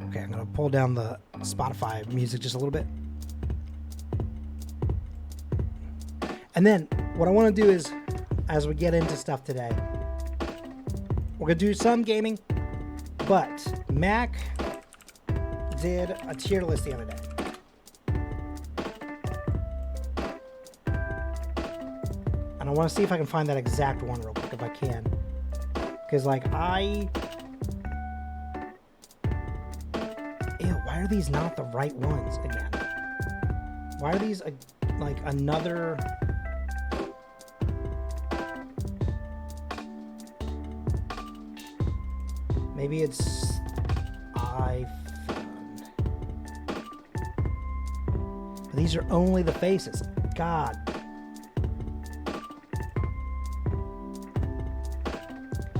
Okay, I'm gonna pull down the Spotify music just a little bit. And then what I want to do is, as we get into stuff today, we're gonna do some gaming, but Mac did a tier list the other day. And I want to see if I can find that exact one real quick, if I can. Because, like, Ew, why are these not the right ones again? Why are these, like, another... Maybe it's iPhone. But these are only the faces. God.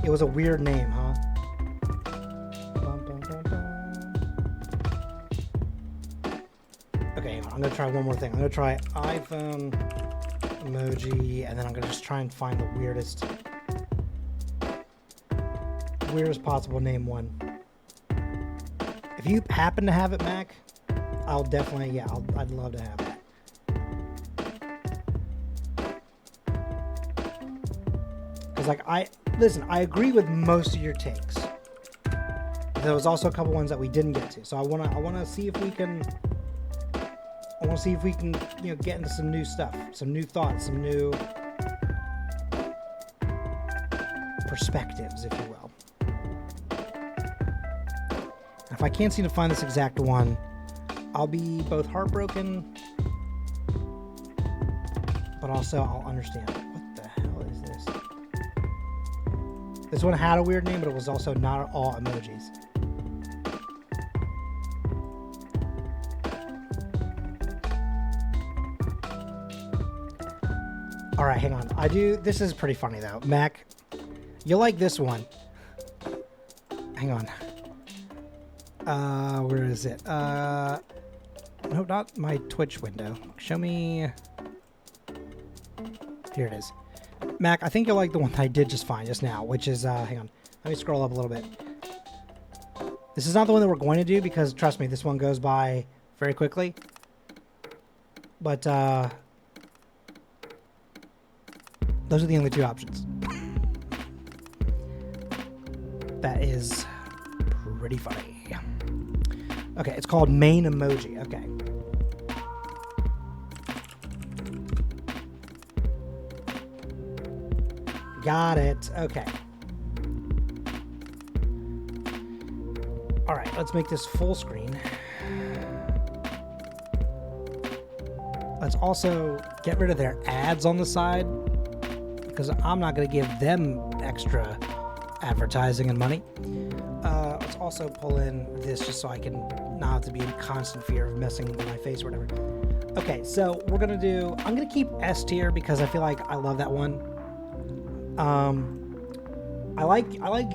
It was a weird name, huh? Bum, bum, bum, bum. Okay, hang on. I'm gonna try one more thing. I'm gonna try iPhone emoji, and then I'm gonna just try and find the weirdest possible name one. If you happen to have it, Mac, I'll definitely, yeah, I'd love to have that. Because, like, listen, I agree with most of your takes. There was also a couple ones that we didn't get to, so I wanna see if we can. I want to see if we can, you know, get into some new stuff, some new thoughts, some new perspectives, if you will. If I can't seem to find this exact one, I'll be both heartbroken, but also I'll understand. What the hell is this? This one had a weird name, but it was also not all emojis. All right, hang on. This is pretty funny though. Mac, you'll like this one. Hang on. Where is it? No, not my Twitch window. Show me. Here it is. Mac, I think you'll like the one that I did just fine just now, which is, hang on. Let me scroll up a little bit. This is not the one that we're going to do because, trust me, this one goes by very quickly. But, those are the only two options. That is pretty funny. Okay, it's called main emoji. Okay. Got it. Okay. All right, let's make this full screen. Let's also get rid of their ads on the side because I'm not going to give them extra advertising and money. Let's also pull in this just so I can not have to be in constant fear of messing with my face or whatever. Okay, so I'm going to keep S tier because I feel like I love that one. I like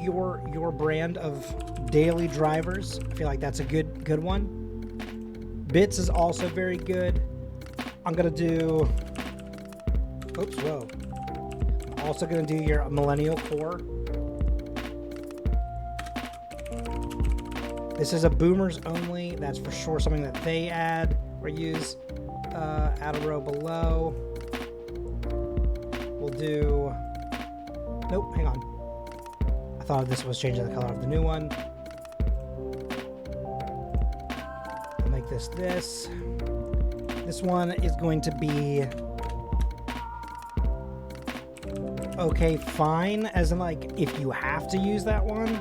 your brand of daily drivers. I feel like that's a good one. Bits is also very good. I'm going to do... Oops, whoa. I'm also going to do your Millennial Core. This is a boomers only. That's for sure something that they add or use. Add a row below. We'll do... Nope, hang on. I thought this was changing the color of the new one. I'll make this this. This one is going to be... Okay, fine. As in, like, if you have to use that one,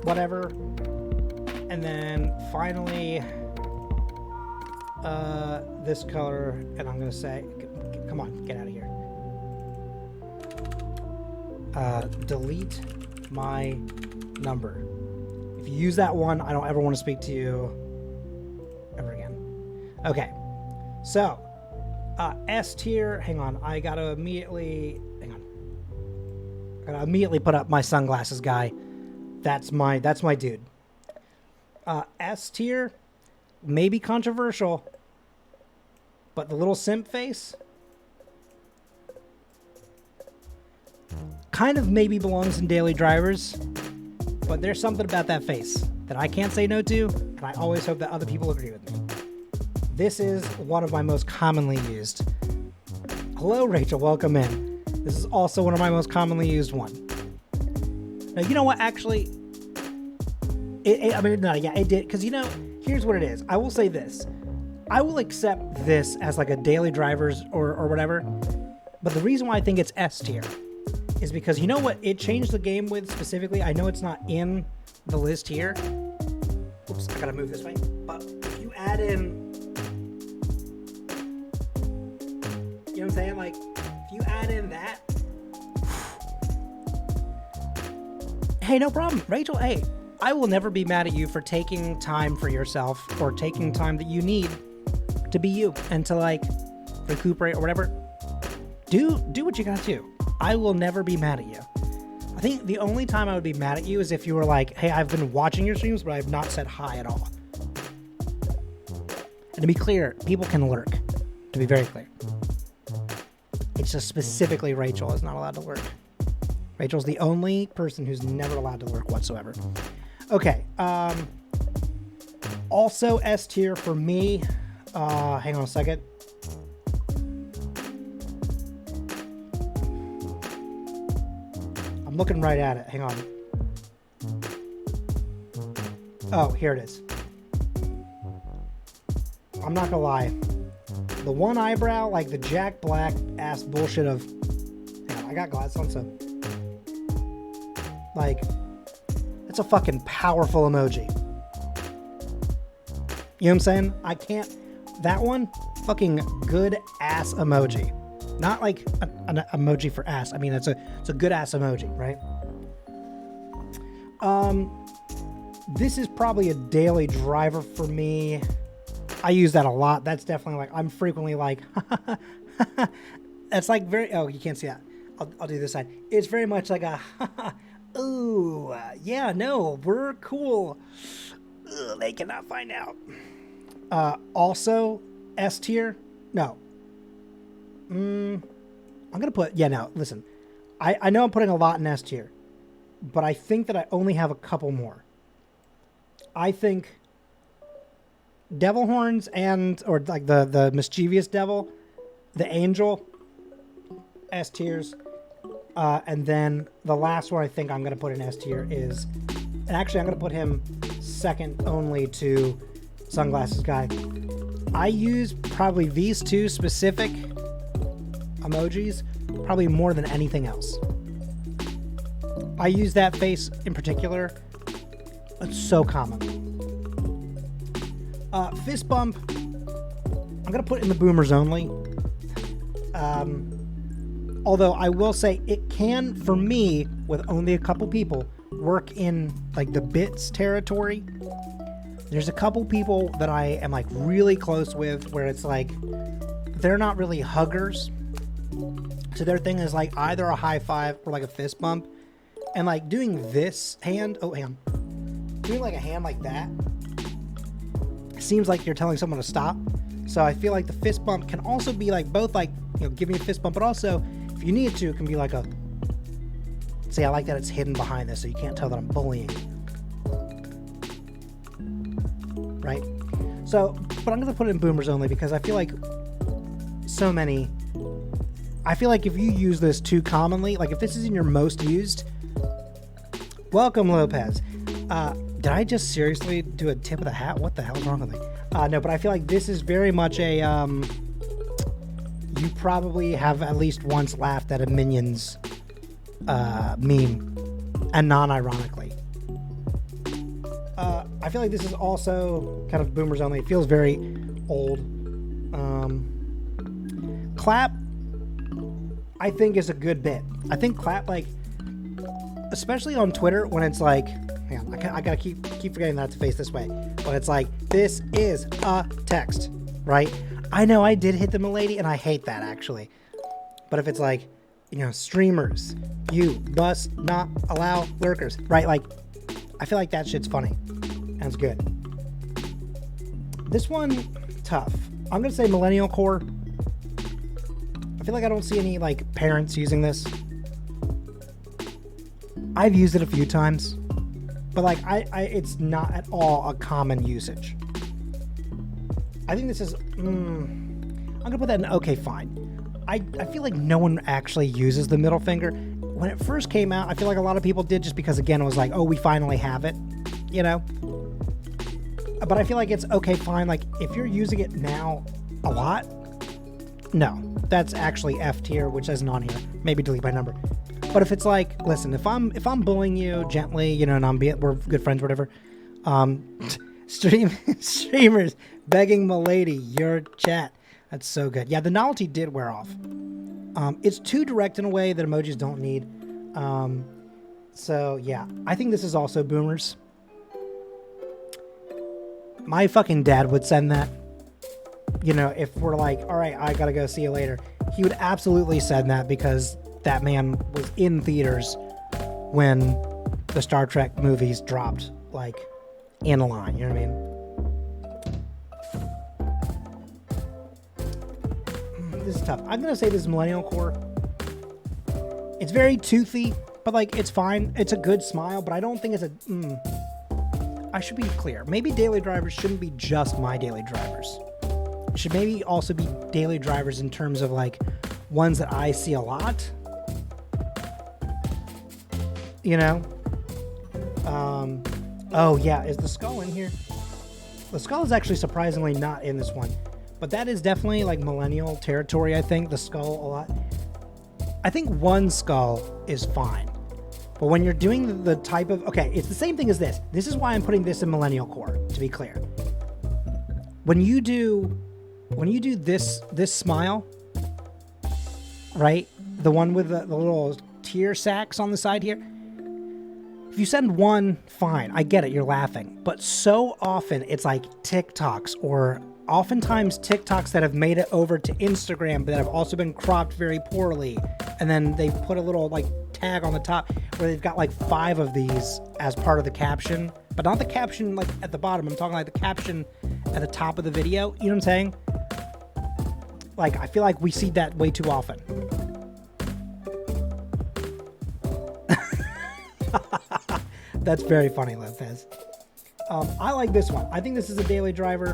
whatever. And then finally, this color, and I'm gonna say, come on, get out of here. Delete my number. If you use that one, I don't ever want to speak to you ever again. Okay, so S tier. Hang on, I gotta immediately put up my sunglasses guy. That's my dude. S tier, maybe controversial, but the little simp face kind of maybe belongs in daily drivers, but there's something about that face. that I can't say no to, and I always hope that other people agree with me. This is one of my most commonly used. Hello, Rachel, welcome in. This is also one of my most commonly used one. Now, you know what, actually, it did, because, here's what it is. I will say this. I will accept this as like a daily drivers or whatever, but the reason why I think it's S tier is because, you know what it changed the game with specifically? I know it's not in the list here. Oops, I gotta move this way. But if you add in, you know what I'm saying? Like, if you add in that, hey, no problem. Rachel, hey, I will never be mad at you for taking time for yourself or taking time that you need to be you and to like recuperate or whatever. Do what you gotta do. I will never be mad at you. I think the only time I would be mad at you is if you were like, hey, I've been watching your streams, but I've not said hi at all. And to be clear, people can lurk. To be very clear. It's just specifically Rachel is not allowed to lurk. Rachel's the only person who's never allowed to lurk whatsoever. Okay. Also S tier for me. Hang on a second. I'm looking right at it. Hang on. Oh, here it is. I'm not gonna lie. The one eyebrow, like the Jack Black ass bullshit of... Hang on, I got glasses on, so... Like, it's a fucking powerful emoji. You know what I'm saying? I can't... That one, fucking good ass emoji. Not like an emoji for ass. I mean, it's a good ass emoji, right? This is probably a daily driver for me. I use that a lot. That's definitely like, I'm frequently like, that's like very, oh, you can't see that. I'll do this side. It's very much like a, ooh, yeah, no, we're cool. Ugh, they cannot find out. Also, S tier. No. I'm going to put, yeah, no, listen. I know I'm putting a lot in S tier, but I think that I only have a couple more. I think devil horns or like the mischievous devil, the angel, S tiers. And then the last one I think I'm going to put in S tier is, and actually I'm going to put him second only to Sunglasses Guy. I use probably these two specific emojis probably more than anything else. I use that face in particular. It's so common. Fist bump, I'm going to put in the boomers only. Although I will say it can, for me, with only a couple people, work in like the bits territory. There's a couple people that I am like really close with where it's like they're not really huggers. So their thing is like either a high five or like a fist bump. And like doing this hand, oh, hang on. Doing like a hand like that seems like you're telling someone to stop. So I feel like the fist bump can also be like both like, give me a fist bump, but also if you need to, it can be like a, see, I like that it's hidden behind this so you can't tell that I'm bullying. Right? So, but I'm going to put it in boomers only because I feel like so many, I feel like if you use this too commonly, like if this is in your most used, welcome Lopez. Did I just seriously do a tip of the hat? What the hell's wrong with me? No, but I feel like this is very much a, you probably have at least once laughed at a Minions meme, and non-ironically. I feel like this is also kind of boomers only. It feels very old. Clap, I think, is a good bit. I think clap, like, especially on Twitter when it's like, hang on, I gotta keep forgetting that to face this way. When it's like, this is a text, right? I know I did hit the milady, and I hate that actually. But if it's like, streamers, you must not allow lurkers, right? Like, I feel like that shit's funny. And it's good. This one, tough. I'm gonna say Millennial Core. I feel like I don't see any like parents using this. I've used it a few times, But like, it's not at all a common usage. I think this is, I'm gonna put that in okay, fine. I feel like no one actually uses the middle finger. When it first came out, I feel like a lot of people did just because, again, it was like, oh, we finally have it, you know? But I feel like it's okay, fine. Like, if you're using it now a lot, no. That's actually F tier, which isn't on here. Maybe delete by number. But if it's like, listen, if I'm bullying you gently, you know, and we're good friends, whatever, streamers begging Milady, your chat. That's so good. Yeah, the novelty did wear off. It's too direct in a way that emojis don't need. So yeah, I think this is also boomers. My fucking dad would send that. You know, if we're like, all right, I gotta go, see you later. He would absolutely send that because that man was in theaters when the Star Trek movies dropped, like, in a line, you know what I mean? This is tough. I'm gonna say this is Millennial Core. It's very toothy, but like, it's fine. It's a good smile, but I don't think it's a, I should be clear. Maybe daily drivers shouldn't be just my daily drivers. It should maybe also be daily drivers in terms of like ones that I see a lot. You know? Oh yeah, is the skull in here? The skull is actually surprisingly not in this one. But that is definitely like millennial territory, I think. The skull a lot. I think one skull is fine. But when you're doing the type of... Okay, it's the same thing as this. This is why I'm putting this in Millennial Core, to be clear. When you do this smile, right? The one with the little tear sacs on the side here. If you send one, fine. I get it, you're laughing. But so often, it's like TikToks or... Oftentimes TikToks that have made it over to Instagram but that have also been cropped very poorly, and then they put a little like tag on the top where they've got like 5 of these as part of the caption, but not the caption like at the bottom. I'm talking like the caption at the top of the video. You know what I'm saying? Like, I feel like we see that way too often. That's very funny, Lopez. I like this one. I think this is a daily driver.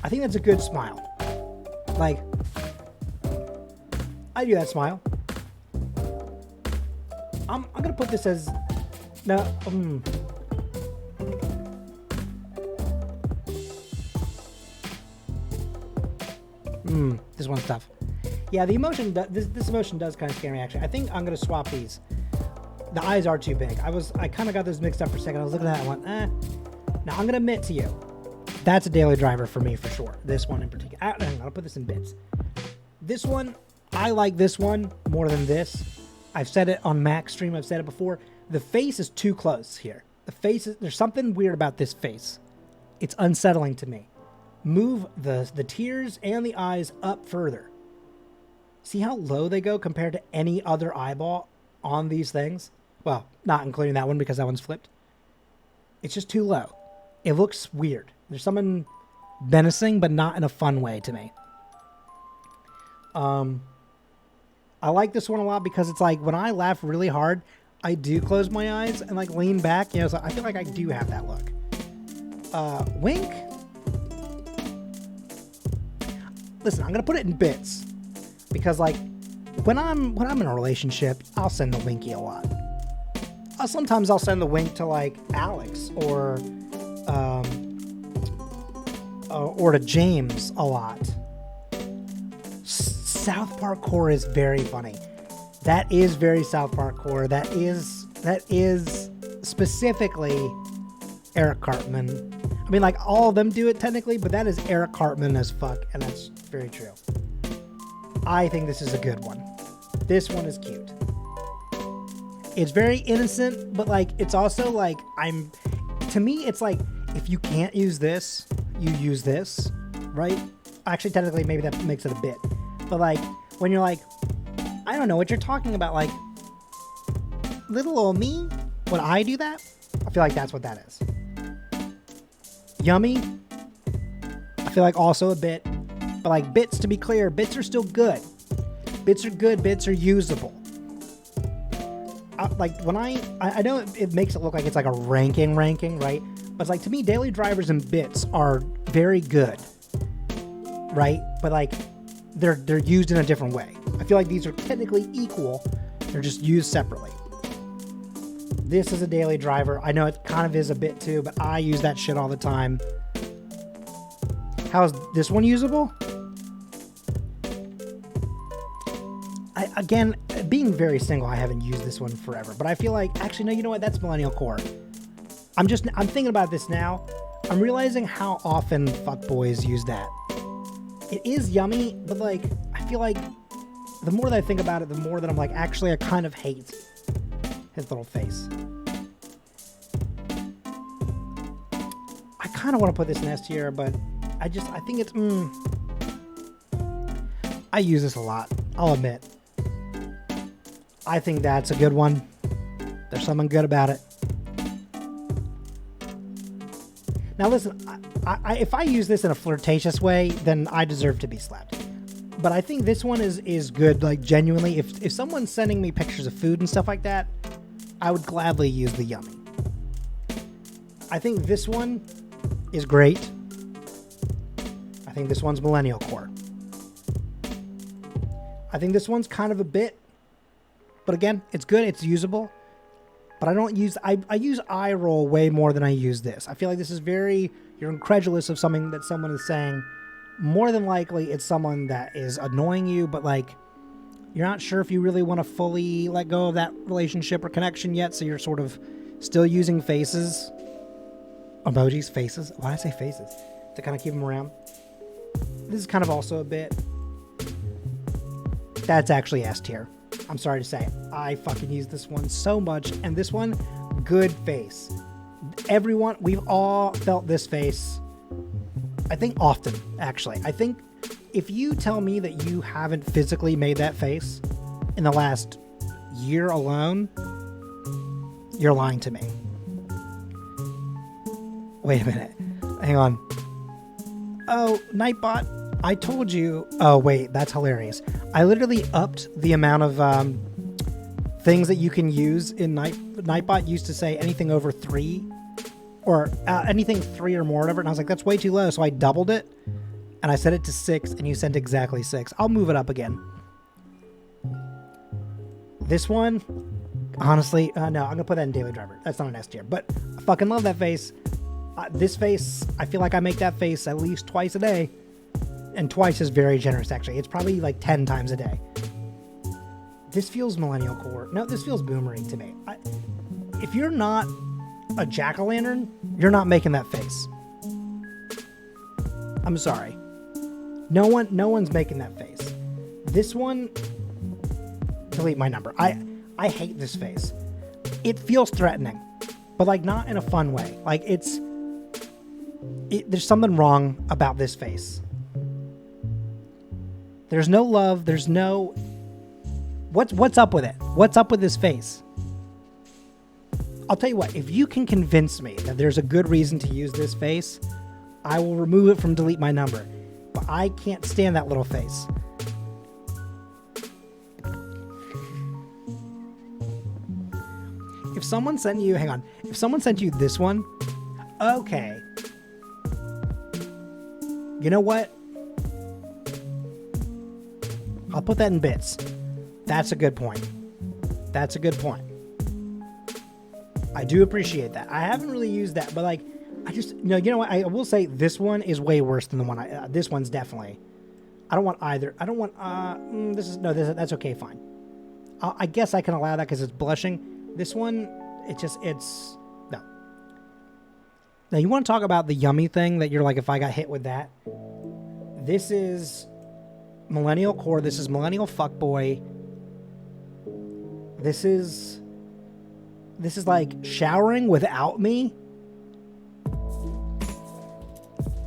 I think that's a good smile. Like, I do that smile. I'm gonna put this as no. This one's tough. Yeah, the emotion. This emotion does kind of scare me. Actually, I think I'm gonna swap these. The eyes are too big. I kind of got this mixed up for a second. I was looking at that. I went, eh. Now I'm gonna admit to you. That's a daily driver for me for sure. This one in particular. I'll put this in bits. This one, I like this one more than this. I've said it on Max stream. I've said it before. The face is too close here. The face is, there's something weird about this face. It's unsettling to me. Move the tears and the eyes up further. See how low they go compared to any other eyeball on these things? Well, not including that one because that one's flipped. It's just too low. It looks weird. There's something menacing, but not in a fun way to me. I like this one a lot because it's like when I laugh really hard, I do close my eyes and like lean back. You know, so I feel like I do have that look. Wink. Listen, I'm gonna put it in bits because like when I'm in a relationship, I'll send the winky a lot. Sometimes I'll send the wink to like Alex or to James a lot. South Park Core is very funny. That is very South Park Core. That is specifically Eric Cartman. I mean, like, all of them do it technically, but that is Eric Cartman as fuck, and that's very true. I think this is a good one. This one is cute. It's very innocent, but, like, it's also, like, to me, it's like, if you can't use this, you use this, right? Actually, technically, maybe that makes it a bit. But, like, when you're like, I don't know what you're talking about, like, little old me, would I do that? I feel like that's what that is. Yummy, I feel like also a bit. But, like, bits, to be clear, bits are still good. Bits are good, bits are usable. like when I know it makes it look like it's like a ranking, right? But it's like, to me, daily drivers and bits are very good, right? But like they're used in a different way. I feel like these are technically equal. They're just used separately. This is a daily driver. I know it kind of is a bit too, but I use that shit all the time. How's this one usable? Again, being very single, I haven't used this one forever, but I feel like, actually, no, you know what? That's Millennial Core. I'm thinking about this now. I'm realizing how often fuckboys use that. It is yummy, but like, I feel like the more that I think about it, the more that I'm like, actually, I kind of hate his little face. I kind of want to put this in S tier, but I think it's, I use this a lot, I'll admit. I think that's a good one. There's something good about it. Now listen, if I use this in a flirtatious way, then I deserve to be slapped. But I think this one is good, like genuinely. If someone's sending me pictures of food and stuff like that, I would gladly use the yummy. I think this one is great. I think this one's Millennial Core. I think this one's kind of a bit, but again, it's good, it's usable. But I don't use, I use eye roll way more than I use this. I feel like this is you're incredulous of something that someone is saying. More than likely, it's someone that is annoying you, but like, you're not sure if you really want to fully let go of that relationship or connection yet, so you're sort of still using faces. Emojis, faces. Why did I say faces? To kind of keep them around. This is kind of also a bit. That's actually S tier. I'm sorry to say. I fucking use this one so much. And this one, good face. Everyone, we've all felt this face. I think often, actually. I think if you tell me that you haven't physically made that face in the last year alone, you're lying to me. Wait a minute. Hang on. Oh, Nightbot, I told you. Oh, wait, that's hilarious. I literally upped the amount of things that you can use in Nightbot. Used to say anything over 3 or anything 3 or more, whatever. And I was like, that's way too low. So I doubled it and I set it to 6 and you sent exactly 6. I'll move it up again. This one, honestly, no, I'm going to put that in Daily Driver. That's not an S tier, but I fucking love that face. This face, I feel like I make that face at least twice a day. And twice is very generous, actually. It's probably like 10 times a day. This feels Millennial Core. No, this feels boomery to me. If you're not a jack-o'-lantern, you're not making that face. I'm sorry. No one's making that face. This one, delete my number. I hate this face. It feels threatening, but like not in a fun way. Like there's something wrong about this face. There's no love. There's no... What's up with it? What's up with this face? I'll tell you what. If you can convince me that there's a good reason to use this face, I will remove it from delete my number. But I can't stand that little face. If someone sent you... Hang on. If someone sent you this one... Okay. You know what? I'll put that in bits. That's a good point. That's a good point. I do appreciate that. I haven't really used that, but like, you know what? I will say this one is way worse than the one this one's definitely. I don't want either. I don't want, that's okay, fine. I guess I can allow that because it's blushing. This one, no. Now, you want to talk about the yummy thing that you're like, if I got hit with that? This is Millennial Core. This is Millennial Fuckboy. This is like showering without me.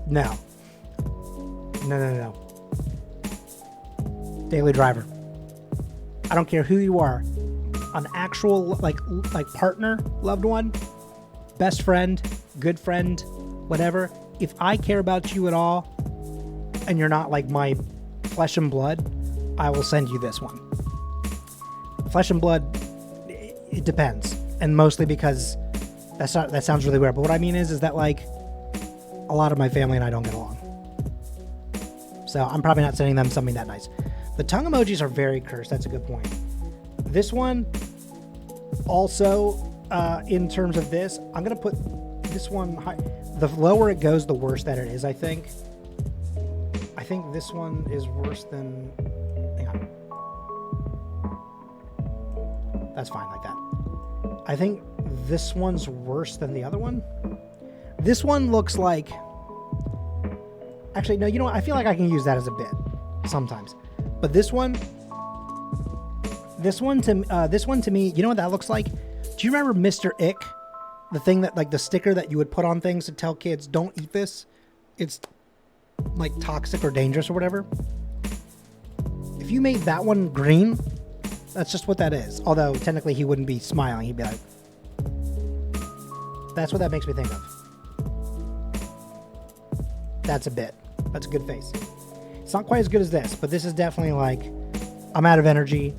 No. Daily Driver. I don't care who you are. An actual like partner, loved one, best friend, good friend, whatever. If I care about you at all, and you're not like my flesh and blood, I will send you this one. Flesh and blood, it depends, and mostly because that sounds really weird. But what I mean is that like a lot of my family and I don't get along, so I'm probably not sending them something that nice. The tongue emojis are very cursed. That's a good point. This one also, in terms of this, I'm gonna put this one high. The lower it goes, the worse that it is. I think this one is worse than. Hang on. That's fine like that. I think this one's worse than the other one. This one looks like... Actually, no, you know what? I feel like I can use that as a bit sometimes. But this one to me, you know what that looks like? Do you remember Mr. Ick? The thing that, like, the sticker that you would put on things to tell kids, don't eat this. It's, like, toxic or dangerous or whatever. If you made that one green... That's just what that is. Although, technically, he wouldn't be smiling. He'd be like... That's what that makes me think of. That's a bit. That's a good face. It's not quite as good as this, but this is definitely like... I'm out of energy.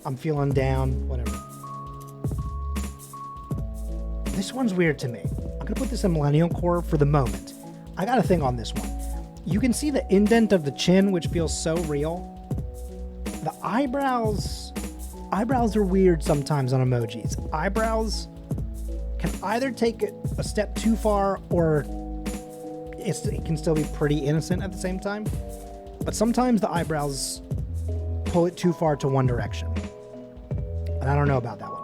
I'm feeling down. Whatever. This one's weird to me. I'm going to put this in Millennial Core for the moment. I got a thing on this one. You can see the indent of the chin, which feels so real. The eyebrows... Eyebrows are weird sometimes on emojis. Eyebrows can either take it a step too far or it can still be pretty innocent at the same time. But sometimes the eyebrows pull it too far to one direction. And I don't know about that one.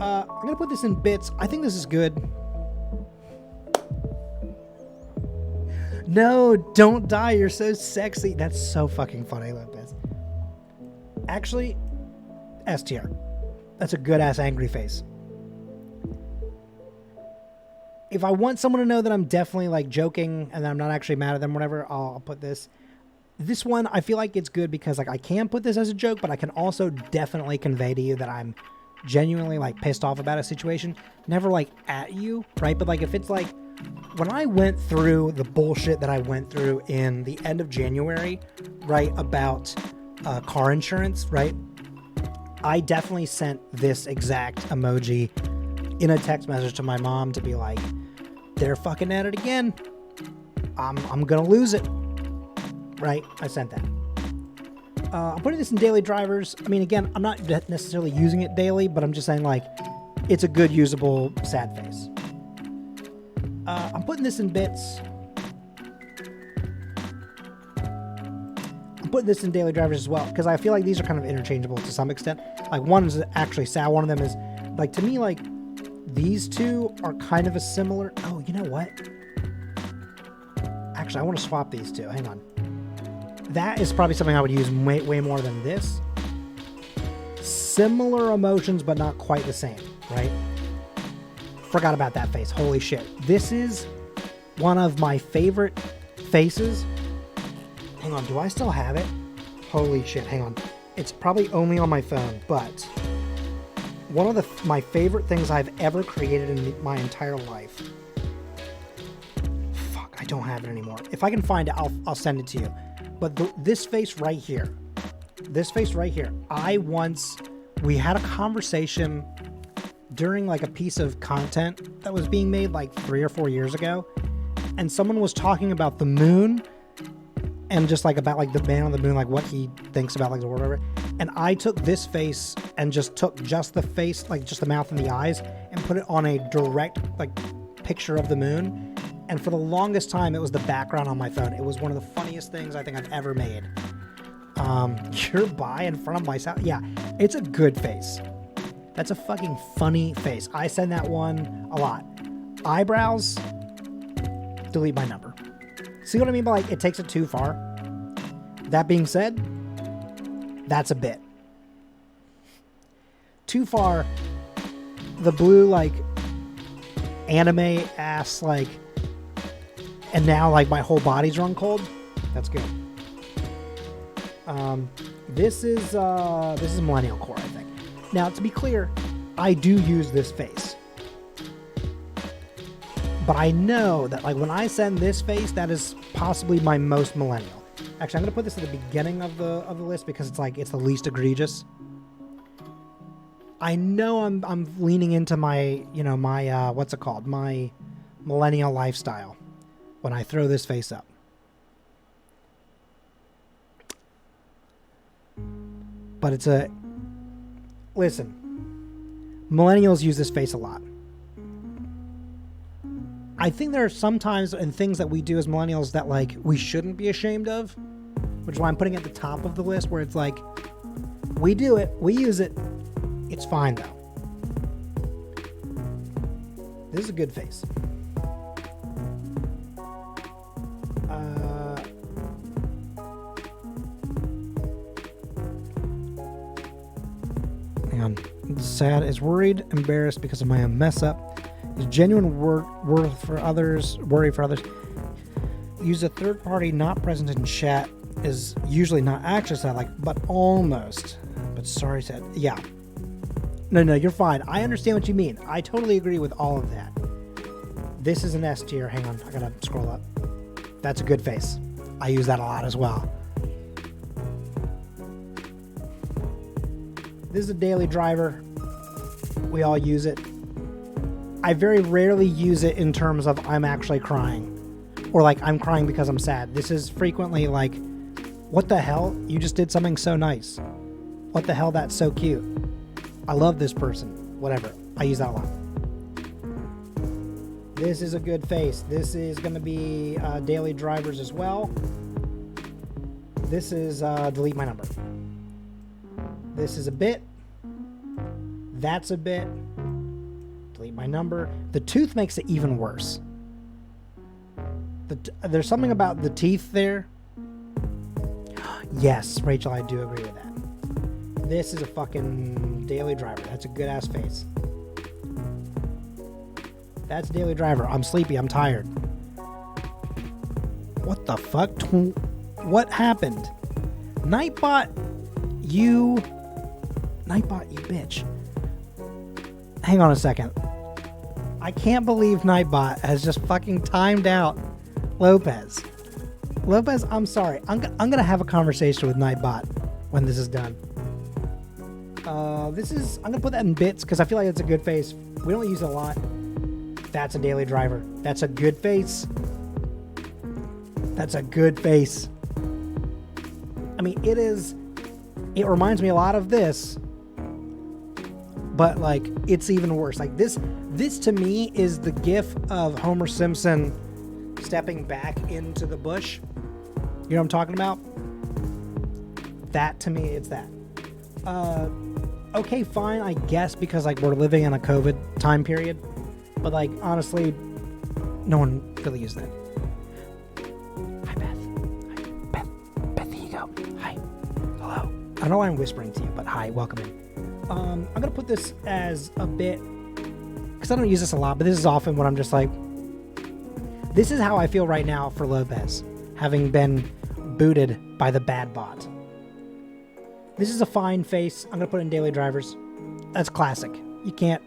I'm going to put this in bits. I think this is good. No, don't die. You're so sexy. That's so fucking funny, Lopez. Actually, S tier. That's a good-ass angry face. If I want someone to know that I'm definitely, like, joking and that I'm not actually mad at them or whatever, I'll put this. This one, I feel like it's good because, like, I can put this as a joke, but I can also definitely convey to you that I'm genuinely, like, pissed off about a situation. Never, like, at you, right? But, like, if it's, like, when I went through the bullshit that I went through in the end of January, right, about... car insurance, right? I definitely sent this exact emoji in a text message to my mom to be like, they're fucking at it again. I'm gonna lose it. Right? I sent that. I'm putting this in daily drivers. I mean, again, I'm not necessarily using it daily, but I'm just saying, like, it's a good, usable, sad face. I'm putting this in bits. I'm putting this in daily drivers as well, because I feel like these are kind of interchangeable to some extent. Like, one is actually sad. One of them is, like, to me, like, these two are kind of a similar... Oh, you know what? Actually, I want to swap these two. Hang on. That is probably something I would use way more than this. Similar emotions, but not quite the same, right? Forgot about that face. Holy shit. This is one of my favorite faces. Hang on, do I still have it? Holy shit, hang on. It's probably only on my phone, but one of my favorite things I've ever created in my entire life. Fuck, I don't have it anymore. If I can find it, I'll send it to you. But this face right here, we had a conversation during like a piece of content that was being made like 3 or 4 years ago, and someone was talking about the moon and just like about like the man on the moon, like what he thinks about like the world, whatever. And I took this face and just took just the face, like just the mouth and the eyes, and put it on a direct like picture of the moon. And for the longest time, it was the background on my phone. It was one of the funniest things I think I've ever made. You're by in front of myself. Yeah, it's a good face. That's a fucking funny face. I send that one a lot. Eyebrows, delete my number. See what I mean by like, it takes it too far? That being said, that's a bit. Too far, the blue, like, anime ass, like, and now, like, my whole body's run cold. That's good. This is Millennial Core, I think. Now, to be clear, I do use this face. But I know that, like, when I send this face, that is possibly my most millennial. Actually, I'm going to put this at the beginning of the list because it's, like, it's the least egregious. I know I'm leaning into my, my what's it called? My millennial lifestyle when I throw this face up. But listen, millennials use this face a lot. I think there are sometimes in things that we do as millennials that like we shouldn't be ashamed of, which is why I'm putting it at the top of the list, where it's like, we do it, we use it, it's fine though. This is a good face. Hang on. Sad is worried, embarrassed because of my mess up. Is genuine worry for others. Use a third party not present in chat is usually not actually sad, but almost. But sorry, sad. Yeah. No, you're fine. I understand what you mean. I totally agree with all of that. This is an S tier. Hang on, I gotta scroll up. That's a good face. I use that a lot as well. This is a daily driver. We all use it. I very rarely use it in terms of I'm actually crying. Or I'm crying because I'm sad. This is frequently what the hell? You just did something so nice. What the hell? That's so cute. I love this person. Whatever. I use that a lot. This is a good face. This is going to be daily drivers as well. This is delete my number. This is a bit. That's a bit. Delete my number. The tooth makes it even worse. There's something about the teeth there. Yes, Rachel, I do agree with that. This is a fucking daily driver. That's a good ass face. That's daily driver. I'm sleepy. I'm tired. What the fuck? What happened? Nightbot, you bitch. Hang on a second. I can't believe Nightbot has just fucking timed out Lopez. Lopez, I'm sorry. I'm gonna have a conversation with Nightbot when this is done. I'm gonna put that in bits because I feel like it's a good face. We don't use it a lot. That's a daily driver. That's a good face. That's a good face. I mean, it is. It reminds me a lot of this, but it's even worse. This to me is the gif of Homer Simpson stepping back into the bush. You know what I'm talking about? That to me, it's that. Okay, fine, I guess, because we're living in a COVID time period. But honestly, no one really used that. Hi, Beth. Hi, Beth, there you go. Hi. Hello. I don't know why I'm whispering to you, but hi, welcome in. I'm gonna put this as a bit, because I don't use this a lot, but this is often when I'm just this is how I feel right now for Lopez, having been booted by the bad bot. This is a fine face. I'm gonna put it in daily drivers. That's classic. You can't.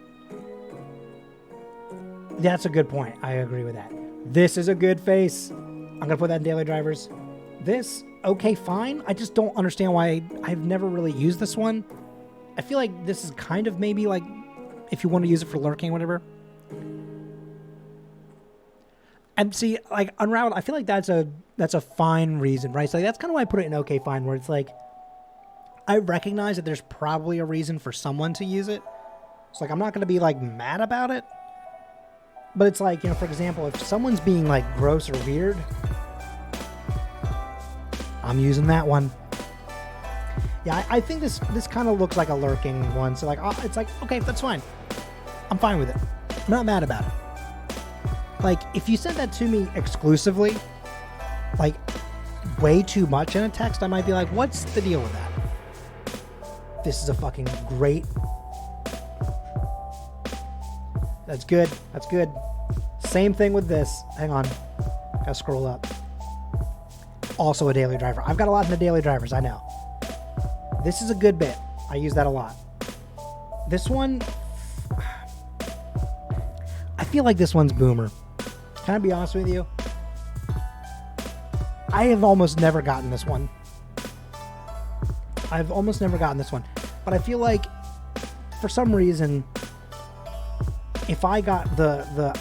That's a good point. I agree with that. This is a good face. I'm going to put that in daily drivers. This, okay, fine. I just don't understand why I've never really used this one. I feel like this is kind of maybe if you want to use it for lurking or whatever. And see, Unraveled, I feel like that's a fine reason, right? So that's kind of why I put it in okay, fine, where it's I recognize that there's probably a reason for someone to use it. So I'm not going to be mad about it. But it's for example, if someone's being gross or weird, I'm using that one. Yeah, I think this kind of looks like a lurking one. So it's okay, that's fine. I'm fine with it. I'm not mad about it. If you sent that to me exclusively, way too much in a text, I might be what's the deal with that? This is a fucking great. That's good. That's good. Same thing with this. Hang on. Gotta scroll up. Also a daily driver. I've got a lot in the daily drivers, I know. This is a good bit. I use that a lot. This one, I feel like this one's boomer. Can I be honest with you? I have almost never gotten this one. But I feel like for some reason, if I got the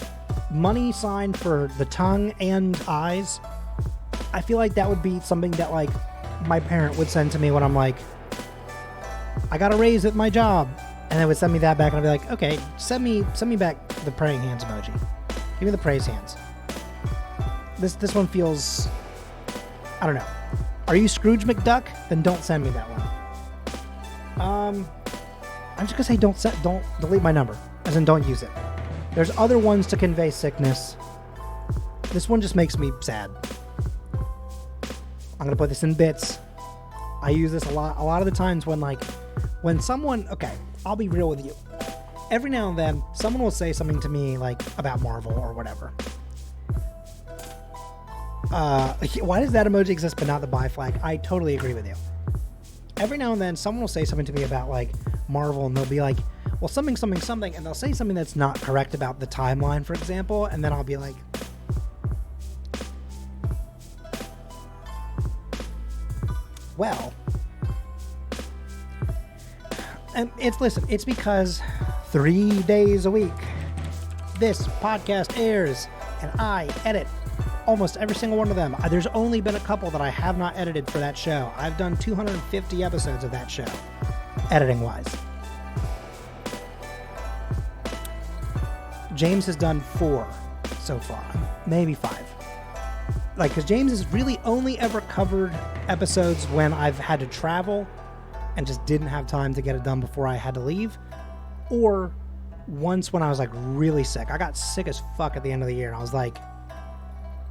money sign for the tongue and eyes, I feel like that would be something that like my parent would send to me when I'm like, I got a raise at my job, and they would send me that back, and I'd be like, okay, send me back the praying hands emoji. Give me the praise hands. This one feels, I don't know. Are you Scrooge McDuck? Then don't send me that one. I'm just gonna say don't delete my number, as in don't use it. There's other ones to convey sickness. This one just makes me sad. I'm gonna put this in bits. I use this a lot of the times when someone, okay, I'll be real with you. Every now and then, someone will say something to me like about Marvel or whatever. Why does that emoji exist but not the buy flag? I totally agree with you. Every now and then, someone will say something to me about like Marvel, and they'll be like, well, something, and they'll say something that's not correct about the timeline, for example, and then I'll be like, well, and it's because 3 days a week this podcast airs, and I edit almost every single one of them. There's only been a couple that I have not edited for that show. I've done 250 episodes of that show, editing wise. James has done 4 so far, maybe 5. Like, because James has really only ever covered episodes when I've had to travel and just didn't have time to get it done before I had to leave, or once when I was like really sick. I got sick as fuck at the end of the year, and I was like,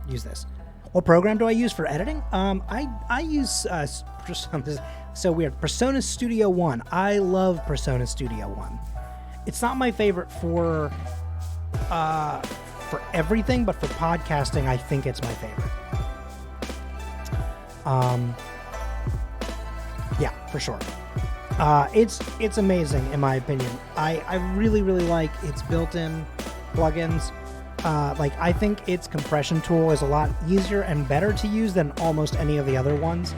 use this. What program do I use for editing? I use so weird, PreSonus Studio One. I love PreSonus Studio One. It's not my favorite for everything, but for podcasting, I think it's my favorite. Yeah, for sure. It's amazing in my opinion. I really like its built-in plugins. Like, I think its compression tool is a lot easier and better to use than almost any of the other ones.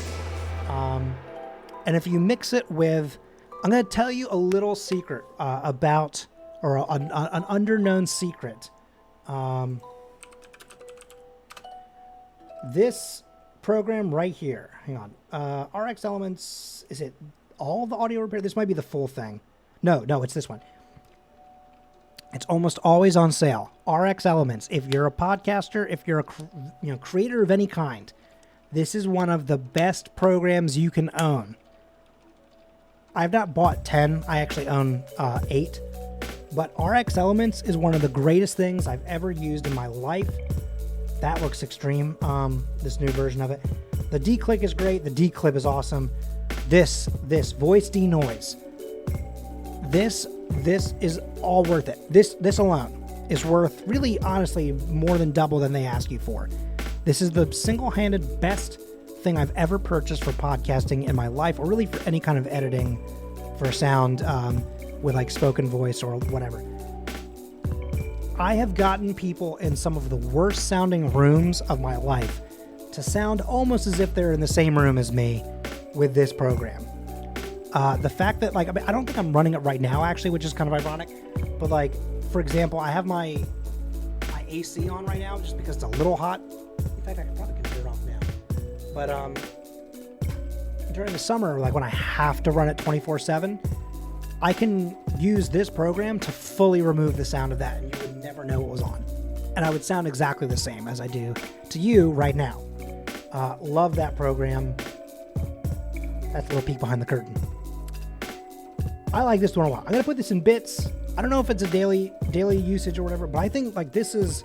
And if you mix it with, I'm going to tell you a little secret about, or an underknown secret. This program right here, hang on, RX Elements, is it all the audio repair? This might be the full thing. No, it's this one. It's almost always on sale. RX Elements. If you're a podcaster, if you're a creator of any kind, this is one of the best programs you can own. I've not bought 10. I actually own 8. But RX Elements is one of the greatest things I've ever used in my life. That looks extreme. This new version of it. The D-Click is great. The D-Clip is awesome. This voice denoise. This is all worth it. This alone is worth, really, honestly, more than double than they ask you for. This is the single-handed best thing I've ever purchased for podcasting in my life, or really for any kind of editing for sound with like spoken voice or whatever. I have gotten people in some of the worst sounding rooms of my life to sound almost as if they're in the same room as me with this program. The fact that, like, I don't think I'm running it right now, actually, which is kind of ironic. But, like, for example, I have my AC on right now just because it's a little hot. In fact, I could probably turn it off now. But during the summer, like when I have to run it 24/7, I can use this program to fully remove the sound of that, and you would never know what was on. And I would sound exactly the same as I do to you right now. Love that program. That's a little peek behind the curtain. I like this one a lot. I'm going to put this in bits. I don't know if it's a daily usage or whatever, but I think like this is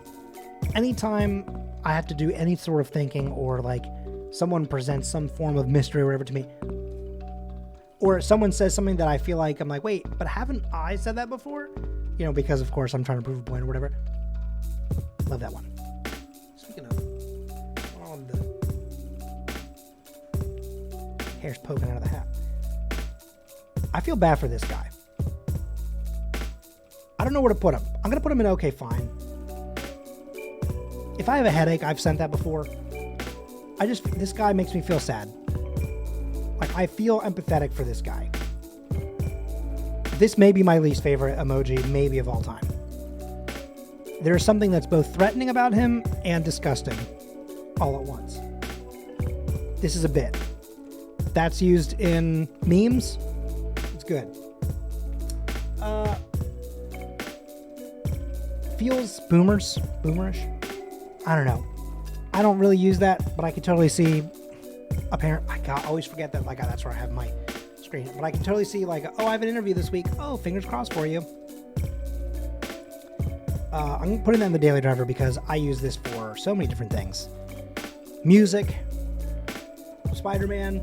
anytime I have to do any sort of thinking, or like someone presents some form of mystery or whatever to me, or someone says something that I feel like I'm like, wait, but haven't I said that before? You know, because of course I'm trying to prove a point or whatever. Love that one. Speaking of, the hair's poking out of the hat. I feel bad for this guy. I don't know where to put him. I'm going to put him in okay, fine. If I have a headache, I've sent that before. This guy makes me feel sad. Like, I feel empathetic for this guy. This may be my least favorite emoji, maybe of all time. There's something that's both threatening about him and disgusting all at once. This is a bit. That's used in memes. It's good. Feels boomerish. I don't know. I don't really use that, but I can totally see I always forget that, like, that's where I have my screen. But I can totally see, like, oh, I have an interview this week. Oh, fingers crossed for you. I'm putting that in the Daily Driver because I use this for so many different things. Music, Spider-Man,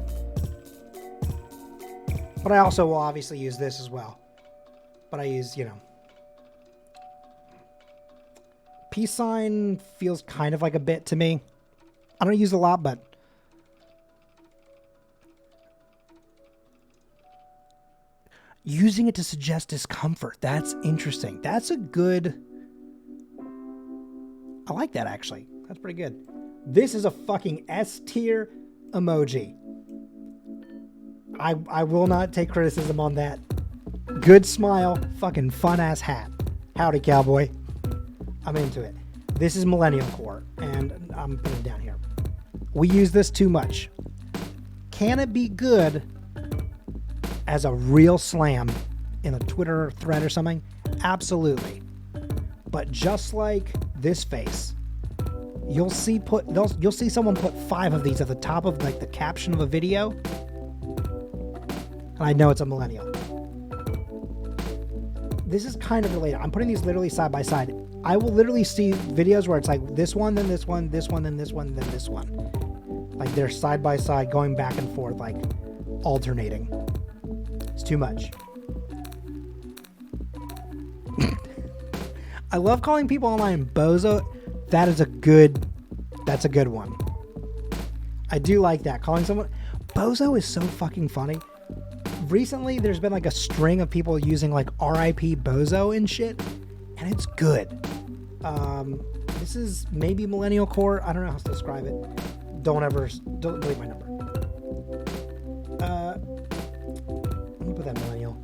but I also will obviously use this as well. But I use, peace sign feels kind of like a bit to me. I don't use it a lot, but using it to suggest discomfort. That's interesting. That's a good... I like that, actually. That's pretty good. This is a fucking S tier emoji. I will not take criticism on that. Good smile, fucking fun-ass hat. Howdy, cowboy. I'm into it. This is Millennial Core, and I'm putting it down here. We use this too much. Can it be good as a real slam in a Twitter thread or something? Absolutely. But just like this face, you'll see someone put 5 of these at the top of, like, the caption of a video, and I know it's a millennial. This is kind of related. I'm putting these literally side by side. I will literally see videos where it's like this one, then this one, this one, then this one, then this one. Like, they're side by side, going back and forth, like alternating. It's too much. I love calling people online bozo. That's a good one. I do like that. Calling someone bozo is so fucking funny. Recently, there's been like a string of people using like RIP bozo and shit, and it's good. This is maybe Millennial Core. I don't know how to describe it. Don't delete my number. Let me put that millennial.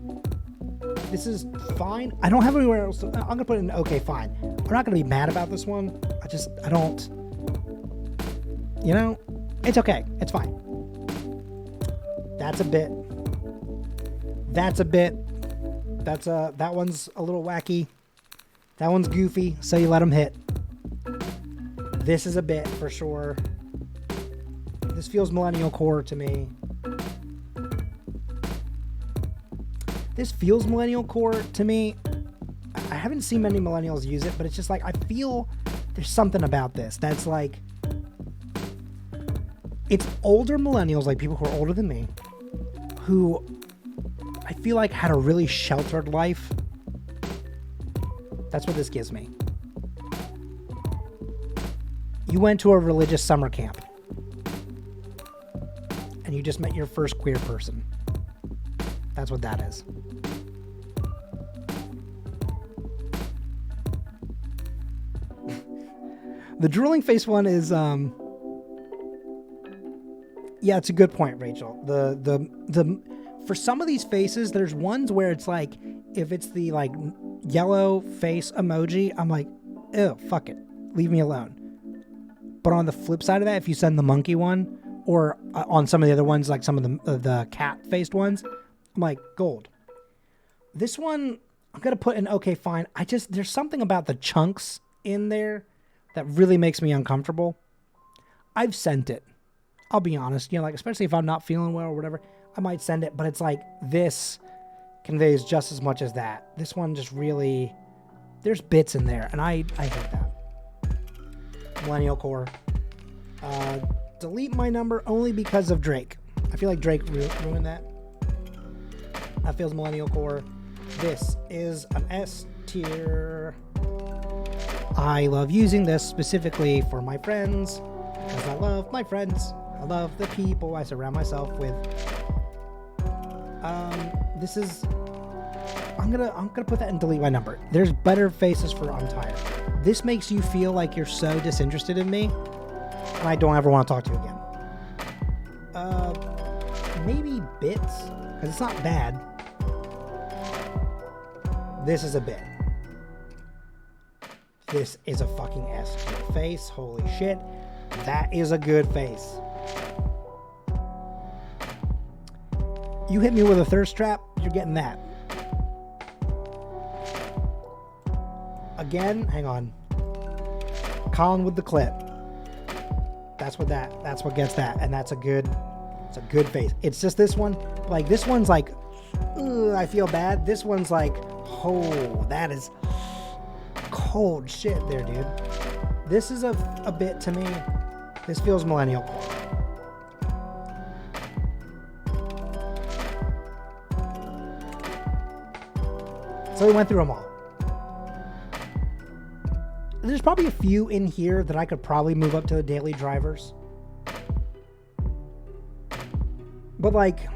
This is fine. I don't have anywhere else. I'm going to put in okay, fine. I'm not going to be mad about this one. I don't. It's okay. It's fine. That's a bit. That one's a little wacky. That one's goofy, so you let them hit. This is a bit for sure. This feels Millennial Core to me. This feels Millennial Core to me. I haven't seen many millennials use it, but it's just like, I feel there's something about this that's like, it's older millennials, like people who are older than me, who I feel like had a really sheltered life. That's what this gives me. You went to a religious summer camp and you just met your first queer person. That's what that is. The drooling face one is, yeah, it's a good point, Rachel. The for some of these faces, there's ones where it's like, if it's the like yellow face emoji, I'm like, ew, fuck it, leave me alone. But on the flip side of that, if you send the monkey one, or on some of the other ones, like some of the cat-faced ones, I'm like, gold. This one, I'm gonna put in okay, fine. There's something about the chunks in there that really makes me uncomfortable. I've sent it. I'll be honest, like, especially if I'm not feeling well or whatever, I might send it, but it's like, this conveys just as much as that. This one just really, there's bits in there, and I hate that. Millennial Core. Delete my number only because of Drake. I feel like Drake ruined that. That feels Millennial Core. This is an S tier. I love using this specifically for my friends, because I love my friends. I love the people I surround myself with. This is, I'm gonna put that in delete my number. There's better faces for I'm tired. This makes you feel like you're so disinterested in me, and I don't ever want to talk to you again. Maybe bits, because it's not bad. This is a bit. This is a fucking S tier face. Holy shit. That is a good face. You hit me with a thirst trap, you're getting that. Again, hang on. Colin with the clip. That's what gets that. And it's a good face. It's just this one. Like, this one's like, ugh, I feel bad. This one's like, oh, that is cold shit there, dude. This is a bit, to me, this feels millennial core. So we went through them all. There's probably a few in here that I could probably move up to the daily drivers. But like,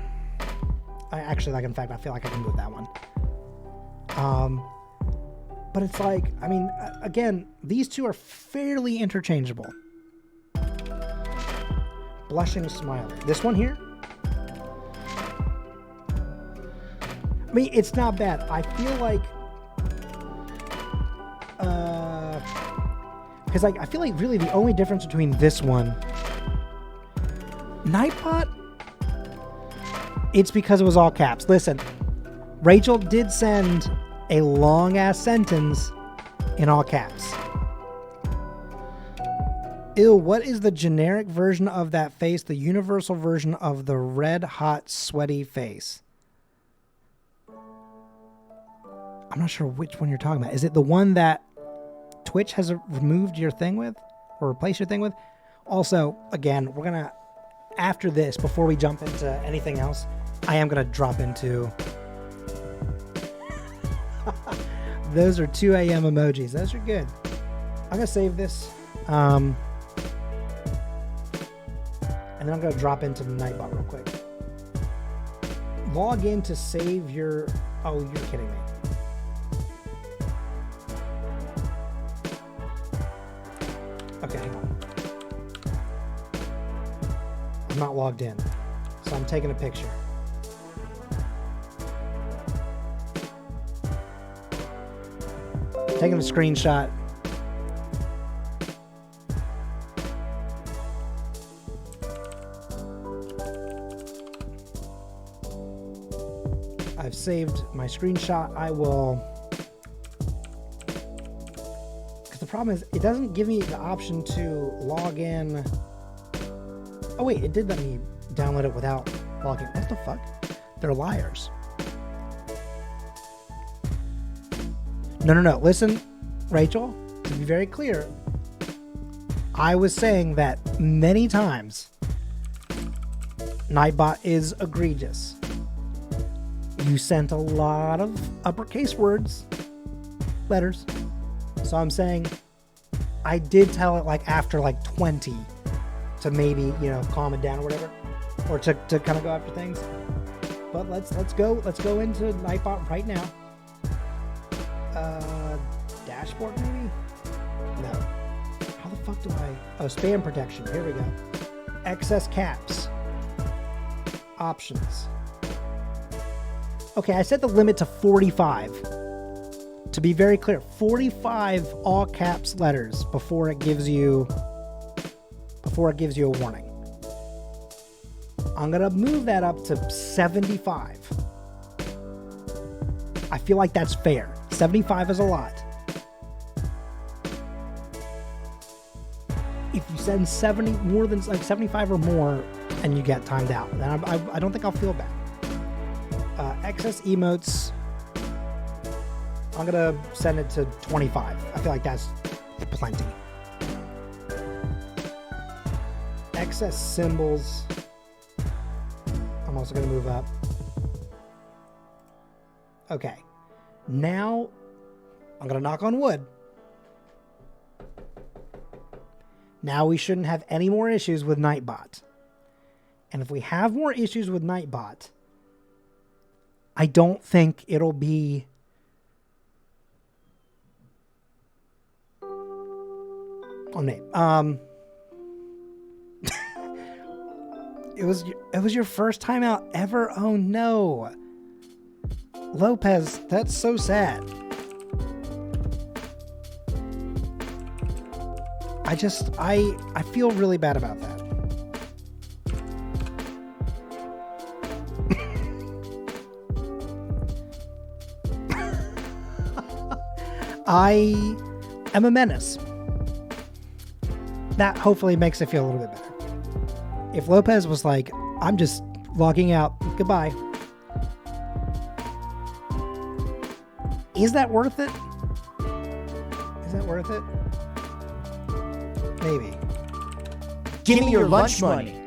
in fact, I feel like I can move that one. But it's like, I mean, again, these two are fairly interchangeable. Blushing smiley. This one here? I mean, it's not bad. I feel like, because like, I feel like really the only difference between this one, Nightbot, it's because it was all caps. Listen, Rachel did send a long ass sentence in all caps. Ew, what is the generic version of that face? The universal version of the red hot sweaty face. I'm not sure which one you're talking about. Is it the one that Twitch has removed your thing with? Or replaced your thing with? Also, again, we're going to, after this, before we jump into anything else, I am going to drop into... Those are 2 a.m. emojis. Those are good. I'm going to save this. And then I'm going to drop into Nightbot real quick. Log in to save your... Oh, you're kidding me. Okay, hang on. I'm not logged in, so I'm taking a picture. Taking a screenshot. I've saved my screenshot. I will... The problem is it doesn't give me the option to log in. Oh wait, it did let me download it without logging. What the fuck? They're liars. No. Listen, Rachel, to be very clear, I was saying that many times Nightbot is egregious. You sent a lot of uppercase letters. So I'm saying I did tell it like after like 20 to maybe, you know, calm it down or whatever, or to kind of go after things. But let's go into Nightbot right now. Dashboard maybe? No. How the fuck do I? Oh, spam protection. Here we go. Excess caps. Options. Okay, I set the limit to 45. To be very clear, 45 all caps letters before it gives you a warning. I'm going to move that up to 75. I feel like that's fair. 75 is a lot. If you send 70 more than like 75 or more and you get timed out, then I don't think I'll feel bad. Excess emotes, I'm going to send it to 25. I feel like that's plenty. Excess symbols, I'm also going to move up. Okay. Now, I'm going to knock on wood. Now we shouldn't have any more issues with Nightbot. And if we have more issues with Nightbot, I don't think it'll be... Oh, name. It was your first time out ever? Oh no. Lopez, that's so sad. I feel really bad about that. I am a menace. That hopefully makes it feel a little bit better. If Lopez was like, I'm just logging out, goodbye. Is that worth it? Is that worth it? Maybe. Give me your lunch money.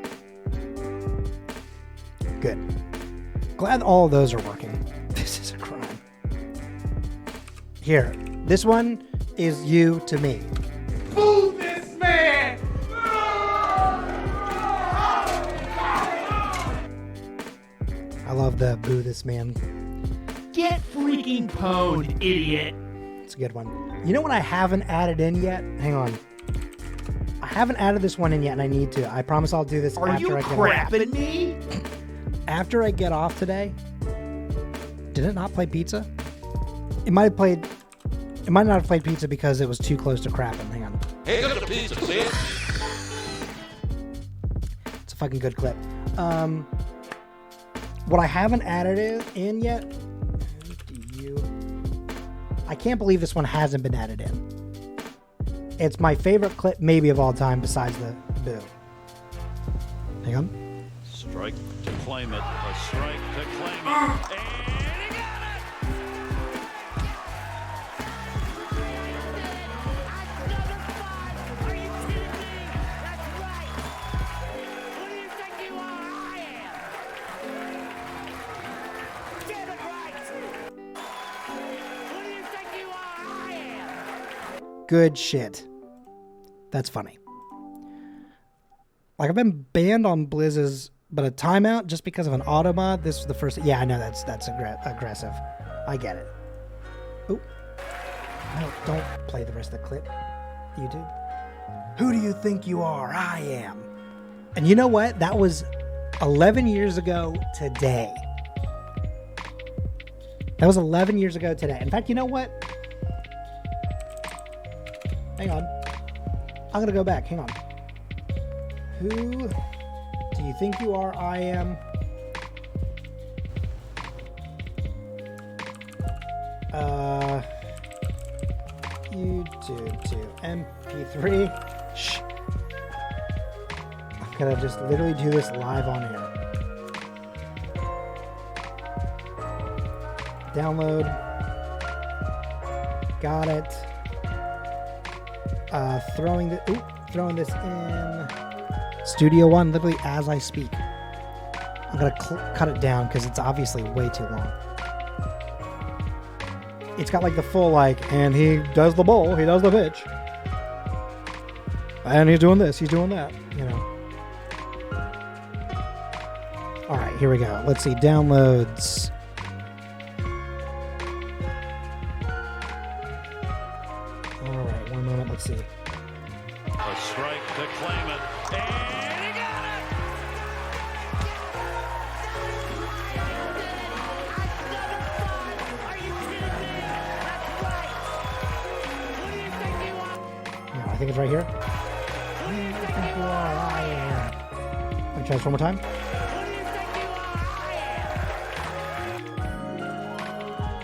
Good. Glad all of those are working. This is a crime. Here, this one is you to me. Boo this man! I love the boo this man. Get freaking pwned, idiot. It's a good one. You know what I haven't added in yet? Hang on. I haven't added this one in yet, and I need to. I promise I'll do this Are after you I get off. crapping me? After I get off today. Did it not play pizza? It might not have played pizza because it was too close to crapping. Hang on. Here comes the pizza, see it? It's a fucking good clip. What I haven't added in yet. I can't believe this one hasn't been added in. It's my favorite clip maybe of all time besides the boo. Hang on. Strike to claim it. A strike to claim it. And he got it! Another five! Are you kidding me? That's right! Who do you think you are? I am! Get it right! Who do you think you are? I am! Good shit. That's funny. Like, I've been banned on Blizz's, but a timeout just because of an auto mod. This was the first. Yeah, I know that's aggressive. I get it. Oop. No, don't play the rest of the clip. YouTube. Who do you think you are? I am. And you know what? That was 11 years ago today. That was 11 years ago today. In fact, you know what? Hang on. I'm going to go back. Hang on. Who do you think you are? I am. YouTube to MP3. Shh. I'm going to just literally do this live on air. Download. Got it. Throwing this in Studio One literally as I speak. I'm gonna cut it down because it's obviously way too long. It's got like the full and he does the bowl, he does the pitch, and he's doing this, he's doing that, you know. All right, here we go. Let's see, downloads. All right, one moment. Let's see. A strike to claim it. And he got it! Another five! Are you kidding me? That's right! Who do you think you are? No, I think it's right here. Who do you think you are? I am. Let me try this one more time. Who do you think you are? I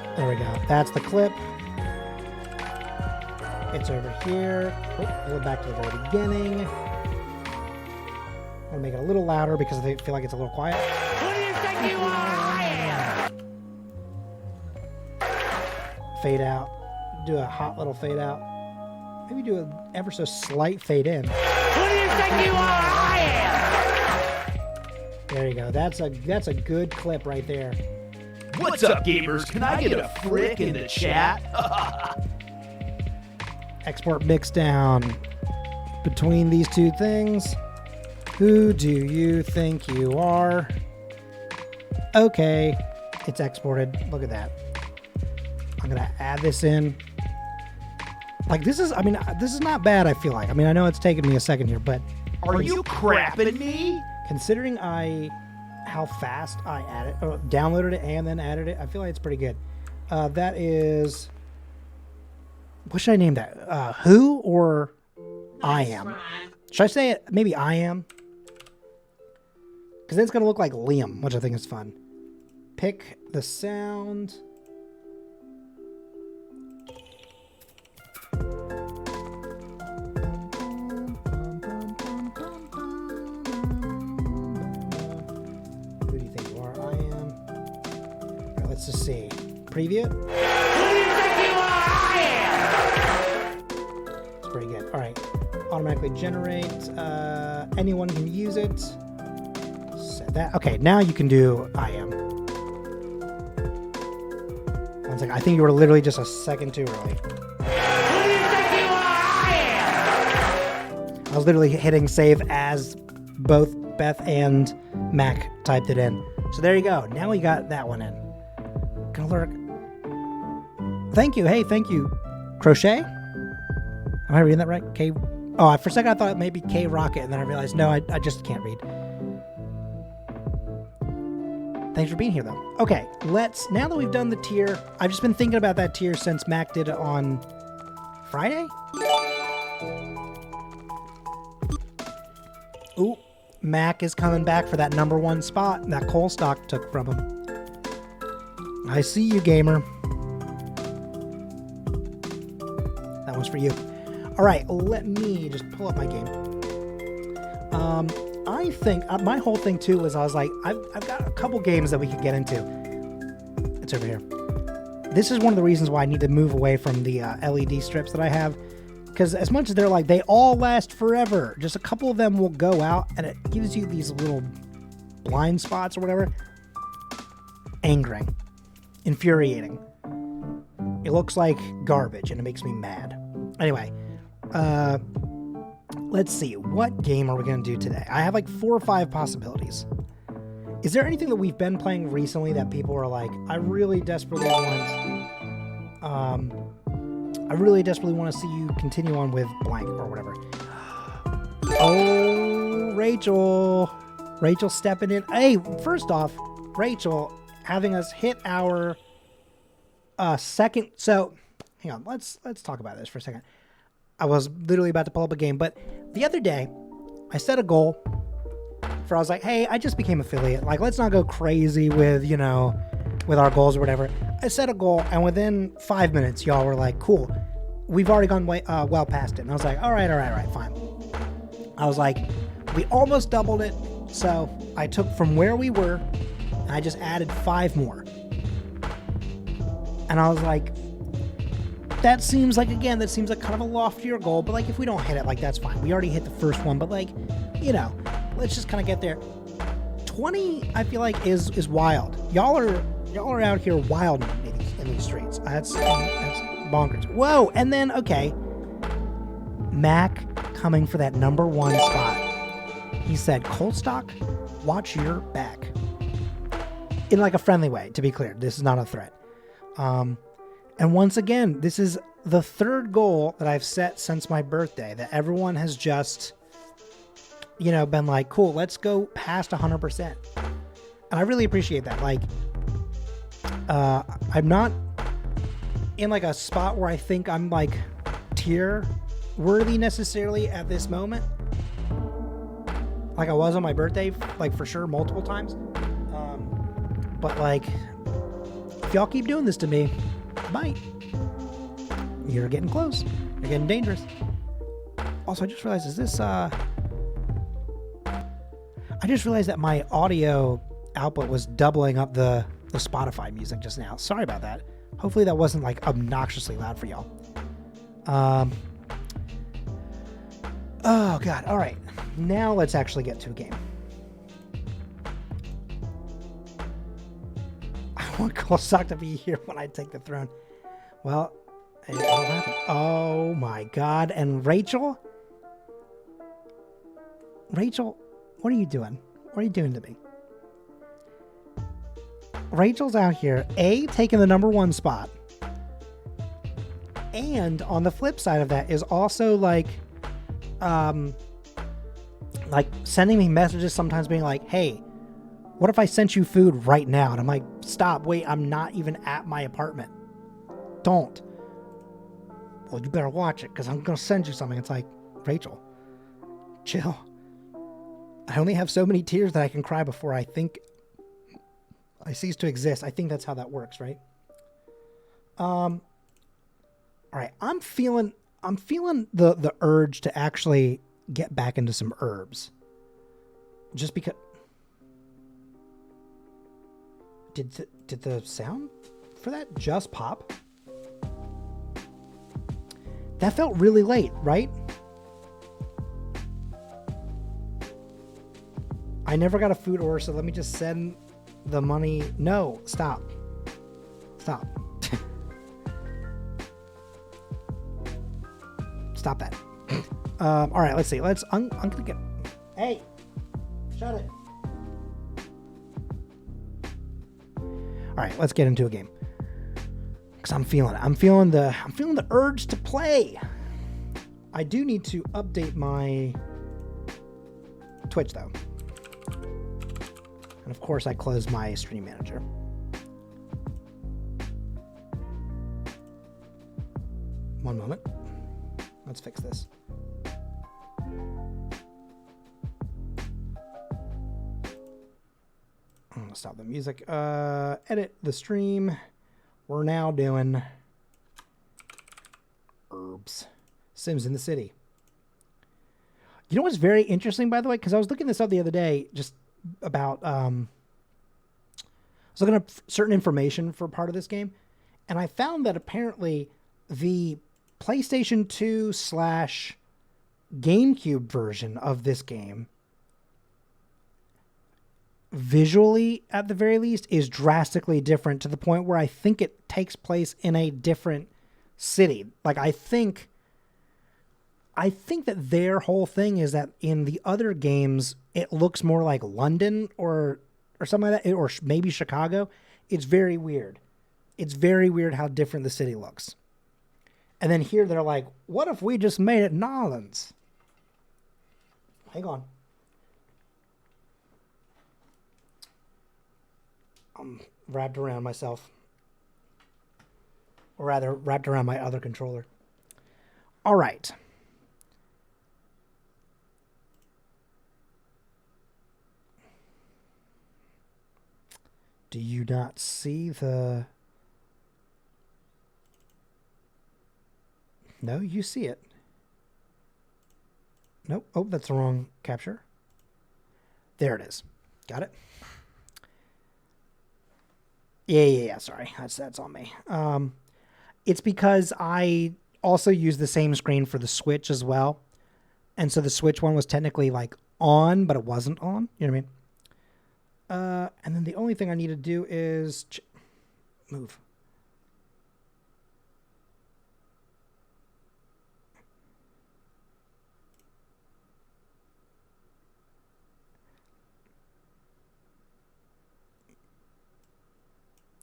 am! There we go. That's the clip. It's over here. Oh, pull it back to the very beginning. I'm gonna make it a little louder because I feel like it's a little quiet. Who do you think you are? I am! Fade out. Do a hot little fade out. Maybe do an ever so slight fade in. Who do you think you are? I am! There you go. That's a good clip right there. What's up, gamers? Can I get a frick in the chat? Export mix down between these two things. Who do you think you are? Okay, it's exported. Look at that. I'm gonna add this in. Like this is not bad. I feel like. I know it's taken me a second here, but Are you crapping me? considering I how fast I added, or downloaded it and then added it. I feel like it's pretty good. That is, what should I name that? Who or I am? Should I say it? Maybe I am. Because then it's going to look like Liam, which I think is fun. Pick the sound. Who do you think you are? I am. All right, let's just see. Preview it. Who do you think you are? I am. It's pretty good. All right. Automatically generate. Anyone can use it. Set that. Okay, now you can do I am. One second. I think you were literally just a second too early. Who do you think you are? I am. I was literally hitting save as both Beth and Mac typed it in. So there you go. Now we got that one in. Gonna lurk. Thank you. Hey, thank you. Crochet? Am I reading that right? K. Oh, for a second I thought it may be K Rocket, and then I realized no, I just can't read. Thanks for being here, though. Okay, now that we've done the tier, I've just been thinking about that tier since Mac did it on Friday? Ooh, Mac is coming back for that #1 spot that Colestock took from him. I see you, gamer. That one's for you. All right, let me just pull up my game. I think my whole thing too was I was like, I've got a couple games that we could get into. It's over here. This is one of the reasons why I need to move away from the LED strips that I have, because as much as they're like they all last forever, just a couple of them will go out, and it gives you these little blind spots or whatever. Angering, infuriating. It looks like garbage, and it makes me mad. Anyway. Let's see. What game are we going to do today? I have like 4 or 5 possibilities. Is there anything that we've been playing recently that people are like, I really desperately want to see you continue on with blank or whatever. Oh, Rachel. Rachel stepping in. Hey, first off, Rachel having us hit our second. So, hang on. Let's talk about this for a second. I was literally about to pull up a game, but the other day I set a goal for, I was like, hey, I just became affiliate. Like, let's not go crazy with, with our goals or whatever. I set a goal, and within 5 minutes, y'all were like, cool. We've already gone well past it. And I was like, all right, fine. I was like, we almost doubled it. So I took from where we were, and I just added 5 more. And I was like, that seems like kind of a loftier goal, but like if we don't hit it, like that's fine. We already hit the first one, but like, let's just kind of get there. 20, I feel like is wild. Y'all are out here wild in these streets. That's bonkers. Whoa, and then okay, Mac coming for that #1 spot. He said, Colestock, watch your back. In like a friendly way, to be clear. This is not a threat. And once again, this is the 3rd goal that I've set since my birthday that everyone has just, been like, cool, let's go past 100%. And I really appreciate that. Like, I'm not in like a spot where I think I'm like tier worthy necessarily at this moment. Like I was on my birthday, like for sure, multiple times. But like, if y'all keep doing this to me, might. You're getting close. You're getting dangerous. Also, I just realized, I just realized that my audio output was doubling up the Spotify music just now. Sorry about that. Hopefully that wasn't like obnoxiously loud for y'all. Oh God. All right. Now let's actually get to a game. I want Colestock to be here when I take the throne. Well, it won't happen. Oh my God. And Rachel? Rachel, what are you doing? What are you doing to me? Rachel's out here, taking the #1 spot. And on the flip side of that is also like sending me messages sometimes being like, hey, What if I sent you food right now? And I'm like, stop, wait, I'm not even at my apartment. Don't. Well, you better watch it because I'm going to send you something. It's like, Rachel, chill. I only have so many tears that I can cry before I think I cease to exist. I think that's how that works, right? All right, I'm feeling the urge to actually get back into some herbs. Just because did the sound for that just pop? That felt really late, right? I never got a food order, so let me just send the money. No, stop. Stop. Stop that. All right, let's see. I'm gonna get. Hey, shut it. All right, let's get into a game. Cause I'm feeling it. I'm feeling the urge to play. I do need to update my Twitch though. And of course I closed my stream manager. One moment. Let's fix this. I'm gonna stop the music. Edit the stream. We're now doing herbs. Sims in the City. You know what's very interesting, by the way? Because I was looking this up the other day, just about I was looking up certain information for part of this game, and I found that apparently the PlayStation 2 / GameCube version of this game, visually at the very least, is drastically different to the point where I think it takes place in a different city. Like I think that their whole thing is that in the other games it looks more like London or something like that, or maybe Chicago. It's very weird. It's very weird how different the city looks. And then here they're like, what if we just made it Nolans? Hang on. I'm wrapped around myself. Or rather, wrapped around my other controller. All right. Do you not see the... No, you see it. Nope. Oh, that's the wrong capture. There it is. Got it? Yeah. Sorry. That's on me. It's because I also use the same screen for the Switch as well. And so the Switch one was technically like on, but it wasn't on. You know what I mean? And then the only thing I need to do is move.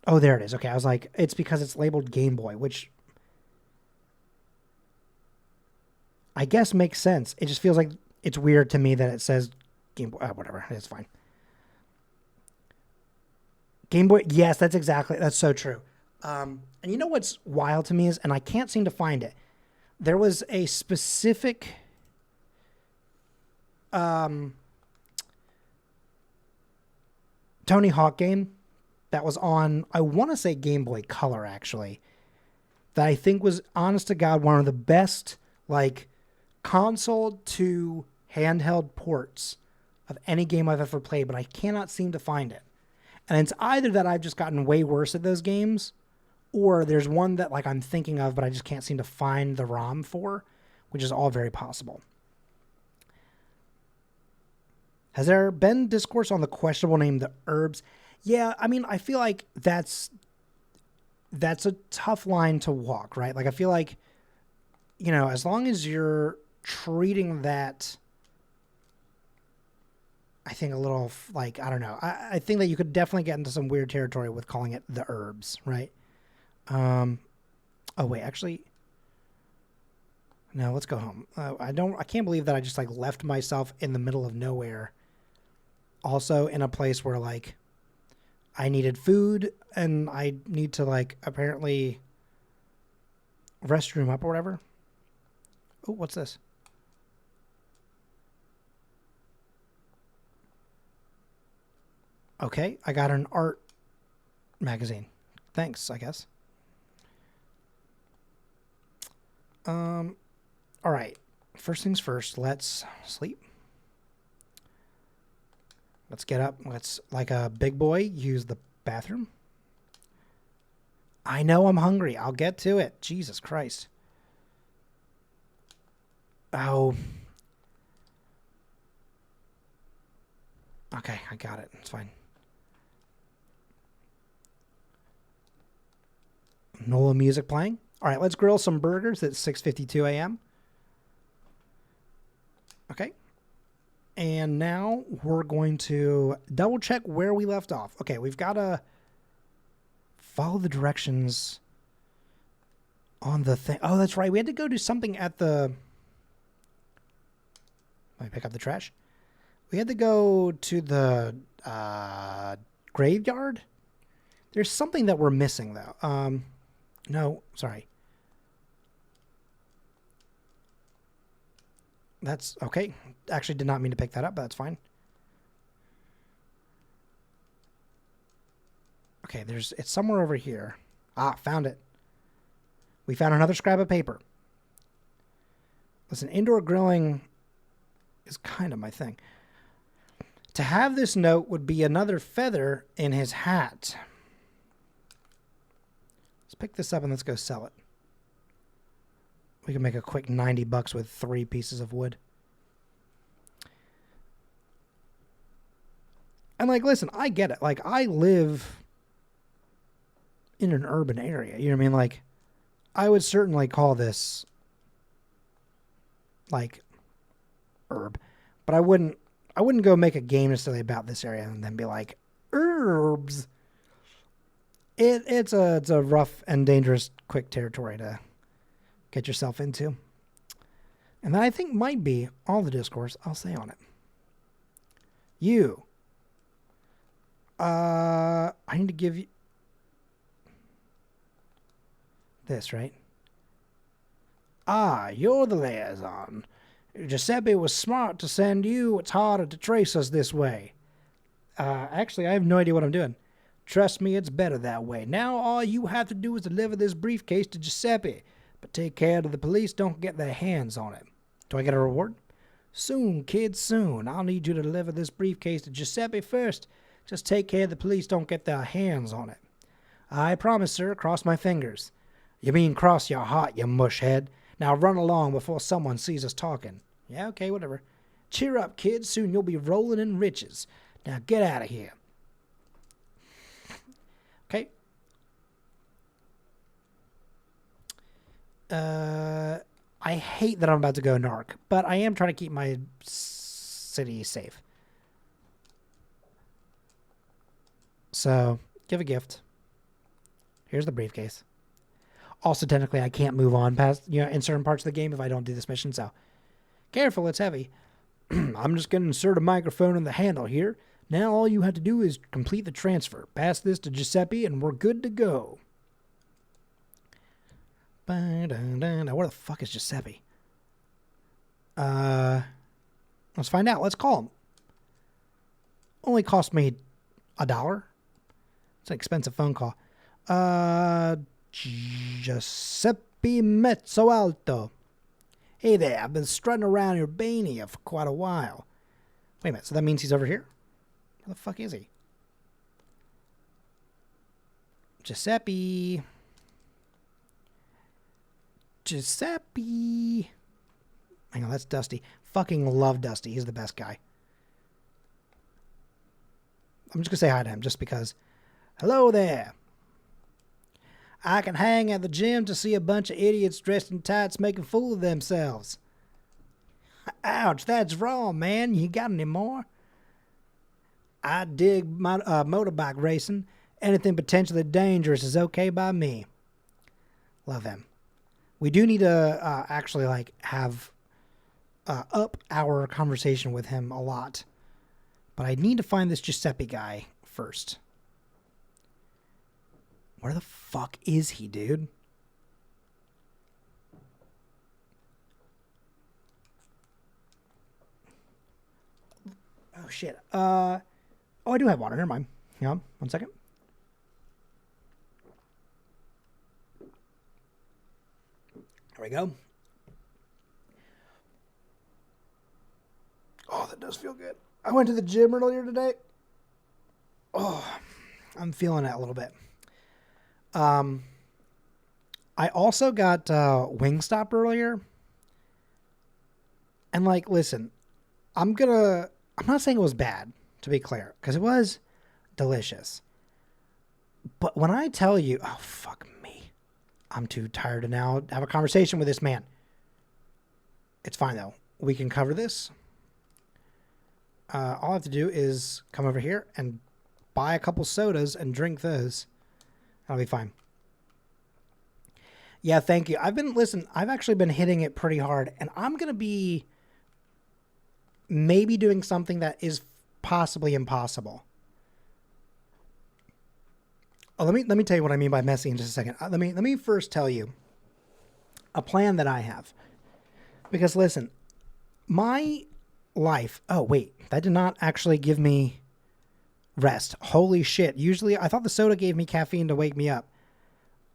Oh, there it is. Okay, I was like, it's because it's labeled Game Boy, which I guess makes sense. It just feels like it's weird to me that it says Game Boy. Whatever, it's fine. Game Boy, yes, that's so true. And you know what's wild to me is, and I can't seem to find it, there was a specific Tony Hawk game that was on, I want to say Game Boy Color, actually, that I think was, honest to God, one of the best, like, console to handheld ports of any game I've ever played, but I cannot seem to find it. And it's either that I've just gotten way worse at those games, or there's one that, like, I'm thinking of, but I just can't seem to find the ROM for, which is all very possible. Has there been discourse on the questionable name, the herbs? Yeah, I mean, I feel like that's a tough line to walk, right? Like, I feel like, you know, as long as you're treating that, I think a little, like, I don't know. I think that you could definitely get into some weird territory with calling it the herbs, right? Oh, wait, actually, no, let's go home. I can't believe that I just, like, left myself in the middle of nowhere also in a place where like I needed food and I need to like apparently restroom up or whatever. Oh, what's this? Okay, I got an art magazine. Thanks, I guess. All right. First things first, let's sleep. Let's get up. Let's, like a big boy, use the bathroom. I know I'm hungry. I'll get to it. Jesus Christ. Oh. Okay, I got it. It's fine. NOLA music playing. All right, let's grill some burgers at 6:52 a.m. Okay. And now we're going to double check where we left off. Okay, we've got to follow the directions on the thing. Oh, that's right. We had to go do something at the... Let me pick up the trash. We had to go to the graveyard. There's something that we're missing, though. No, sorry. That's okay. Actually did not mean to pick that up, but that's fine. Okay, it's somewhere over here. Ah, found it. We found another scrap of paper. Listen, indoor grilling is kind of my thing. To have this note would be another feather in his hat. Let's pick this up and let's go sell it. We can make a quick $90 with 3 pieces of wood. And like, listen, I get it. Like, I live in an urban area. You know what I mean? Like, I would certainly call this like herb, but I wouldn't go make a game necessarily about this area and then be like herbs. It's a rough and dangerous, quick territory to get yourself into. And that I think might be all the discourse I'll say on it. You. I need to give you this, right? Ah, you're the liaison. Giuseppe was smart to send you. It's harder to trace us this way. Actually, I have no idea what I'm doing. Trust me, it's better that way. Now all you have to do is deliver this briefcase to Giuseppe. But take care that the police don't get their hands on it. Do I get a reward? Soon, kid, soon. I'll need you to deliver this briefcase to Giuseppe first. Just take care the police don't get their hands on it. I promise, sir. Cross my fingers. You mean cross your heart, you mushhead. Now run along before someone sees us talking. Yeah, okay, whatever. Cheer up, kid. Soon you'll be rolling in riches. Now get out of here. Okay. I hate that I'm about to go narc, but I am trying to keep my city safe. So, give a gift. Here's the briefcase. Also, technically, I can't move on past, in certain parts of the game if I don't do this mission, so careful, it's heavy. I'm just going to insert a microphone in the handle here. Now all you have to do is complete the transfer. Pass this to Giuseppe, and we're good to go. Now, where the fuck is Giuseppe? Let's find out. Let's call him. Only cost me $1. It's an expensive phone call. Giuseppe Mezzoalto. Hey there, I've been strutting around Urbania for quite a while. Wait a minute, so that means he's over here? Where the fuck is he? Giuseppe. Giuseppe. Hang on, that's Dusty. Fucking love Dusty. He's the best guy. I'm just going to say hi to him just because. Hello there. I can hang at the gym to see a bunch of idiots dressed in tights making fool of themselves. Ouch, that's raw, man. You got any more? I dig my motorbike racing. Anything potentially dangerous is okay by me. Love him. We do need to actually have up our conversation with him a lot. But I need to find this Giuseppe guy first. Where the fuck is he, dude? Oh, shit. Oh, I do have water. Never mind. Hang on. 1 second. There we go. Oh, that does feel good. I went to the gym earlier today. Oh, I'm feeling it a little bit. I also got Wingstop earlier. And like, listen, I'm not saying it was bad, to be clear, because it was delicious. But when I tell you, oh, fuck me. I'm too tired to now have a conversation with this man. It's fine, though. We can cover this. All I have to do is come over here and buy a couple sodas and drink those. That'll be fine. Yeah, thank you. I've actually been hitting it pretty hard, and I'm going to be maybe doing something that is possibly impossible. Oh, let me tell you what I mean by messy in just a second. Let me first tell you a plan that I have. Because listen, my life... Oh, wait. That did not actually give me rest. Holy shit. Usually, I thought the soda gave me caffeine to wake me up.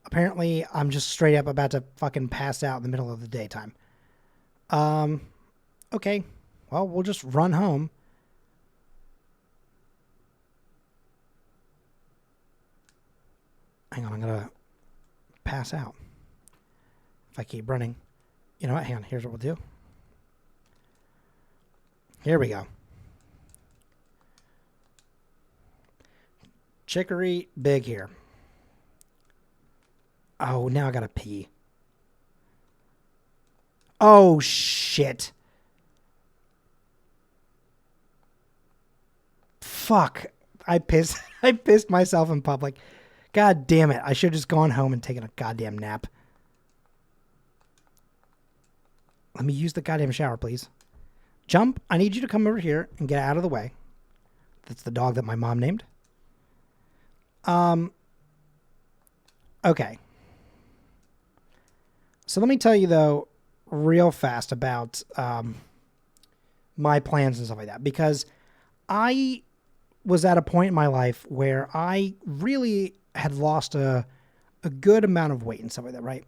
Apparently, I'm just straight up about to fucking pass out in the middle of the daytime. Okay. Well, we'll just run home. Hang on, I'm going to pass out if I keep running. You know what? Hang on. Here's what we'll do. Here we go. Chicory big here. Oh, now I gotta pee. Oh, shit. Fuck. I pissed myself in public. God damn it. I should have just gone home and taken a goddamn nap. Let me use the goddamn shower, please. Jump. I need you to come over here and get out of the way. That's the dog that my mom named. Okay. So let me tell you, though, real fast about my plans and stuff like that. Because I was at a point in my life where I really had lost a good amount of weight and stuff like that, right?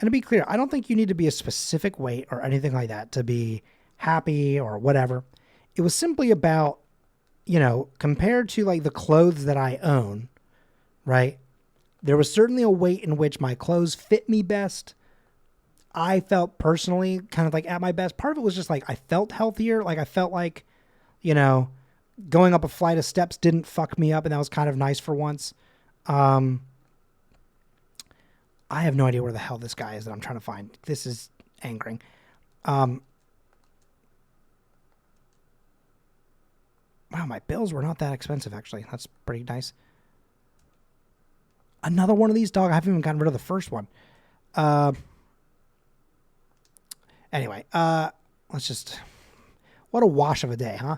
And to be clear, I don't think you need to be a specific weight or anything like that to be happy or whatever. It was simply about, you know, compared to like the clothes that I own, right? There was certainly a weight in which my clothes fit me best. I felt personally kind of like at my best. Part of it was just like I felt healthier. Like I felt like, you know, going up a flight of steps didn't fuck me up, and that was kind of nice for once. I have no idea where the hell this guy is that I'm trying to find. This is angering. Wow, my bills were not that expensive, actually. That's pretty nice. Another one of these, dog. I haven't even gotten rid of the first one. Anyway, let's just... What a wash of a day, huh?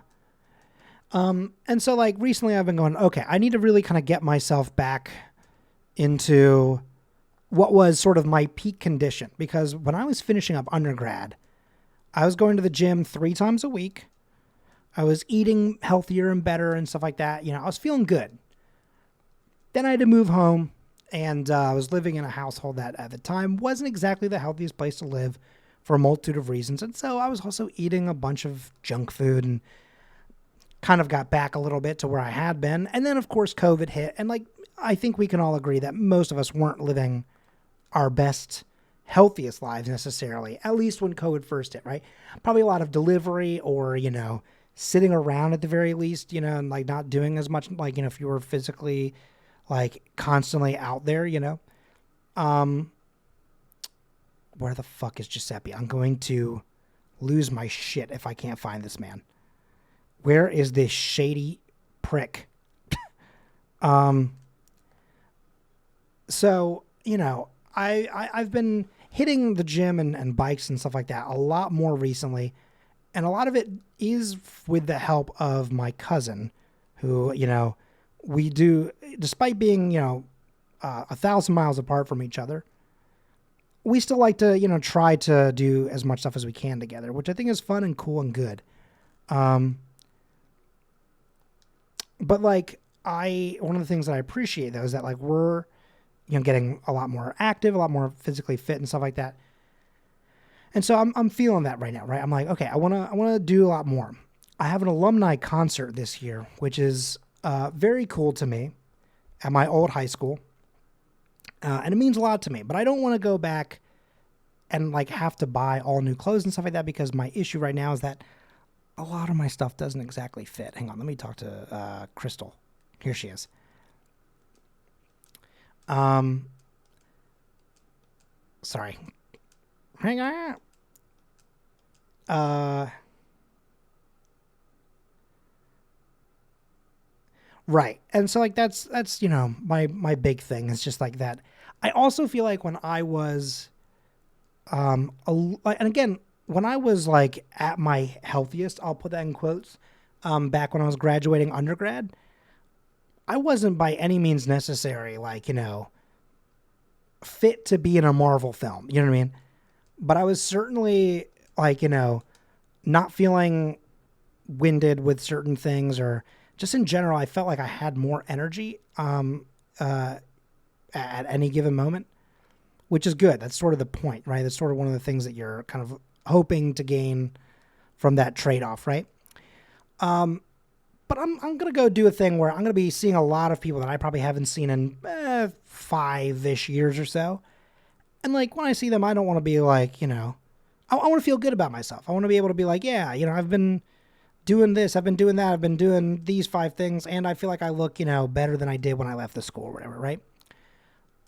And so, like, recently I've been going, okay, I need to really kind of get myself back into what was sort of my peak condition. Because when I was finishing up undergrad, I was going to the gym 3 times a week. I was eating healthier and better and stuff like that. You know, I was feeling good. Then I had to move home, and I was living in a household that at the time wasn't exactly the healthiest place to live for a multitude of reasons. And so I was also eating a bunch of junk food and kind of got back a little bit to where I had been. And then, of course, COVID hit. And, like, I think we can all agree that most of us weren't living our best, healthiest lives necessarily, at least when COVID first hit, right? Probably a lot of delivery or, you know, sitting around at the very least, you know, and, like, not doing as much, like, you know, if you were physically, like, constantly out there, you know. Where the fuck is Giuseppe? I'm going to lose my shit if I can't find this man. Where is this shady prick? So, you know, I've been hitting the gym and bikes and stuff like that a lot more recently. And a lot of it is with the help of my cousin, who, we do, despite being, 1,000 miles apart from each other, we still like to, try to do as much stuff as we can together, which I think is fun and cool and good. But like, one of the things that I appreciate though is that like we're, getting a lot more active, a lot more physically fit and stuff like that. And so I'm feeling that right now, right? I'm like, okay, I want to do a lot more. I have an alumni concert this year, which is very cool to me at my old high school. And it means a lot to me, but I don't want to go back and like have to buy all new clothes and stuff like that, because my issue right now is that a lot of my stuff doesn't exactly fit. Hang on, let me talk to Crystal. Here she is. Sorry. Hang on. Right. And so like that's my big thing is just like that. I also feel like when I was and again, when I was like at my healthiest, I'll put that in quotes, back when I was graduating undergrad, I wasn't by any means necessary like, fit to be in a Marvel film, you know what I mean? But I was certainly like, not feeling winded with certain things, or just in general, I felt like I had more energy at any given moment, which is good. That's sort of the point, right? That's sort of one of the things that you're kind of hoping to gain from that trade-off, right? But I'm going to go do a thing where I'm going to be seeing a lot of people that I probably haven't seen in 5-ish years or so. And like when I see them, I don't want to be like, I want to feel good about myself. I want to be able to be like, yeah, I've been doing this, I've been doing that, I've been doing these 5 things, and I feel like I look, better than I did when I left the school or whatever, right?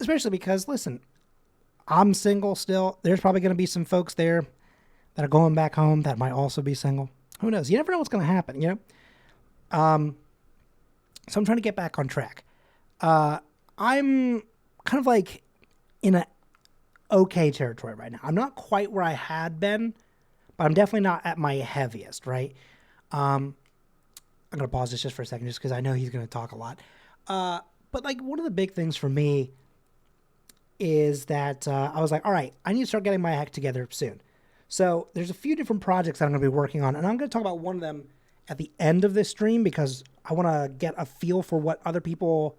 Especially because, listen, I'm single still. There's probably going to be some folks there that are going back home that might also be single. Who knows? You never know what's going to happen, So I'm trying to get back on track. I'm kind of like in a okay territory right now. I'm not quite where I had been, but I'm definitely not at my heaviest, right? I'm going to pause this just for a second, just because I know he's going to talk a lot. But like one of the big things for me is that I was like, all right, I need to start getting my act together soon. So there's a few different projects that I'm going to be working on, and I'm going to talk about one of them at the end of this stream, because I want to get a feel for what other people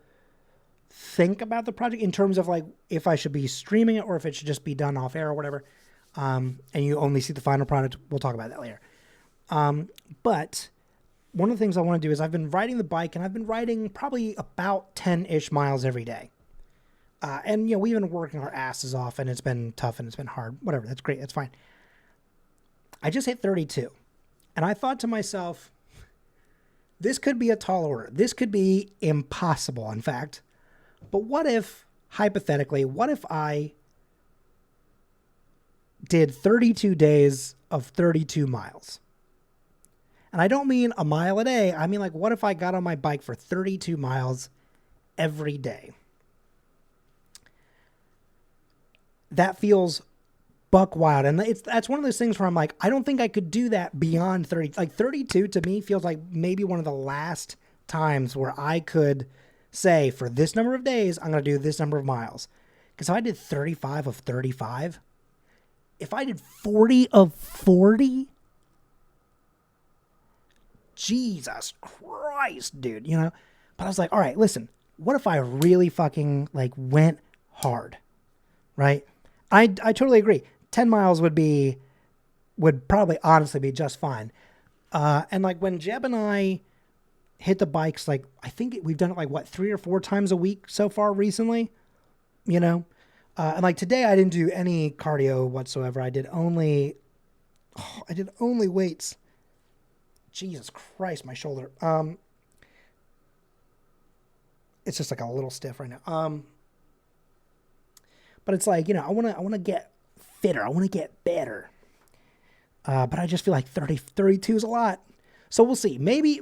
think about the project in terms of like if I should be streaming it or if it should just be done off air or whatever. And you only see the final product. We'll talk about that later. But one of the things I want to do is I've been riding the bike, and I've been riding probably about 10-ish miles every day. And we've been working our asses off, and it's been tough and it's been hard. Whatever. That's great. That's fine. I just hit 32, and I thought to myself, this could be a tall order. This could be impossible, in fact. But what if, hypothetically, what if I did 32 days of 32 miles? And I don't mean a mile a day. I mean, like, what if I got on my bike for 32 miles every day? That feels buck wild. And that's one of those things where I'm like, I don't think I could do that beyond 30. Like 32 to me feels like maybe one of the last times where I could say for this number of days, I'm going to do this number of miles. Because if I did 35 of 35, if I did 40 of 40, Jesus Christ, dude, But I was like, all right, listen, what if I really fucking like went hard, right? I totally agree. 10 miles would probably honestly be just fine. And like when Jeb and I hit the bikes, like I think we've done it like 3 or 4 times a week so far recently, and like today I didn't do any cardio whatsoever. I did only weights. Jesus Christ, my shoulder. It's just like a little stiff right now. But it's like, I want to get fitter. I want to get better. But I just feel like 32 is a lot. So we'll see. Maybe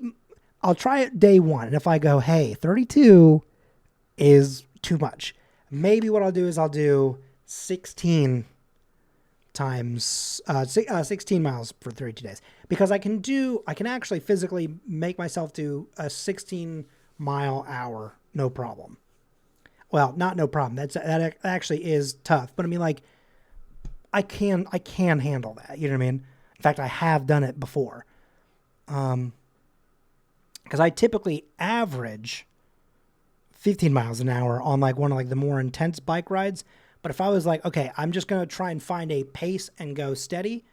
I'll try it day 1. And if I go, hey, 32 is too much, maybe what I'll do is I'll do 16 times, 16 miles for 32 days. because I can actually physically make myself do a 16-mile-hour, no problem. Well, not no problem. That actually is tough, but I mean, like, I can handle that. You know what I mean? In fact, I have done it before. Because I typically average 15 miles an hour on like one of like the more intense bike rides. But if I was like, okay, I'm just gonna try and find a pace and go steady,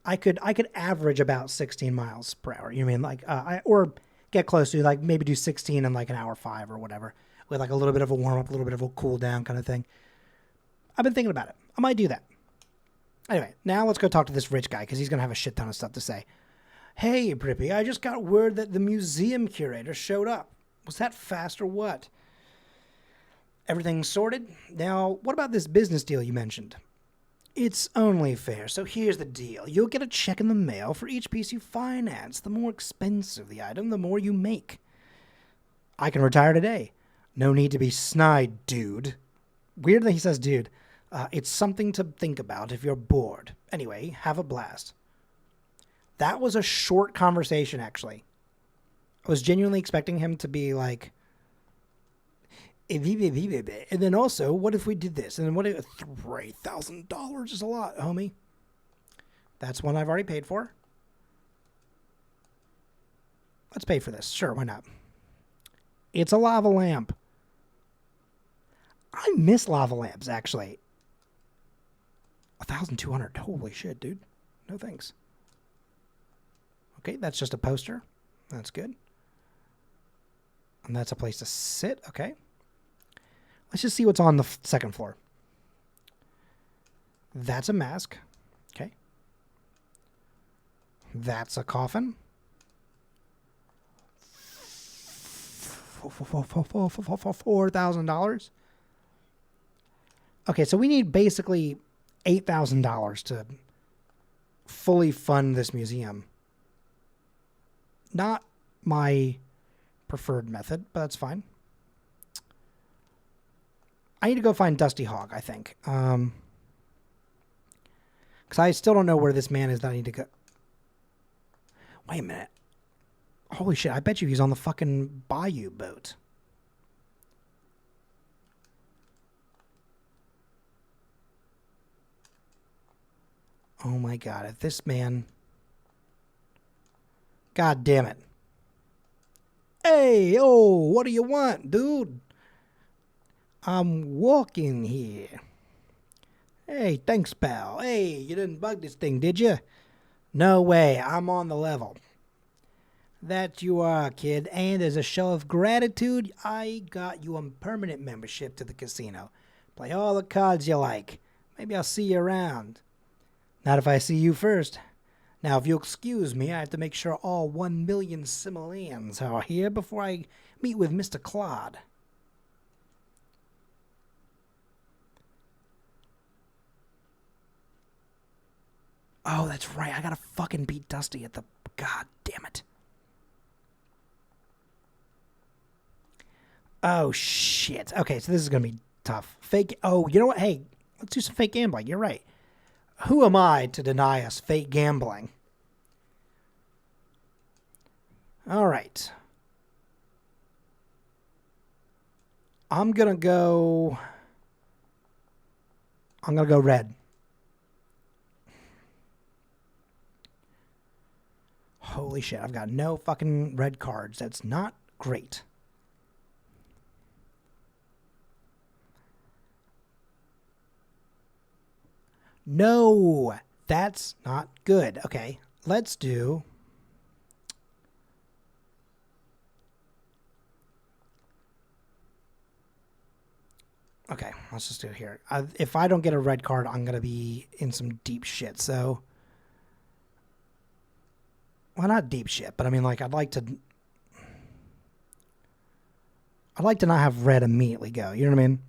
I could average about 16 miles per hour. You know what I mean? Like, or get close to like maybe do 16 in like an hour 5 or whatever, with like a little bit of a warm up, a little bit of a cool down kind of thing. I've been thinking about it. I might do that. Anyway, now let's go talk to this rich guy because he's gonna have a shit ton of stuff to say. Hey, Prippy, I just got word that the museum curator showed up. Was that fast or what? Everything sorted? Now, what about this business deal you mentioned? It's only fair. So here's the deal. You'll get a check in the mail for each piece you finance. The more expensive the item, the more you make. I can retire today. No need to be snide, dude. Weird that he says dude. It's something to think about if you're bored. Anyway, have a blast. That was a short conversation, actually. I was genuinely expecting him to be like, and then also, what if we did this? And then what if $3,000 is a lot, homie? That's one I've already paid for. Let's pay for this. Sure, why not? It's a lava lamp. I miss lava lamps, actually. 1,200. Holy shit, dude. No thanks. Okay, that's just a poster. That's good. And that's a place to sit. Okay. Let's just see what's on the second floor. That's a mask. Okay. That's a coffin. $4,000. Okay, so we need basically $8,000 to fully fund this museum. Not my preferred method, but that's fine. I need to go find Dusty Hog, I think. Because I still don't know where this man is that I need to go. Wait a minute. Holy shit, I bet you he's on the fucking Bayou boat. Oh my god, if this man... God damn it. Hey, oh, what do you want, dude? I'm walking here. Hey, thanks, pal. Hey, you didn't bug this thing, did you? No way, I'm on the level. That you are, kid. And as a show of gratitude, I got you a permanent membership to the casino. Play all the cards you like. Maybe I'll see you around. Not if I see you first. Now, if you'll excuse me, I have to make sure all 1 million simoleons are here before I meet with Mr. Claude. Oh, that's right. I gotta fucking beat Dusty at the... God damn it. Oh, shit. Okay, so this is gonna be tough. Fake... Oh, you know what? Hey, let's do some fake gambling. You're right. Who am I to deny us fake gambling? All right. I'm gonna go red. Holy shit, I've got no fucking red cards. That's not great. No, that's not good. Okay, let's do... Okay, let's just do it here. If I don't get a red card, I'm going to be in some deep shit, so... Well, not deep shit, but I mean, like, I'd like to not have red immediately go. You know what I mean?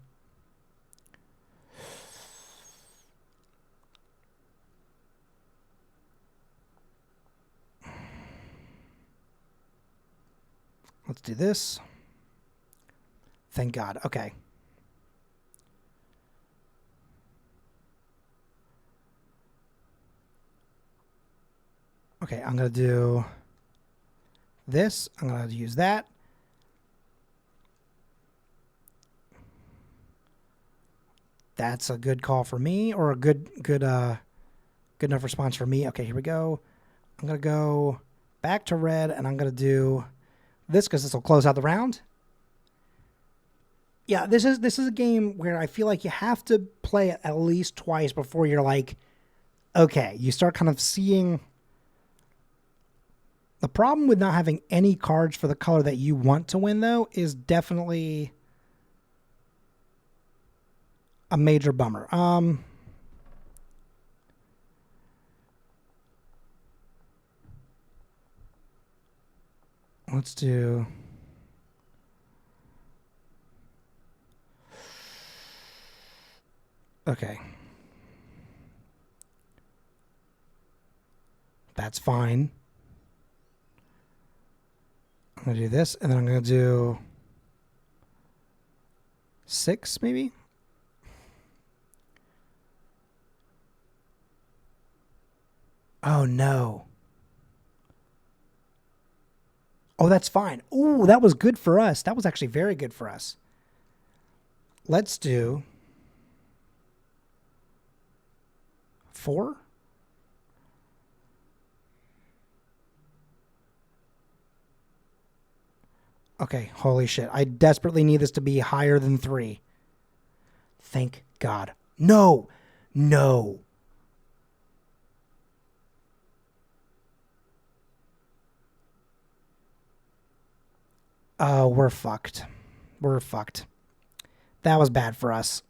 Let's do this. Thank God. Okay. Okay, I'm going to do this. I'm going to use that. That's a good call for me, or a good enough response for me. Okay, here we go. I'm going to go back to red, and I'm going to do this because this will close out the round. Yeah, this is a game where I feel like you have to play it at least twice before you're like, okay, you start kind of seeing. The problem with not having any cards for the color that you want to win, though, is definitely a major bummer. Let's do. Okay. That's fine. I'm going to do this, and then I'm going to do 6, maybe? Oh, no. Oh, that's fine. Ooh, that was good for us. That was actually very good for us. Let's do 4. Okay, holy shit. I desperately need this to be higher than 3. Thank God. No! No! Oh, we're fucked. We're fucked. That was bad for us.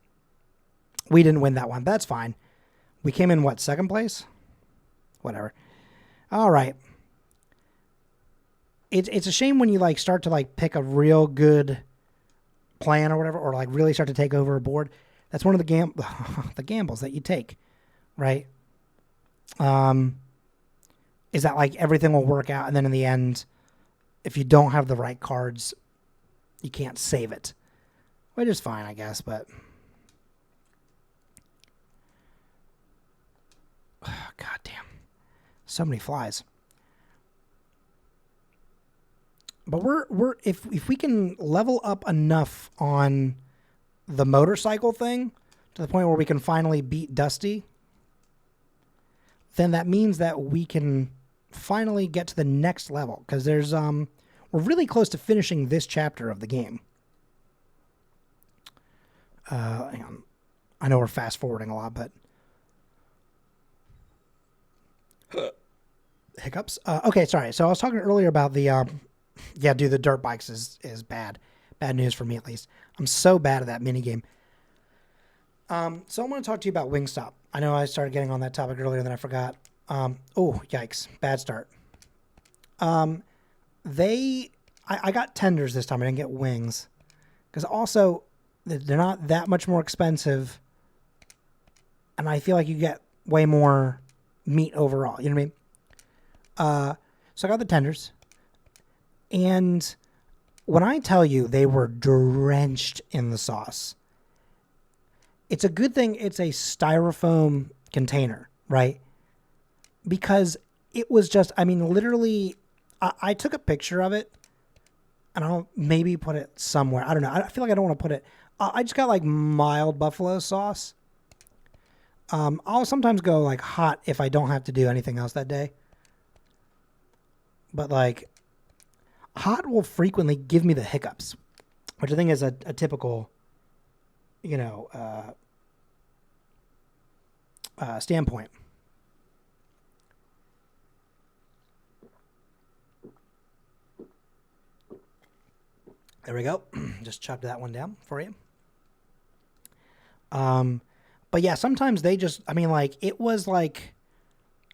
We didn't win that one. That's fine. We came in, what, 2nd place? Whatever. All right. It's a shame when you like start to like pick a real good plan or whatever, or like really start to take over a board. That's one of the the gambles that you take, right? Is that like everything will work out, and then in the end, if you don't have the right cards, you can't save it, which is fine, I guess. But God damn, so many flies. But we're if we can level up enough on the motorcycle thing to the point where we can finally beat Dusty, then that means that we can finally get to the next level, because there's we're really close to finishing this chapter of the game. Hang on. I know we're fast forwarding a lot, but hiccups. Okay, sorry. So I was talking earlier about the yeah, dude, the dirt bikes is bad. Bad news for me, at least. I'm so bad at that minigame. So I want to talk to you about Wingstop. I know I started getting on that topic earlier, and then I forgot. Oh, yikes. Bad start. I got tenders this time. I didn't get wings. Because also, they're not that much more expensive. And I feel like you get way more meat overall. You know what I mean? So I got the tenders. And when I tell you they were drenched in the sauce, it's a good thing it's a styrofoam container, right? Because it was just, I mean, literally, I took a picture of it, and I'll maybe put it somewhere. I don't know. I feel like I don't want to put it. I just got like mild buffalo sauce. I'll sometimes go like hot if I don't have to do anything else that day. But like, hot will frequently give me the hiccups, which I think is a typical, you know, standpoint. There we go. Just chopped that one down for you. But yeah, sometimes they just, I mean, like, it was like,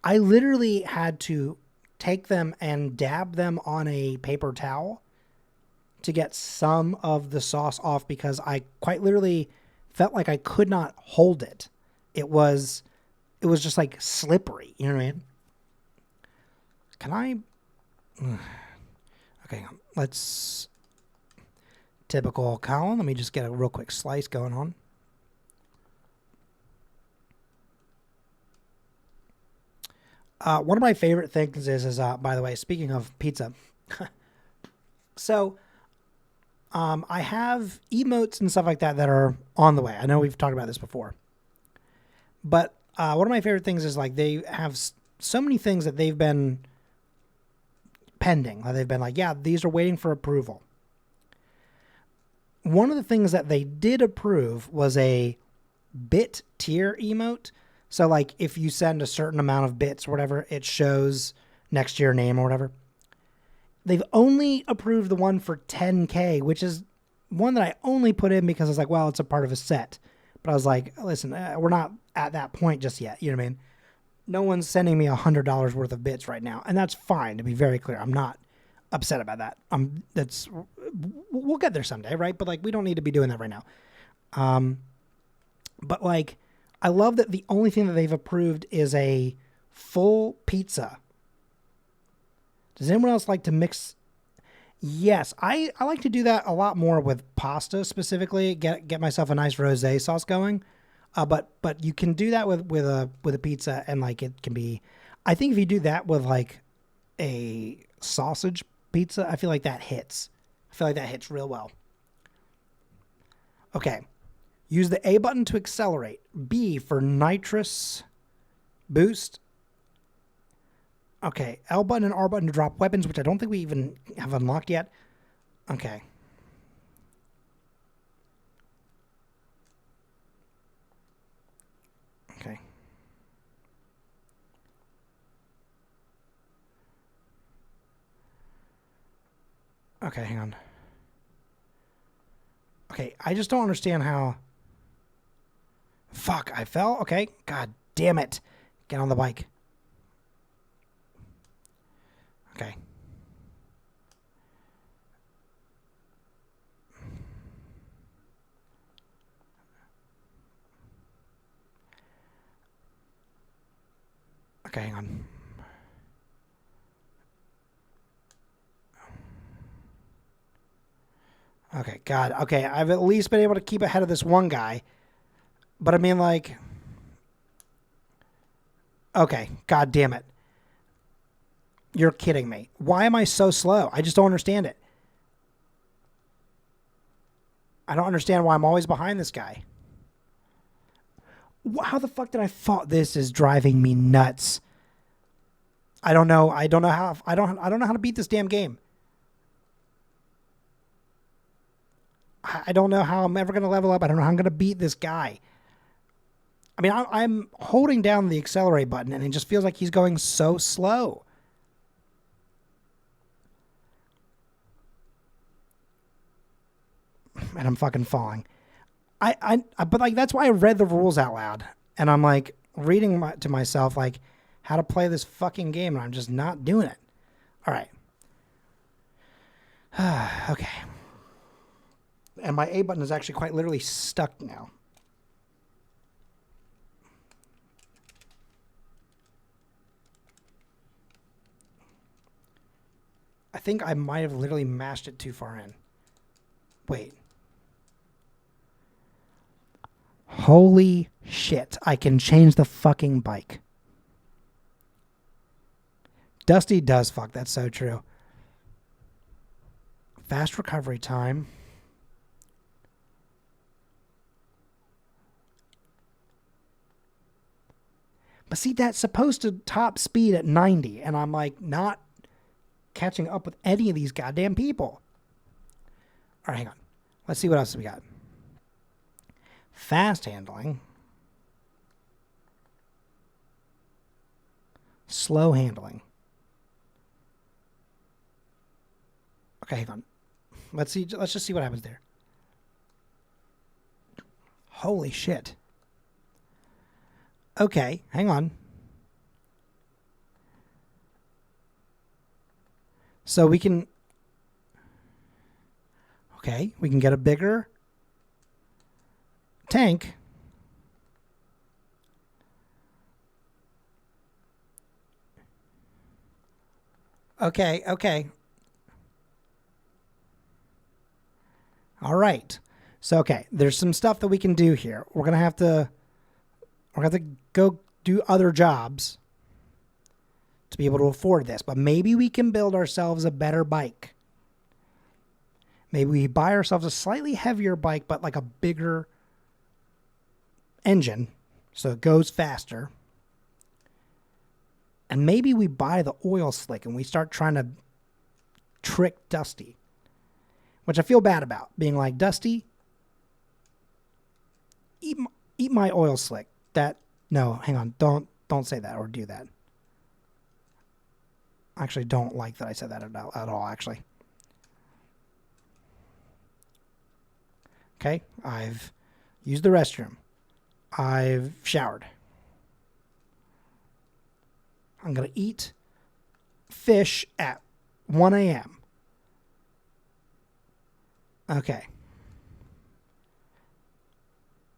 I literally had to take them and dab them on a paper towel to get some of the sauce off, because I quite literally felt like I could not hold it. It was just like slippery, you know what I mean? Can I? Okay, let's, typical Colin. Let me just get a real quick slice going on. One of my favorite things is by the way, speaking of pizza, so I have emotes and stuff like that are on the way. I know we've talked about this before, but one of my favorite things is like they have so many things that they've been pending. They've been like, yeah, these are waiting for approval. One of the things that they did approve was a bit tier emote. So like if you send a certain amount of bits or whatever, it shows next to your name or whatever. They've only approved the one for 10K, which is one that I only put in because I was like, well, it's a part of a set. But I was like, listen, we're not at that point just yet. You know what I mean? No one's sending me $100 worth of bits right now. And that's fine, to be very clear. I'm not upset about that. We'll get there someday, right? But like, we don't need to be doing that right now. But like, I love that the only thing that they've approved is a full pizza. Does anyone else like to mix? Yes, I like to do that a lot more with pasta specifically. Get myself a nice rosé sauce going. But you can do that with a pizza, and like it can be. I think if you do that with like a sausage pizza, I feel like that hits. I feel like that hits real well. Okay. Use the A button to accelerate. B for nitrous boost. Okay. L button and R button to drop weapons, which I don't think we even have unlocked yet. Okay. Okay. Okay, hang on. Okay, I just don't understand how... Fuck, I fell? Okay, god damn it. Get on the bike. Okay. Okay, hang on. Okay, God. Okay, I've at least been able to keep ahead of this one guy. But I mean, like... Okay, God damn it. You're kidding me. Why am I so slow? I just don't understand it. I don't understand why I'm always behind this guy. How the fuck did I fall? This is driving me nuts. I don't know. I don't know how to beat this damn game. I don't know how I'm ever going to level up. I don't know how I'm going to beat this guy. I mean, I'm holding down the accelerate button, and it just feels like he's going so slow. And I'm fucking falling. But like, that's why I read the rules out loud. And I'm like, reading to myself, like, how to play this fucking game, and I'm just not doing it. All right. Okay. And my A button is actually quite literally stuck now. I think I might have literally mashed it too far in. Wait. Holy shit. I can change the fucking bike. Dusty does fuck. That's so true. Fast recovery time. But see, that's supposed to top speed at 90, and I'm like not catching up with any of these goddamn people. All right, hang on. Let's see what else we got. Fast handling. Slow handling. Okay, hang on. Let's see. Let's just see what happens there. Holy shit. Okay, hang on. So we can... Okay, we can get a bigger tank. Okay, okay. All right. So, okay, there's some stuff that we can do here. We're going to have to go do other jobs. to be able to afford this. But maybe we can build ourselves a better bike. Maybe we buy ourselves a slightly heavier bike, but like a bigger engine, so it goes faster. And maybe we buy the oil slick and we start trying to trick Dusty, which I feel bad about. Being like, Dusty, eat my oil slick. No, hang on. Don't say that or do that. I actually don't like that I said that at all, actually. Okay, I've used the restroom. I've showered. I'm going to eat fish at 1 a.m. Okay.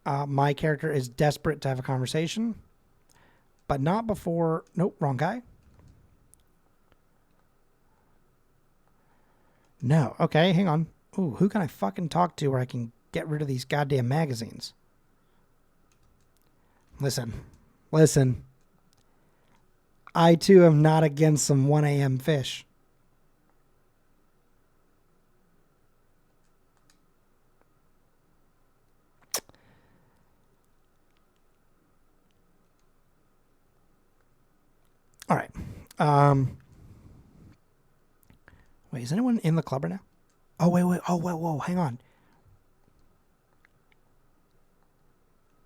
My character is desperate to have a conversation, but not before... Nope, wrong guy. No. Okay, hang on. Ooh, who can I fucking talk to where I can get rid of these goddamn magazines? Listen. I, too, am not against some 1 a.m. fish. All right. Wait, is anyone in the club right now? Oh, wait. Oh, whoa. Hang on.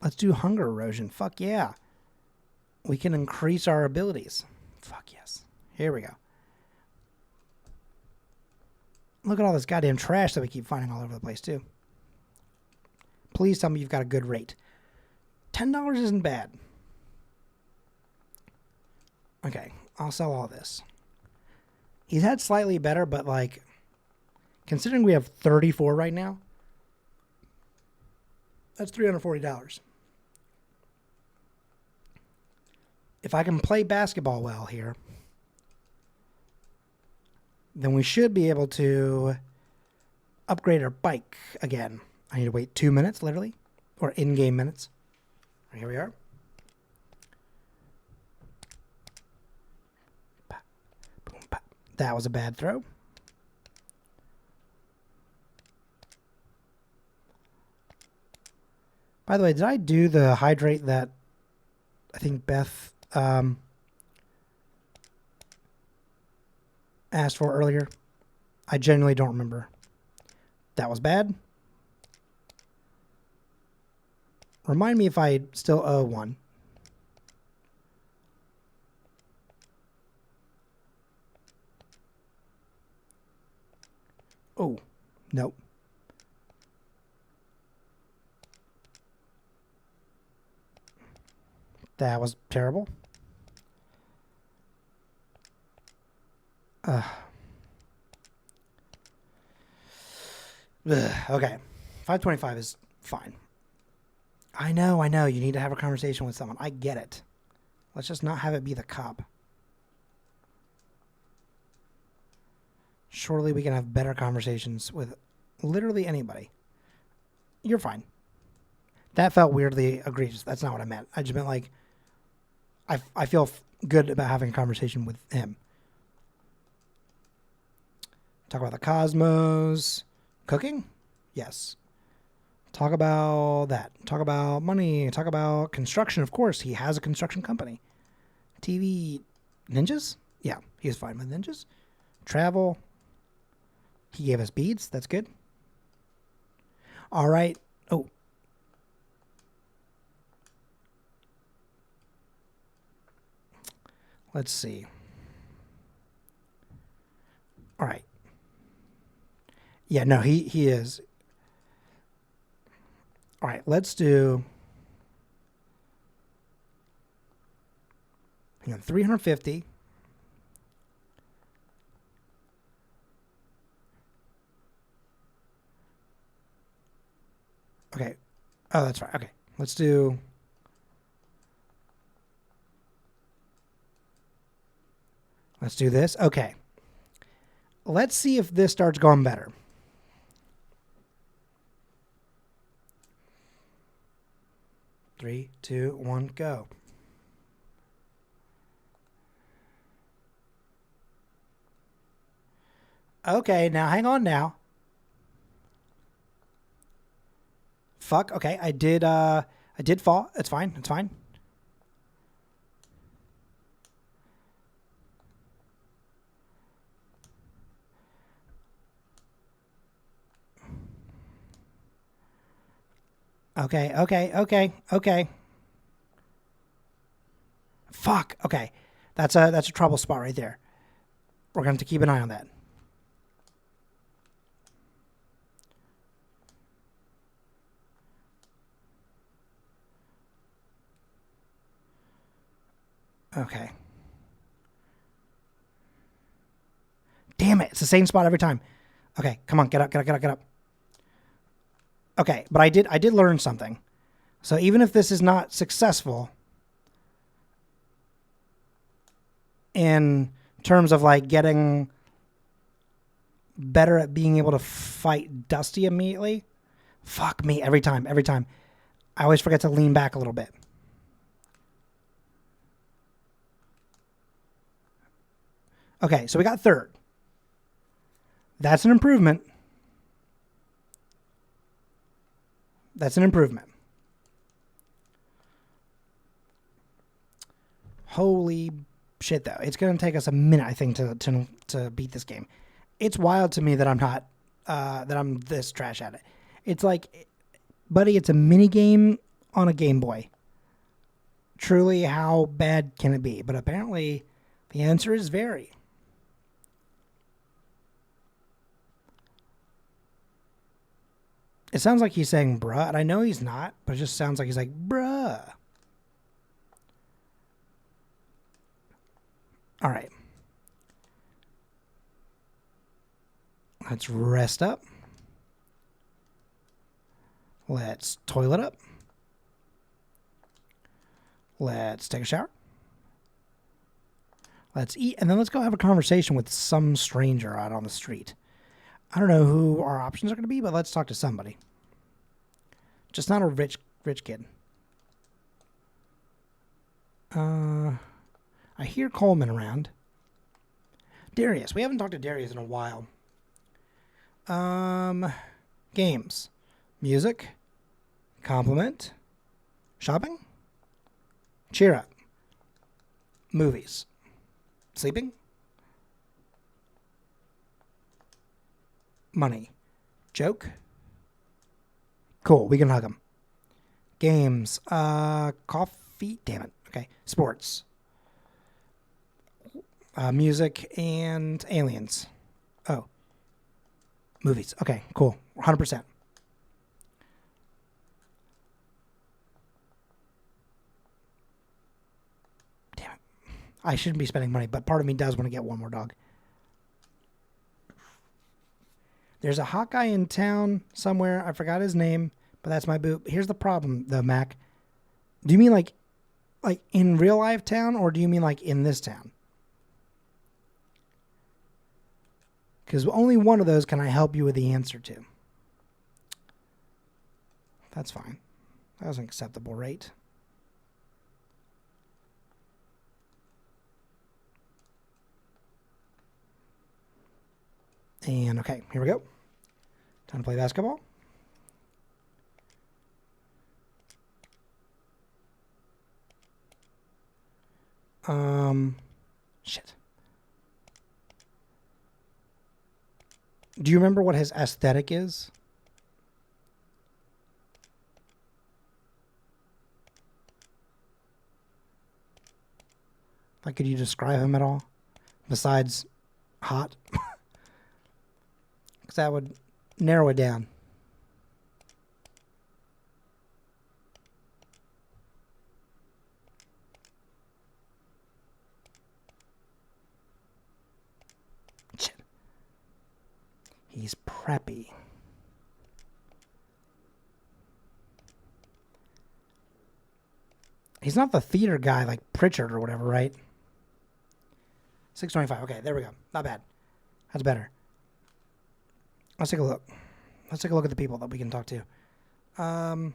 Let's do hunger erosion. Fuck yeah. We can increase our abilities. Fuck yes. Here we go. Look at all this goddamn trash that we keep finding all over the place, too. Please tell me you've got a good rate. $10 isn't bad. Okay, I'll sell all this. He's had slightly better, but like, considering we have 34 right now, that's $340. If I can play basketball well here, then we should be able to upgrade our bike again. I need to wait 2 minutes, literally, or in-game minutes. Here we are. That was a bad throw. By the way, did I do the hydrate that I think Beth asked for earlier? I genuinely don't remember. That was bad. Remind me if I still owe one. Oh, nope. That was terrible. Okay. 525 is fine. I know. You need to have a conversation with someone. I get it. Let's just not have it be the cop. Surely we can have better conversations with literally anybody. You're fine. That felt weirdly egregious. That's not what I meant. I just meant like, I feel good about having a conversation with him. Talk about the cosmos. Cooking? Yes. Talk about that. Talk about money. Talk about construction. Of course, he has a construction company. TV ninjas? Yeah, he's fine with ninjas. Travel. He gave us beads. That's good. All right. Oh. Let's see. All right. Yeah, no, he is. All right, let's do. Hang on, 350. Okay. Oh, that's right. Okay. Let's do. Let's do this. Okay. Let's see if this starts going better. Three, two, one, go. Okay, now hang on now. Fuck. Okay, I did fall. It's fine. It's fine. Okay. Fuck. Okay. That's a trouble spot right there. We're going to have to keep an eye on that. Okay. Damn it. It's the same spot every time. Okay, come on, get up. Okay, but I did learn something. So even if this is not successful in terms of like getting better at being able to fight Dusty immediately, fuck me every time. I always forget to lean back a little bit. Okay, so we got third. That's an improvement. Holy shit, though. It's going to take us a minute, I think, to beat this game. It's wild to me that I'm not, that I'm this trash at it. It's like, buddy, it's a mini game on a Game Boy. Truly, how bad can it be? But apparently, the answer is very. It sounds like he's saying bruh, and I know he's not, but it just sounds like he's like, bruh. All right. Let's rest up. Let's toilet up. Let's take a shower. Let's eat, and then let's go have a conversation with some stranger out on the street. I don't know who our options are going to be, but let's talk to somebody. Just not a rich kid. I hear Coleman around. Darius. We haven't talked to Darius in a while. Games. Music. Compliment. Shopping. Cheer up. Movies. Sleeping. Money. Joke. Cool. We can hug him. Games. Coffee. Damn it. Okay. Sports. Music and aliens. Oh. Movies. Okay. Cool. 100%. Damn it. I shouldn't be spending money, but part of me does want to get one more dog. There's a hot guy in town somewhere. I forgot his name, but that's my boo. Here's the problem, though, Mac. Do you mean like in real life town, or do you mean like in this town? Because only one of those can I help you with the answer to. That's fine. That was an acceptable rate. And okay, here we go. Time to play basketball. Shit. Do you remember what his aesthetic is? Like, could you describe him at all? Besides hot? Because that would narrow it down. Shit. He's preppy. He's not the theater guy like Pritchard or whatever, right? 625. Okay, there we go. Not bad. That's better. Let's take a look. Let's take a look at the people that we can talk to. I'm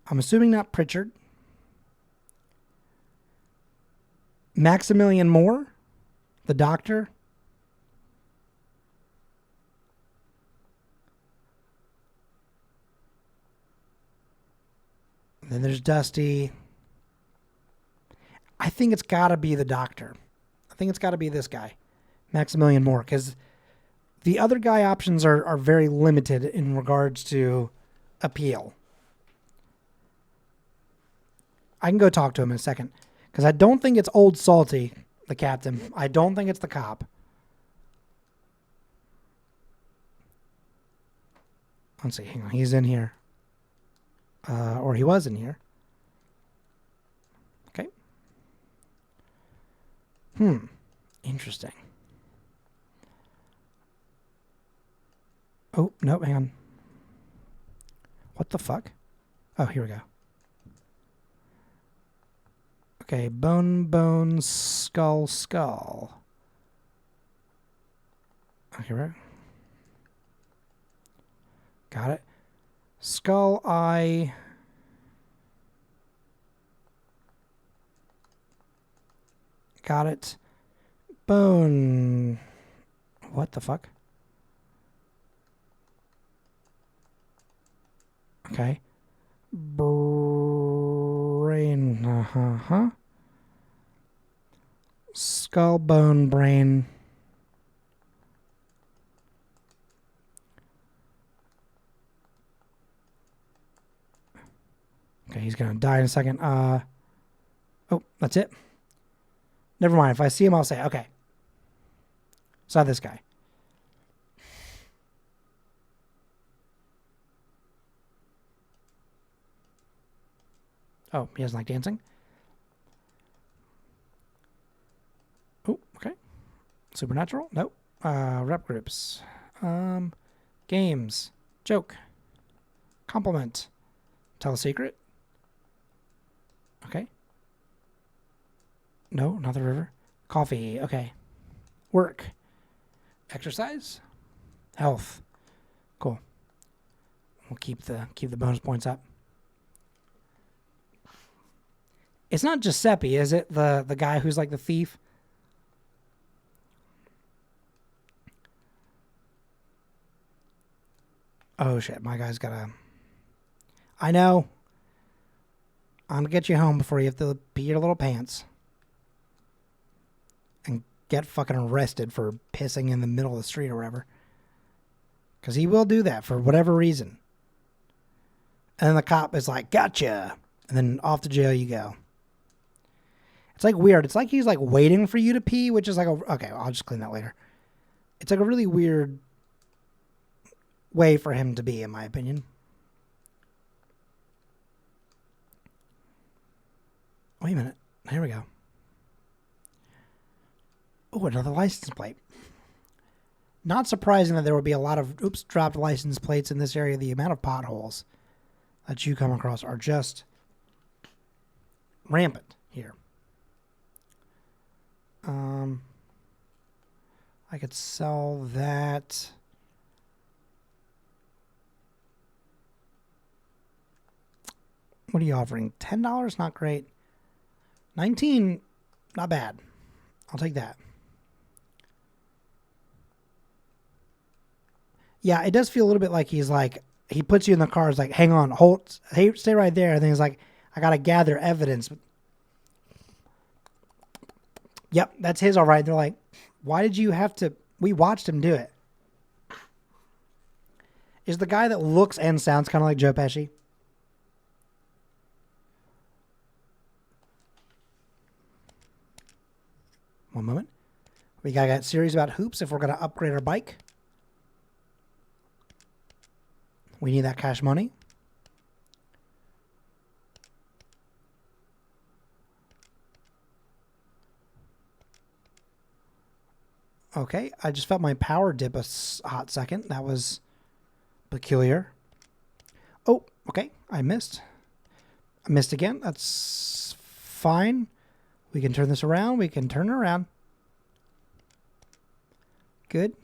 assuming not Pritchard. Maximilian Moore, the doctor. Then there's Dusty. I think it's got to be the Doctor. I think it's got to be this guy, Maximilian Moore, because the other guy options are very limited in regards to appeal. I can go talk to him in a second, because I don't think it's Old Salty, the captain. I don't think it's the cop. Let's see, hang on. He's in here. Or he was in here. Okay. Interesting. Oh, no, hang on. What the fuck? Oh, here we go. Okay, bone, skull. Okay, right. Got it. Skull, eye. Got it. Bone. What the fuck? Okay. Brain. Skull, bone, brain. Okay, he's gonna die in a second. Oh, that's it. Never mind. If I see him, I'll say, okay. It's not this guy. Oh, he doesn't like dancing? Oh, okay. Supernatural? Nope. Rep groups. Games. Joke. Compliment. Tell a secret. Okay. No, not the river. Coffee. Okay. Work. Exercise. Health. Cool. We'll keep the bonus points up. It's not Giuseppe, is it? The guy who's like the thief? Oh shit, my guy's gotta... I know. I'm gonna get you home before you have to pee your little pants. And get fucking arrested for pissing in the middle of the street or whatever. Because he will do that for whatever reason. And then the cop is like, gotcha. And then off to jail you go. It's like weird. It's like he's like waiting for you to pee, which is like okay, I'll just clean that later. It's like a really weird way for him to be, in my opinion. Wait a minute. Here we go. Oh, another license plate. Not surprising that there would be a lot of dropped license plates in this area. The amount of potholes that you come across are just rampant here. I could sell that. What are you offering? $10? Not great. 19, not bad. I'll take that. Yeah, it does feel a little bit like he's like, he puts you in the car, is like, hang on, hold, hey, stay right there. And then he's like, I got to gather evidence. Yep, that's his, all right. They're like, why did you have to, we watched him do it. Is the guy that looks and sounds kind of like Joe Pesci? One moment. We got serious about hoops if we're going to upgrade our bike. We need that cash money. Okay, I just felt my power dip a hot second. That was peculiar. Oh, okay, I missed. I missed again. That's fine. We can turn this around. We can turn it around. Good.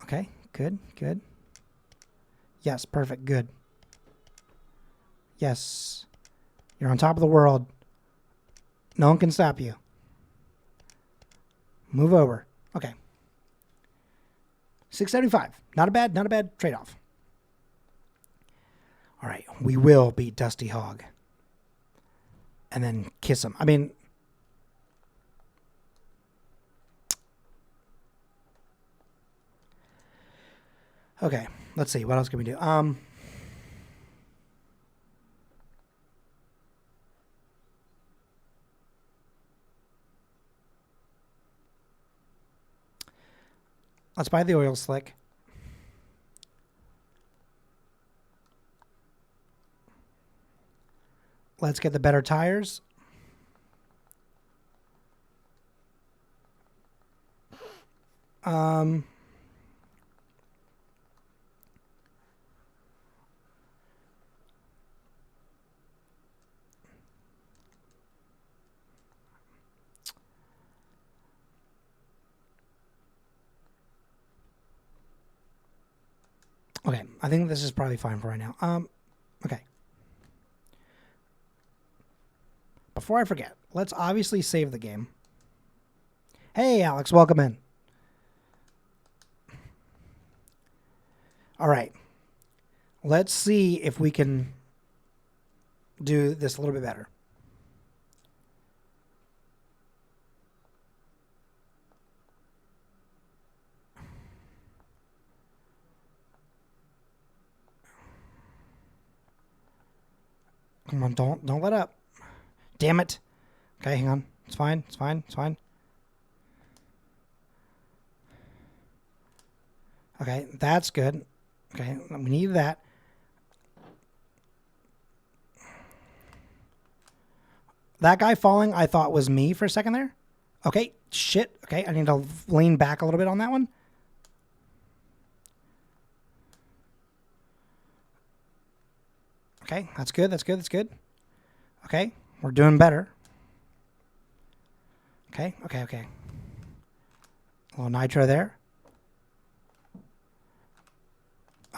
Okay, good, good. Yes, perfect, good. Yes. You're on top of the world. No one can stop you. Move over. Okay. $675. Not a bad trade-off. All right, we will beat Dusty Hog. And then kiss him. I mean, okay, let's see. What else can we do? Let's buy the oil slick. Let's get the better tires. Okay, I think this is probably fine for right now. Okay. Before I forget, let's obviously save the game. Hey, Alex, welcome in. All right. Let's see if we can do this a little bit better. Come on, don't let up. Damn it. Okay, hang on. It's fine. It's fine. It's fine. Okay, that's good. Okay, we need that. That guy falling, I thought was me for a second there. Okay, shit. Okay, I need to lean back a little bit on that one. Okay, that's good. That's good. That's good. Okay, we're doing better. Okay, okay, okay. A little nitro there.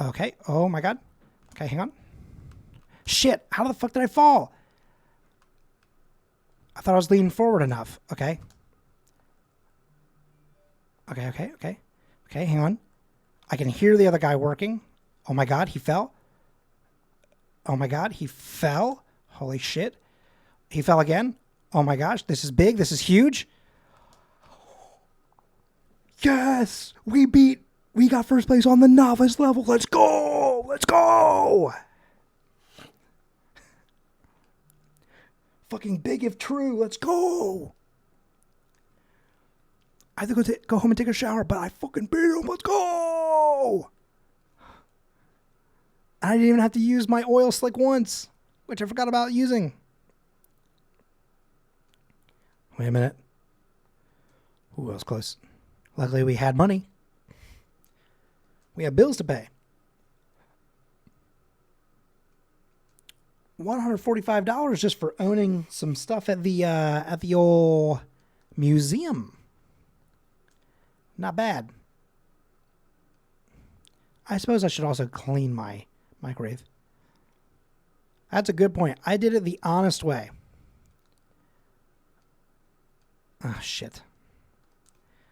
Okay, oh my god. Okay, hang on. Shit, how the fuck did I fall? I thought I was leaning forward enough. Okay. Okay, okay, okay. Okay, hang on. I can hear the other guy working. Oh my god, he fell. Oh my god, he fell. Holy shit. He fell again. Oh my gosh, this is big. This is huge. Yes, we got first place on the novice level. Let's go. Let's go. Fucking big if true. Let's go. I have to go home and take a shower, but I fucking beat him. Let's go. I didn't even have to use my oil slick once, which I forgot about using. Wait a minute. Ooh, that was close. Luckily, we had money. We have bills to pay. $145 just for owning some stuff at the old museum. Not bad. I suppose I should also clean my microwave. That's a good point. I did it the honest way. Oh, shit.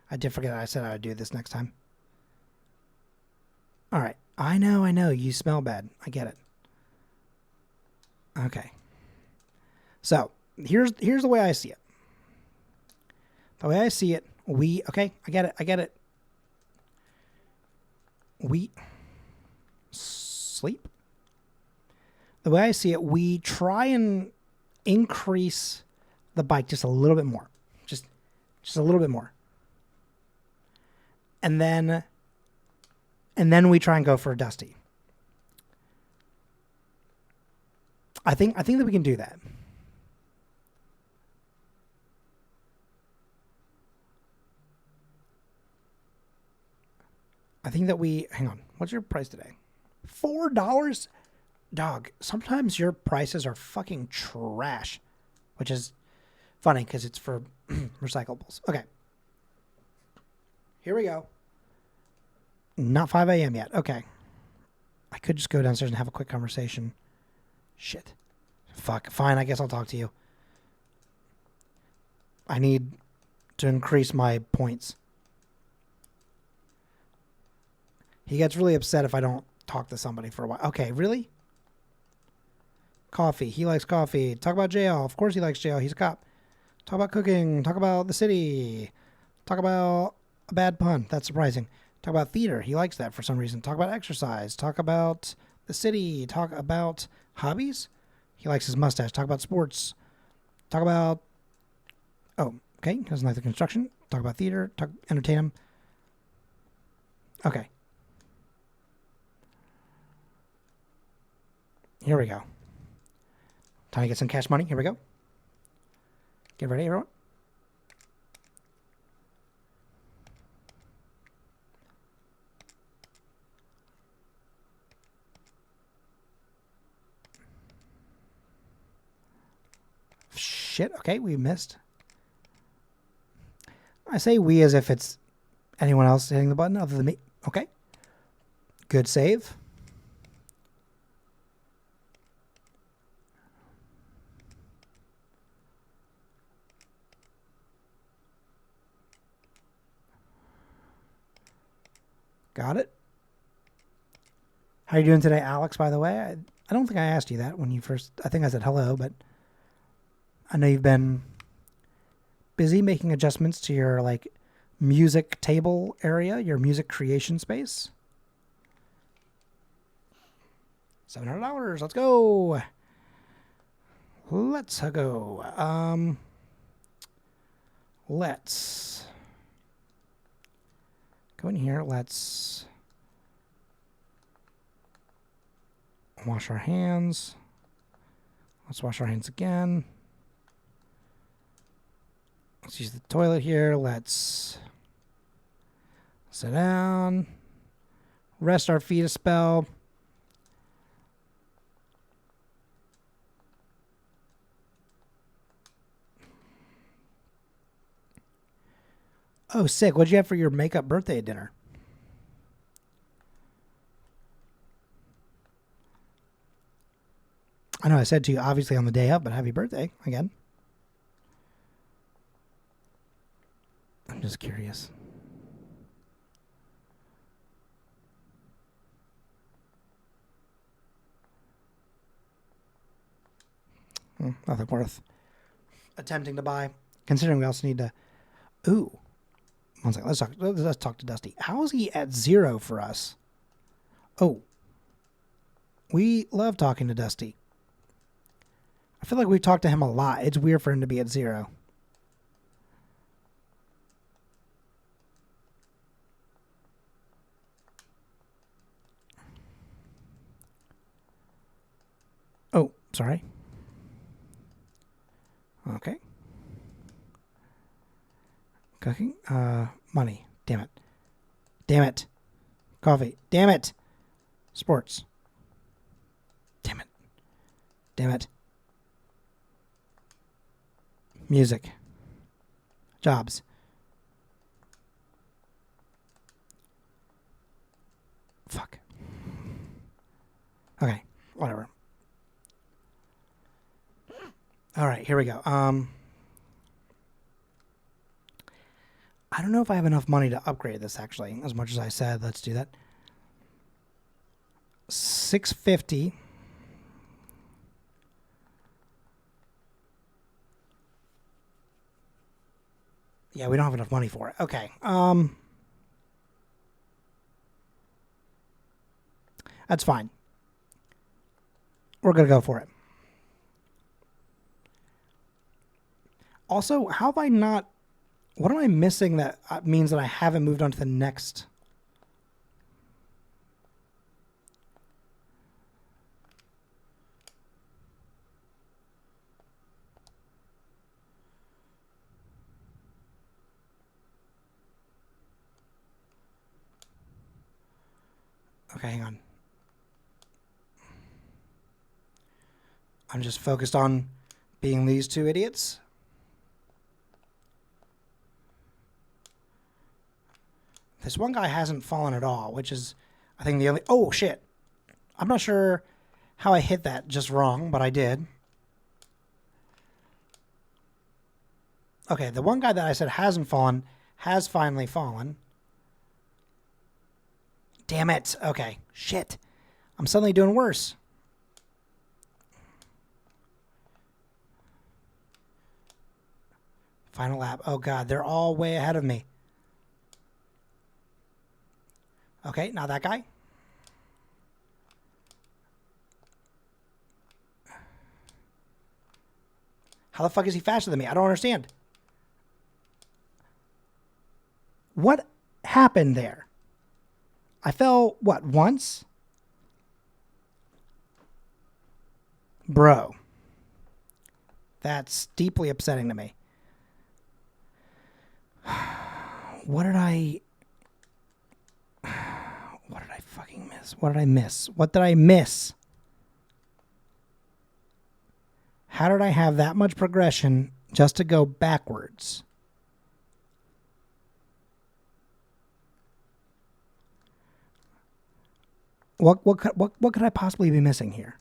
I did forget I said I would do this next time. All right. I know. You smell bad. I get it. Okay. So, here's the way I see it. The way I see it, okay, I get it. We sleep. The way I see it, we try and increase the bike just a little bit more. Just a little bit more. And then we try and go for a Dusty. I think that we can do that. I think that hang on. What's your price today? $4? Dog, sometimes your prices are fucking trash, which is funny because it's for recyclables. Okay. Here we go. Not 5 a.m. yet. Okay. I could just go downstairs and have a quick conversation. Shit. Fuck. Fine, I guess I'll talk to you. I need to increase my points. He gets really upset if I don't talk to somebody for a while. Okay, really? coffee. He likes coffee. Talk about jail. Of course he likes jail. He's a cop. Talk about cooking. Talk about the city. Talk about a bad pun. That's surprising. Talk about theater. He likes that for some reason. Talk about exercise. Talk about the city. Talk about hobbies. He likes his mustache. Talk about sports. Talk about... Oh, okay. He doesn't like the construction. Talk about theater. Entertain him. Okay. Here we go. Time to get some cash money. Here we go. Get ready, everyone. Shit. Okay, we missed. I say we as if it's anyone else hitting the button other than me. Okay. Good save. Got it. How are you doing today, Alex, by the way? I don't think I asked you that when you first... I think I said hello, but I know you've been busy making adjustments to your, like, music table area, your music creation space. $700. Let's go. Let's go. Let's go in here. Let's wash our hands. Let's wash our hands again. Let's use the toilet here. Let's sit down. Rest our feet a spell. Oh, sick. What'd you have for your makeup birthday dinner? I know I said to you, obviously, on the day up, but happy birthday again. I'm just curious. Nothing worth attempting to buy, considering we also need to... Ooh. One second. Let's talk to Dusty. How is he at 0 for us? Oh. We love talking to Dusty. I feel like we've talked to him a lot. It's weird for him to be at 0. Oh, sorry. Okay. Cooking. Money. Damn it. Damn it. Coffee. Damn it. Sports. Damn it. Damn it. Music. Jobs. Fuck. Okay. Whatever. All right. Here we go. I don't know if I have enough money to upgrade this, actually, as much as I said. Let's do that. 650. Yeah, we don't have enough money for it. Okay. That's fine. We're going to go for it. Also, how have I not... What am I missing that means that I haven't moved on to the next? Okay, hang on. I'm just focused on being these two idiots. This one guy hasn't fallen at all, which is, I think, the only... Oh, shit. I'm not sure how I hit that just wrong, but I did. Okay, the one guy that I said hasn't fallen has finally fallen. Damn it. Okay. Shit. I'm suddenly doing worse. Final lap. Oh, God. They're all way ahead of me. Okay, now that guy. How the fuck is he faster than me? I don't understand. What happened there? I fell, what, once? Bro. That's deeply upsetting to me. What did I fucking miss? What did I miss? What did I miss? How did I have that much progression just to go backwards? What could I possibly be missing here?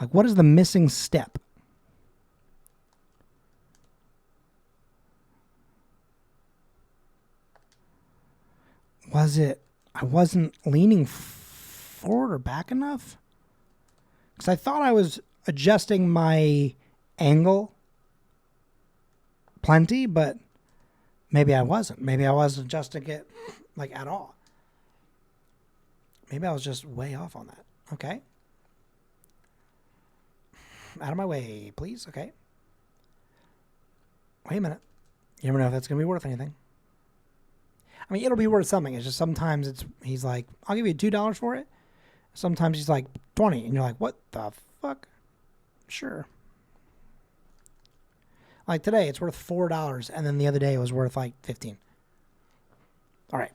Like, what is the missing step? Was it I wasn't leaning forward or back enough? Because I thought I was adjusting my angle plenty, but maybe I wasn't. Maybe I wasn't adjusting it like at all. Maybe I was just way off on that. Okay. Out of my way, please. Okay. Wait a minute. You never know if that's going to be worth anything. I mean, it'll be worth something. It's just sometimes he's like, I'll give you $2 for it. Sometimes he's like 20, and you're like, what the fuck? Sure. Like today, it's worth $4, and then the other day it was worth like 15. All right.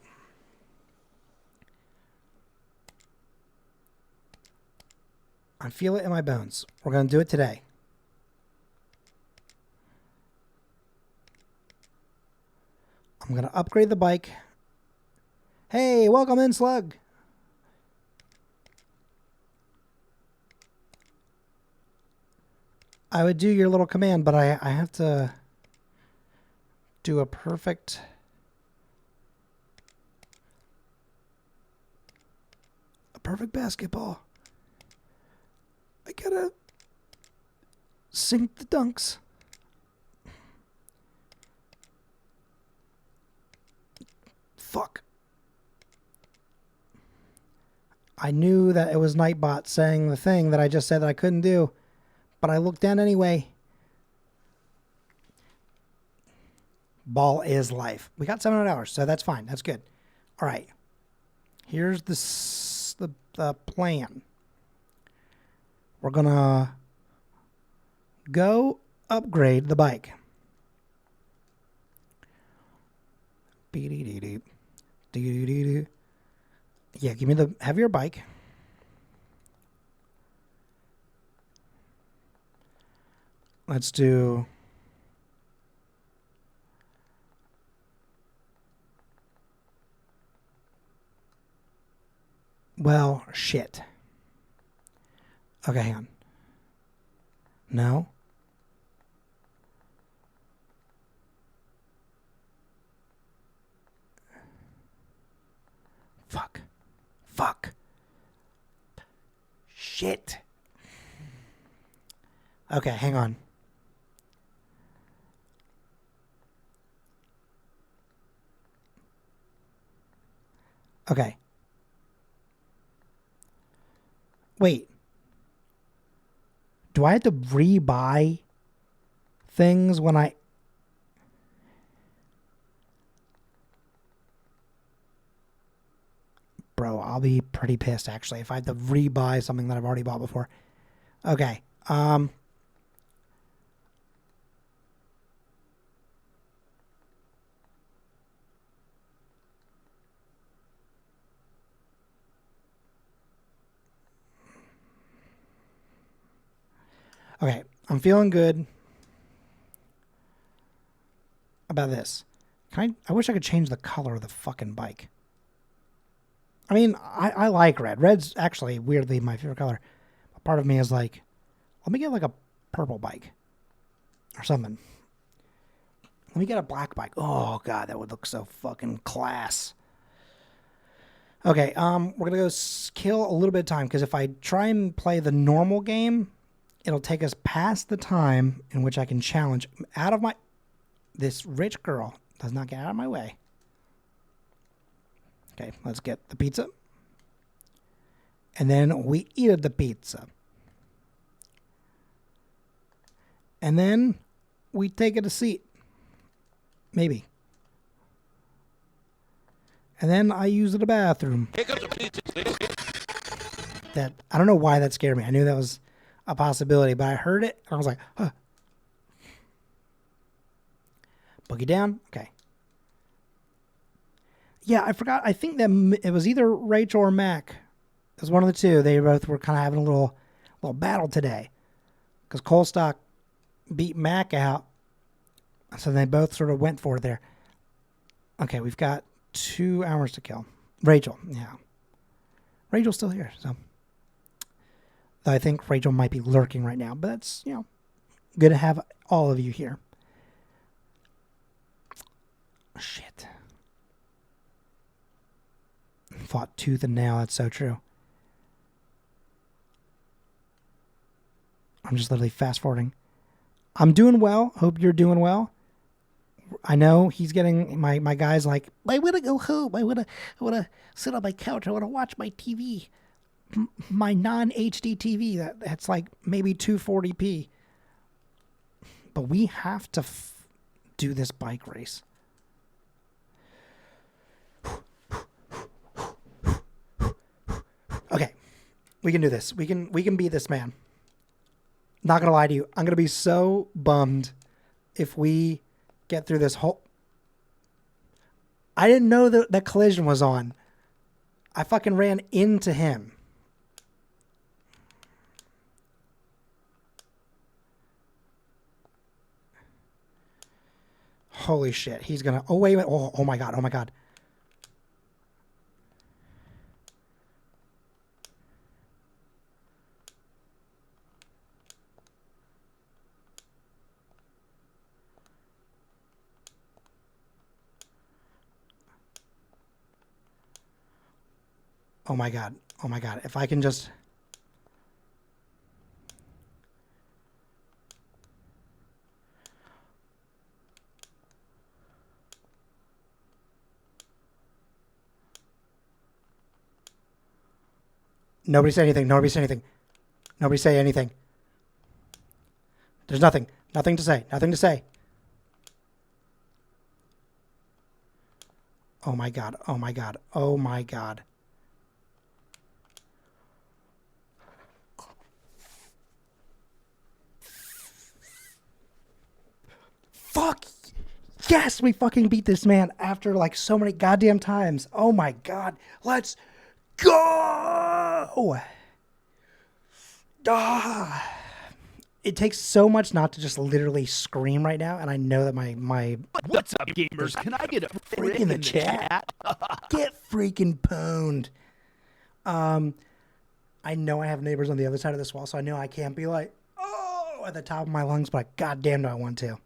I feel it in my bones. We're going to do it today. I'm going to upgrade the bike. Hey, welcome in, Slug. I would do your little command, but I have to do a perfect... basketball. I gotta sink the dunks. Fuck. I knew that it was Nightbot saying the thing that I just said that I couldn't do, but I looked down anyway. Ball is life. We got 700 hours, so that's fine. That's good. All right. Here's the plan. We're going to go upgrade the bike. Yeah, give me the heavier bike. Let's do... Well, shit. Okay, hang on. No. Fuck. Fuck. Shit. Okay, hang on. Okay. Wait. Do I have to rebuy things when I... Bro, I'll be pretty pissed, actually, if I have to rebuy something that I've already bought before. Okay. Okay, I'm feeling good about this. I wish I could change the color of the fucking bike. I mean, I like red. Red's actually, weirdly, my favorite color. But part of me is like, let me get like a purple bike. Or something. Let me get a black bike. Oh, God, that would look so fucking class. Okay, we're going to go kill a little bit of time. Because if I try and play the normal game... it'll take us past the time in which I can challenge out of my... This rich girl does not get out of my way. Okay, let's get the pizza. And then we eat the pizza. And then we take it a seat. Maybe. And then I use the bathroom. That I don't know why that scared me. I knew that was a possibility, but I heard it and I was like, huh. Boogie down. Okay. Yeah, I forgot. I think that it was either Rachel or Mac. It was one of the two. They both were kind of having a little battle today. Because Colestock beat Mac out. So they both sort of went for it there. Okay, we've got 2 hours to kill. Rachel, yeah. Rachel's still here, so. I think Rachel might be lurking right now, but that's, good to have all of you here. Shit. Fought tooth and nail, that's so true. I'm just literally fast forwarding. I'm doing well. Hope you're doing well. I know he's getting my guy's like, I want to go home. I want to sit on my couch. I want to watch my TV, my non-HD TV. That's like maybe 240p. But we have to do this bike race. Okay, we can do this. We can beat this man. Not gonna lie to you, I'm gonna be so bummed if we get through this whole... I didn't know that collision was on. I fucking ran into him. Holy shit, he's gonna... Oh, wait. Oh my God, oh my God. Oh my God. Oh my God. If I can just... Nobody say anything. Nobody say anything. Nobody say anything. There's nothing. Nothing to say. Nothing to say. Oh my God. Oh my God. Oh my God. Fuck. Yes, we fucking beat this man after like so many goddamn times. Oh my God. Let's go. It takes so much not to just literally scream right now. And I know that my What's up, gamers? Can I get a frick in the chat? Get freaking pwned. I know I have neighbors on the other side of this wall, so I know I can't be like, oh, at the top of my lungs, but goddamn do I want to.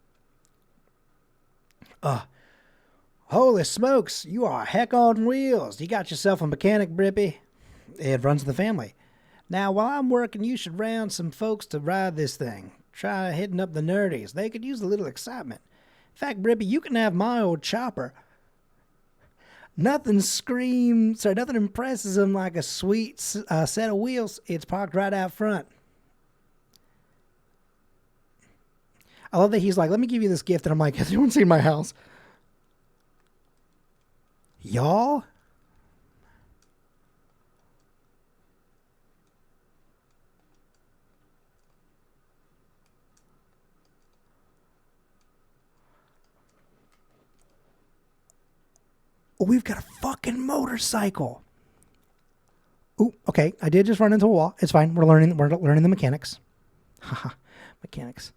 Holy smokes, you are heck on wheels. You got yourself a mechanic, Brippy. It runs in the family. Now, while I'm working, you should round some folks to ride this thing. Try hitting up the nerdies. They could use a little excitement. In fact, Brippy, you can have my old chopper. Nothing impresses them like a sweet set of wheels. It's parked right out front. I love that he's like, let me give you this gift. And I'm like, has anyone seen my house? Y'all? Oh, we've got a fucking motorcycle. Ooh, okay. I did just run into a wall. It's fine. We're learning the mechanics. Haha. Mechanics.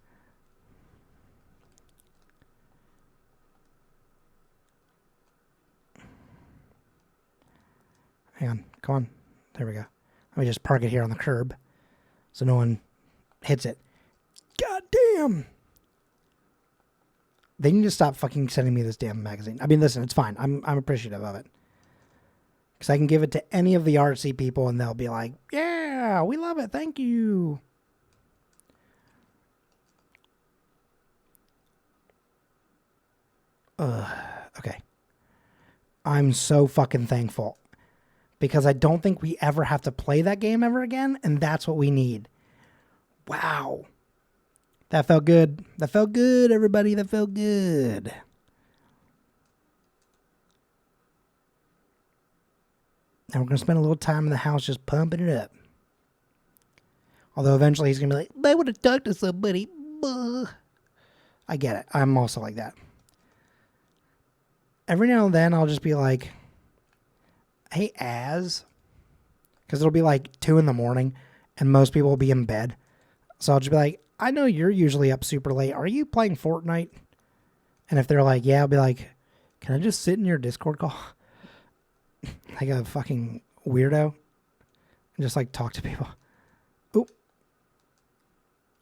Hang on. Come on. There we go. Let me just park it here on the curb so no one hits it. God damn. They need to stop fucking sending me this damn magazine. I mean, listen, it's fine. I'm appreciative of it. Because I can give it to any of the artsy people and they'll be like, yeah, we love it. Thank you. Okay. I'm so fucking thankful. Because I don't think we ever have to play that game ever again, and that's what we need. Wow. That felt good. That felt good, everybody. That felt good. And we're going to spend a little time in the house just pumping it up. Although eventually he's going to be like, I want to talk to somebody. Buh. I get it. I'm also like that. Every now and then I'll just be like, hey, Az. Because it'll be like 2 a.m. and most people will be in bed. So I'll just be like, I know you're usually up super late. Are you playing Fortnite? And if they're like, yeah, I'll be like, can I just sit in your Discord call? Like a fucking weirdo. And just like talk to people. Oop.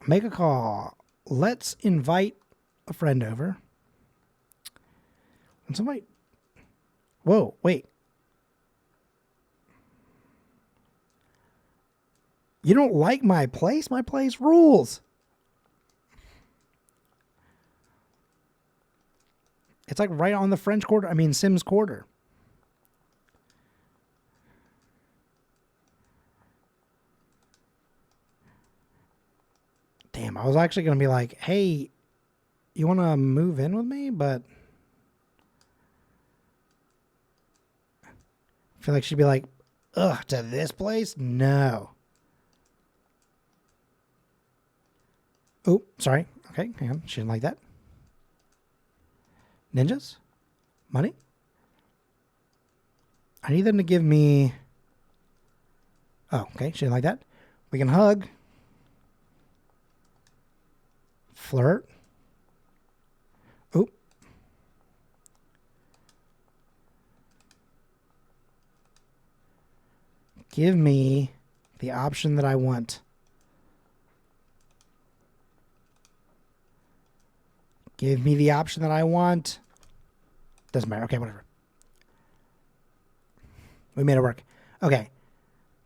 Make a call. Let's invite a friend over. And somebody. Whoa, wait. You don't like my place? My place rules. It's like right on the French Quarter. I mean, Sims Quarter. Damn, I was actually going to be like, hey, you want to move in with me? But I feel like she'd be like, ugh, to this place? No. Oh, sorry. Okay, hang on. She didn't like that. Ninjas? Money? I need them to give me... Oh, okay. She didn't like that. We can hug. Flirt. Oh. Give me the option that I want. Give me the option that I want. Doesn't matter. Okay, whatever. We made it work. Okay.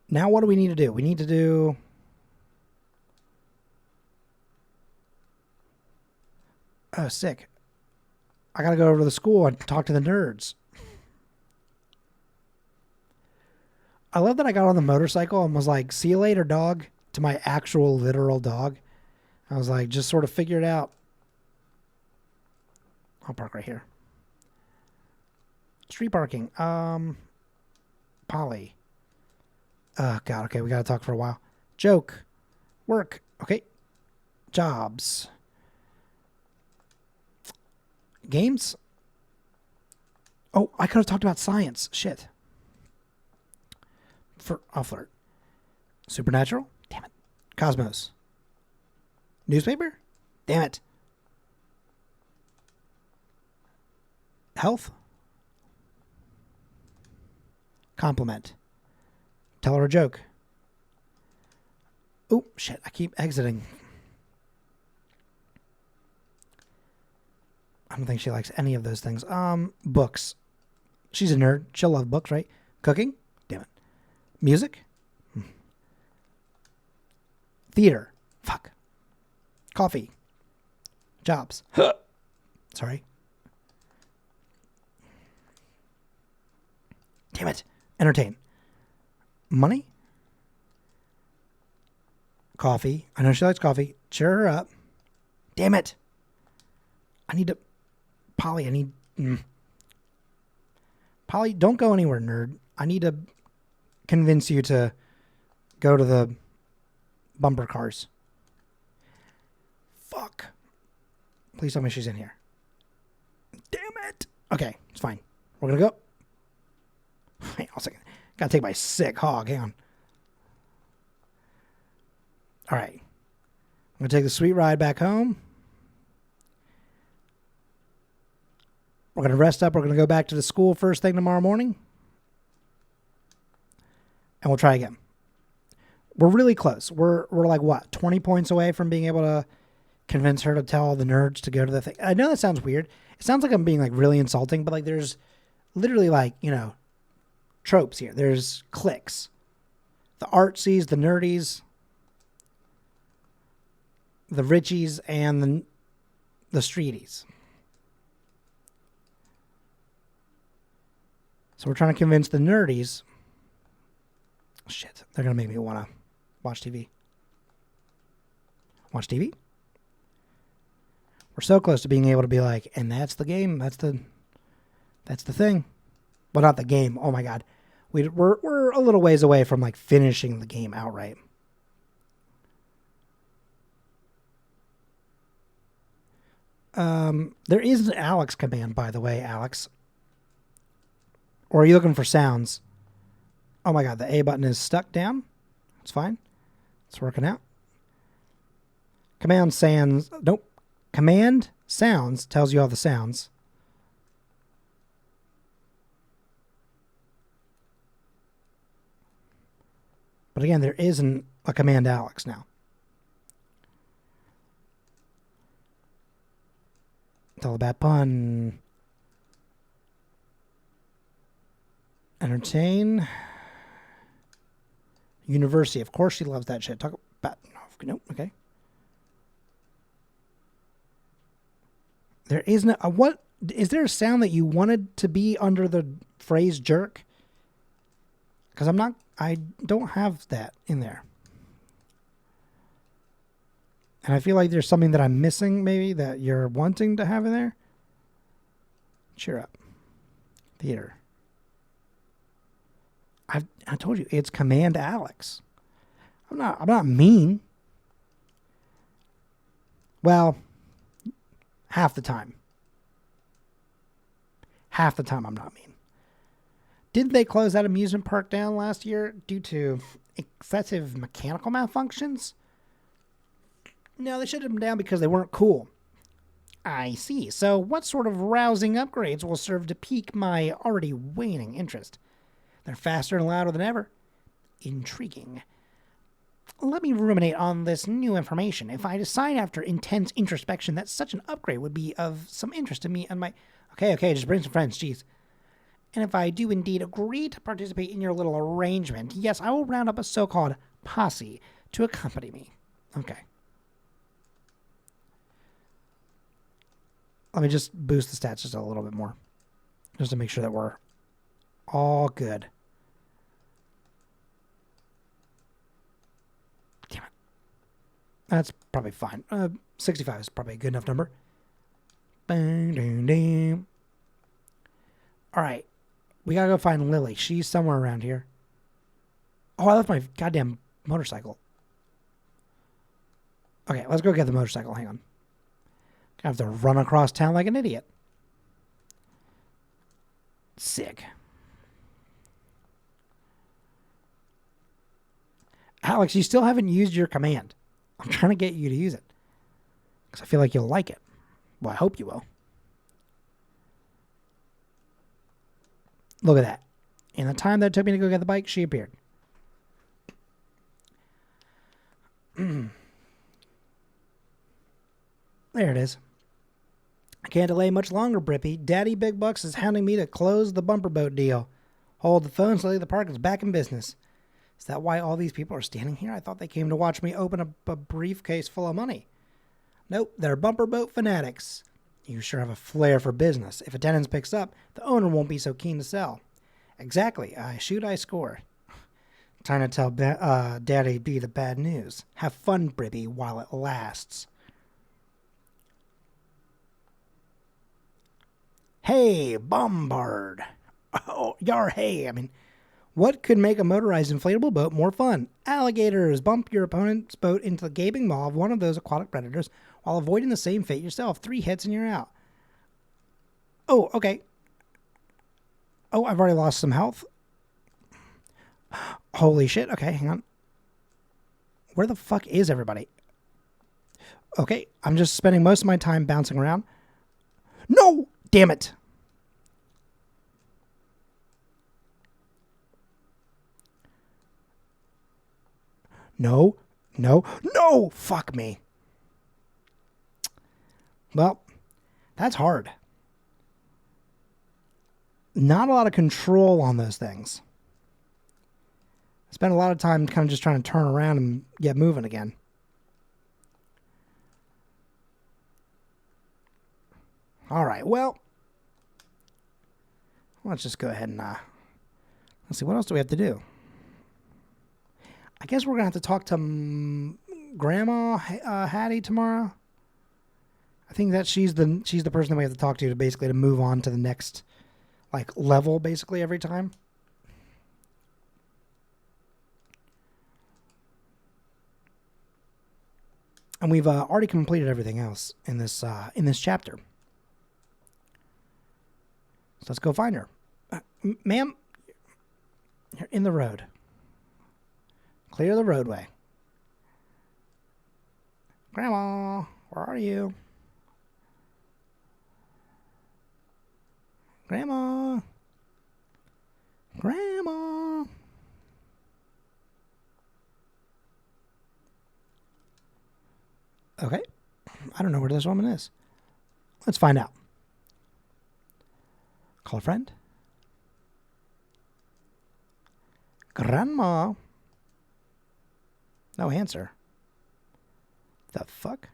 Now what do we need to do? We need to do... Oh, sick. I gotta go over to the school and talk to the nerds. I love that I got on the motorcycle and was like, see you later, dog, to my actual literal dog. I was like, just sort of figure it out. I'll park right here. Street parking. Polly. Oh, God. Okay, we got to talk for a while. Joke. Work. Okay. Jobs. Games. Oh, I could have talked about science. Shit. I'll flirt. Supernatural. Damn it. Cosmos. Newspaper. Damn it. Health. Compliment. Tell her a joke. Oh, shit. I keep exiting. I don't think she likes any of those things. Books. She's a nerd. She'll love books, right? Cooking? Damn it. Music? Theater. Fuck. Coffee. Jobs. Sorry. Damn it. Entertain. Money? Coffee. I know she likes coffee. Cheer her up. Damn it. I need to... Polly, I need... Polly, don't go anywhere, nerd. I need to convince you to go to the bumper cars. Fuck. Please tell me she's in here. Damn it. Okay, it's fine. We're going to go. Hang on a second. Gotta take my sick hog. Hang on. All right. I'm going to take the sweet ride back home. We're going to rest up. We're going to go back to the school first thing tomorrow morning. And we'll try again. We're really close. We're like, what, 20 points away from being able to convince her to tell all the nerds to go to the thing. I know that sounds weird. It sounds like I'm being like really insulting, but like there's literally like, you know, tropes here. There's cliques. The artsies, the nerdies, the richies, and the streeties. So we're trying to convince the nerdies. Shit, they're going to make me want to watch TV. Watch TV? We're so close to being able to be like, and that's the game. That's the thing. Well, not the game. Oh my God. We're a little ways away from like finishing the game outright. There is an Alex command, by the way, Alex. Or are you looking for sounds? Oh my God, the A button is stuck down. It's fine. It's working out. Command sounds. Nope. Command sounds tells you all the sounds. But again, there isn't a command Alex now. Tell a bad pun. Entertain. University. Of course she loves that shit. Talk about... Nope. Okay. There isn't a... What... Is there a sound that you wanted to be under the phrase jerk? Because I don't have that in there. And I feel like there's something that I'm missing, maybe, that you're wanting to have in there. Cheer up. Theater. I told you, it's Command Alex. I'm not mean. Well, half the time. Half the time I'm not mean. Didn't they close that amusement park down last year due to excessive mechanical malfunctions? No, they shut them down because they weren't cool. I see. So what sort of rousing upgrades will serve to pique my already waning interest? They're faster and louder than ever. Intriguing. Let me ruminate on this new information. If I decide after intense introspection that such an upgrade would be of some interest to me and my... Okay, just bring some friends, jeez. And if I do indeed agree to participate in your little arrangement, yes, I will round up a so-called posse to accompany me. Okay. Let me just boost the stats just a little bit more. Just to make sure that we're all good. Damn it. That's probably fine. 65 is probably a good enough number. Bang, dang, dang. All right. We gotta go find Lily. She's somewhere around here. Oh, I left my goddamn motorcycle. Okay, let's go get the motorcycle. Hang on. I have to run across town like an idiot. Sick. Alex, you still haven't used your command. I'm trying to get you to use it. Because I feel like you'll like it. Well, I hope you will. Look at that. In the time that it took me to go get the bike, she appeared. There it is. I can't delay much longer, Brippy. Daddy Big Bucks is hounding me to close the bumper boat deal. Hold the phone, Lily. The park is back in business. Is that why all these people are standing here? I thought they came to watch me open a briefcase full of money. Nope, they're bumper boat fanatics. You sure have a flair for business. If attendance picks up, the owner won't be so keen to sell. Exactly. I shoot, I score. Trying to tell Daddy B the bad news. Have fun, Brippy, while it lasts. Hey, Bombard. Oh, yar hey. I mean, what could make a motorized inflatable boat more fun? Alligators. Bump your opponent's boat into the gaping maw of one of those aquatic predators while avoiding the same fate yourself. 3 hits and you're out. Oh, okay. Oh, I've already lost some health. Holy shit. Okay, hang on. Where the fuck is everybody? Okay, I'm just spending most of my time bouncing around. No! Damn it. No. Fuck me. Well, that's hard. Not a lot of control on those things. I spent a lot of time kind of just trying to turn around and get moving again. All right, well, let's just go ahead and let's see, what else do we have to do? I guess we're gonna have to talk to Grandma Hattie tomorrow. I think that she's the person that we have to talk to basically to move on to the next like level basically every time. And we've already completed everything else in this chapter. So let's go find her. Ma'am, you're in the road. Clear the roadway. Grandma, where are you? Grandma. Grandma. Okay. I don't know where this woman is. Let's find out. Call a friend. Grandma. No answer. The fuck?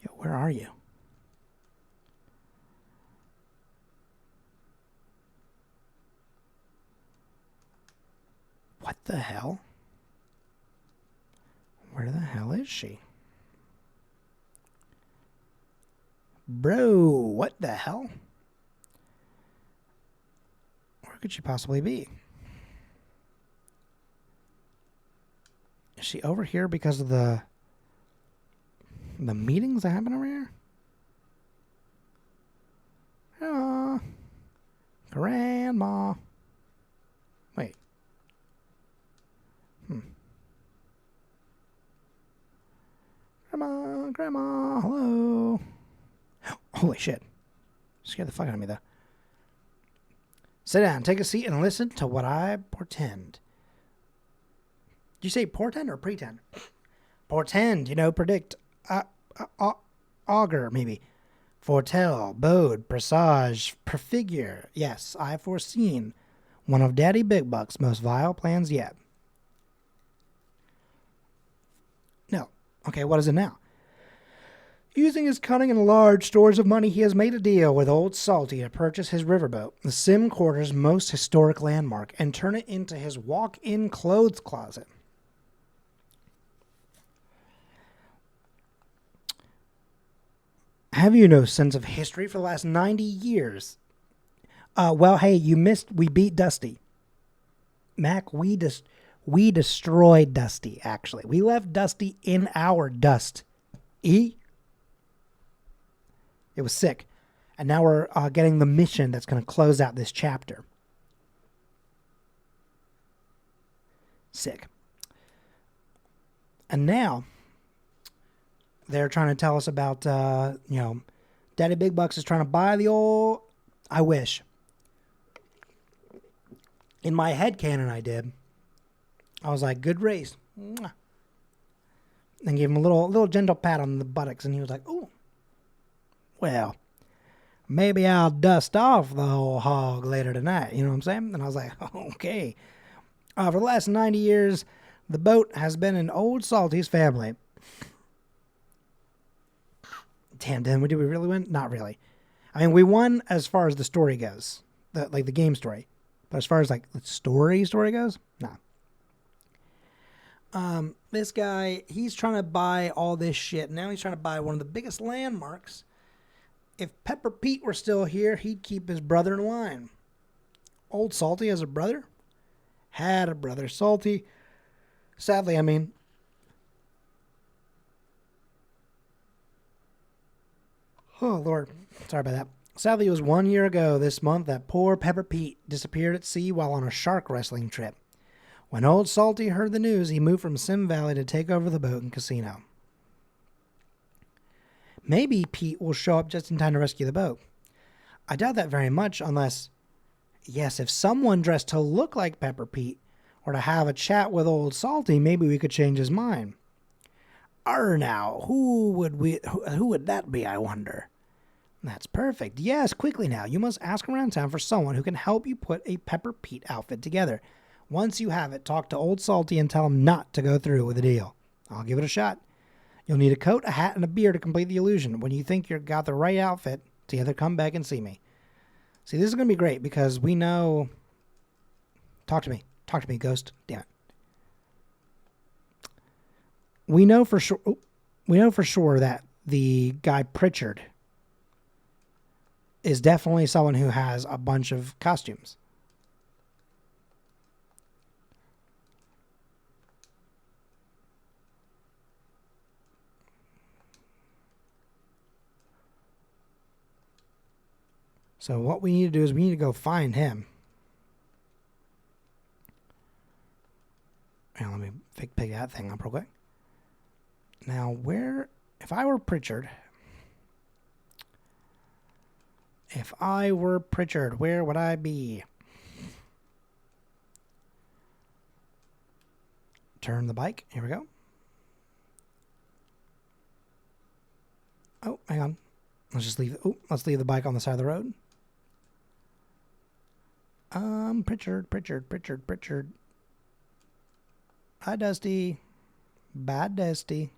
Yo, where are you? What the hell? Where the hell is she? Bro, what the hell? Where could she possibly be? Is she over here because of the meetings that happen over here? Oh, Grandma. Wait. Grandma, hello. Holy shit. Scared the fuck out of me, though. Sit down, take a seat, and listen to what I portend. Did you say portend or pretend? Portend, predict, augur, maybe. Foretell, bode, presage, prefigure. Yes, I've foreseen one of Daddy Big Buck's most vile plans yet. No. Okay, what is it now? Using his cunning and large stores of money, he has made a deal with Old Salty to purchase his riverboat, the Sim Quarter's most historic landmark, and turn it into his walk-in clothes closet. Have you no sense of history for the last 90 years? Well, hey, you missed. We beat Dusty. Mac, we destroyed Dusty, actually. We left Dusty in our dust. It was sick. And now we're getting the mission that's going to close out this chapter. Sick. And now they're trying to tell us about, Daddy Big Bucks is trying to buy the old... I wish. In my headcanon, I did. I was like, good race. Mwah. And gave him a little gentle pat on the buttocks, and he was like, ooh. Well, maybe I'll dust off the whole hog later tonight. You know what I'm saying? And I was like, okay. For the last 90 years, the boat has been in Old Salty's family. Damn, did we really win? Not really. I mean, we won as far as the story goes. The game story. But as far as, the story goes, no. This guy, he's trying to buy all this shit. Now he's trying to buy one of the biggest landmarks. If Pepper Pete were still here, he'd keep his brother in line. Old Salty has a brother? Had a brother. Salty, sadly, oh, Lord. Sorry about that. Sadly, it was 1 year ago this month that poor Pepper Pete disappeared at sea while on a shark wrestling trip. When Old Salty heard the news, he moved from Sim Valley to take over the boat and casino. Maybe Pete will show up just in time to rescue the boat. I doubt that very much unless, yes, if someone dressed to look like Pepper Pete or to have a chat with Old Salty, maybe we could change his mind. Now, who would that be, I wonder? That's perfect. Yes, quickly now. You must ask around town for someone who can help you put a Pepper Pete outfit together. Once you have it, talk to Old Salty and tell him not to go through with the deal. I'll give it a shot. You'll need a coat, a hat, and a beard to complete the illusion. When you think you've got the right outfit together, come back and see me. See, this is going to be great because we know... Talk to me. Talk to me, Ghost. Damn it. We know for sure... We know for sure that the guy Pritchard is definitely someone who has a bunch of costumes. So what we need to do is we need to go find him. Now let me pick that thing up real quick. Now where, if I were Pritchard, where would I be? Turn the bike. Here we go. Oh, hang on. Let's leave the bike on the side of the road. Pritchard. Hi, Dusty. Bad Dusty.